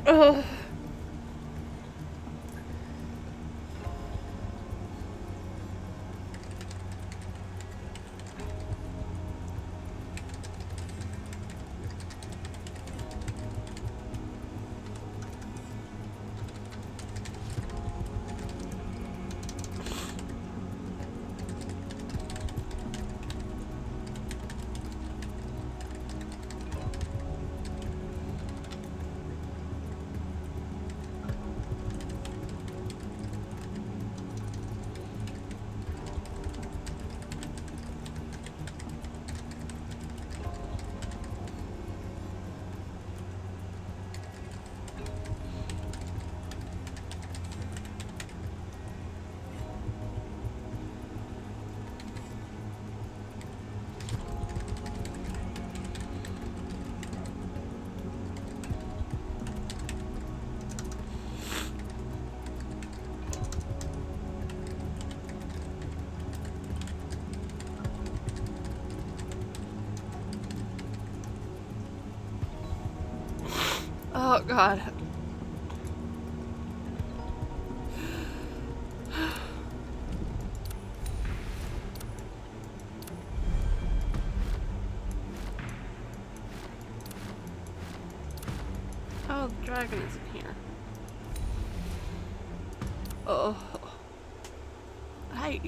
Ugh. Oh god. Oh, the dragon isn't here. Oh. Hi.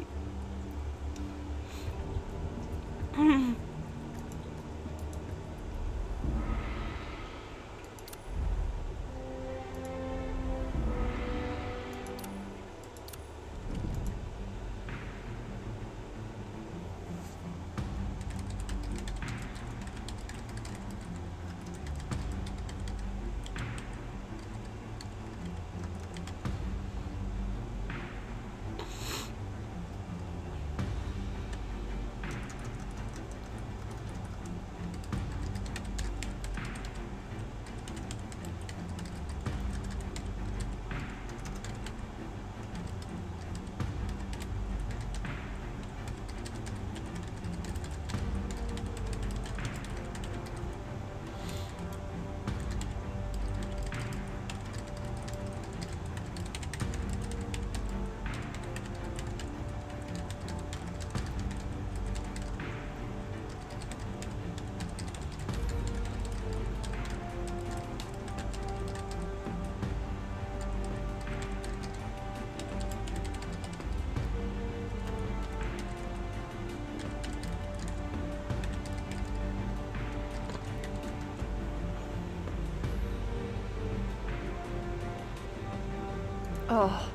Oh.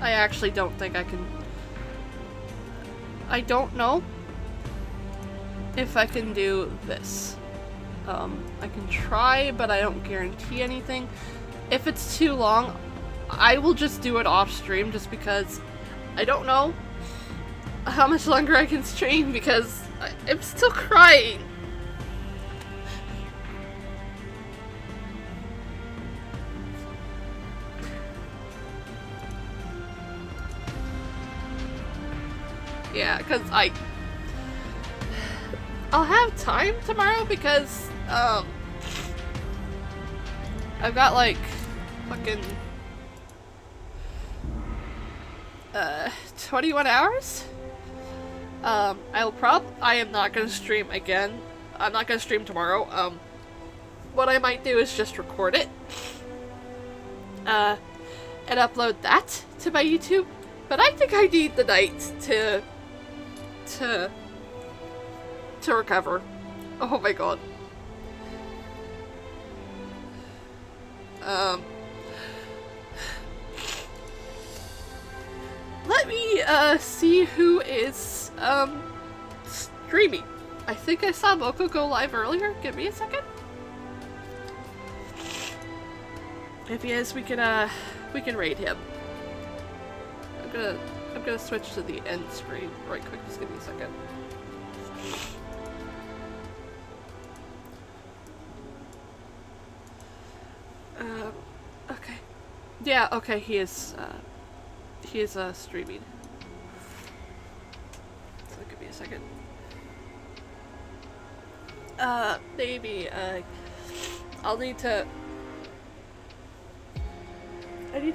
I actually don't think I can... I don't know if I can do this. I can try, but I don't guarantee anything. If it's too long, I will just do it off stream just because I don't know how much longer I can stream because I'm still crying. Yeah, because I'll have time tomorrow because, I've got, like, fucking, 21 hours? I am not gonna stream again. I'm not gonna stream tomorrow. What I might do is just record it, and upload that to my YouTube, but I think I need the night to recover. Oh my god. Let me see who is streaming. I think I saw Moko go live earlier. Give me a second. If he is, we can raid him. I'm gonna switch to the end screen right quick. Just give me a second. Okay. Yeah, okay, he is streaming. So give me a second. Maybe, I need to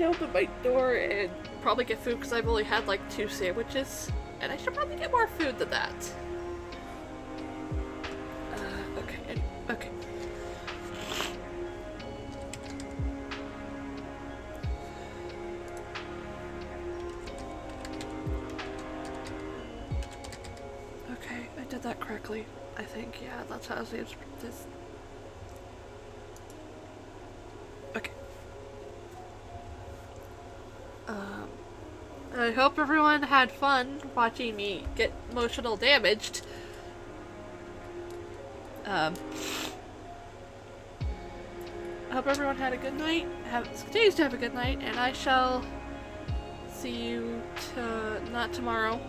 open my door and probably get food because I've only had like 2 sandwiches, and I should probably get more food than that. Okay, okay. Okay, I did that correctly. I think, yeah, that's how I was this. Okay. I hope everyone had fun watching me get emotional damaged. I hope everyone had a good night, continues to have a good night, and I shall see you not tomorrow.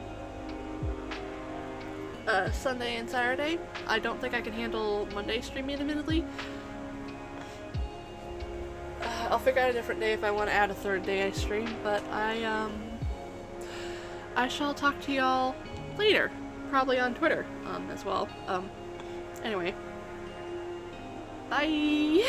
Sunday and Saturday. I don't think I can handle Monday streaming admittedly. I'll figure out a different day if I want to add a 3rd day I stream, but I shall talk to y'all later. Probably on Twitter, as well. Anyway. Bye!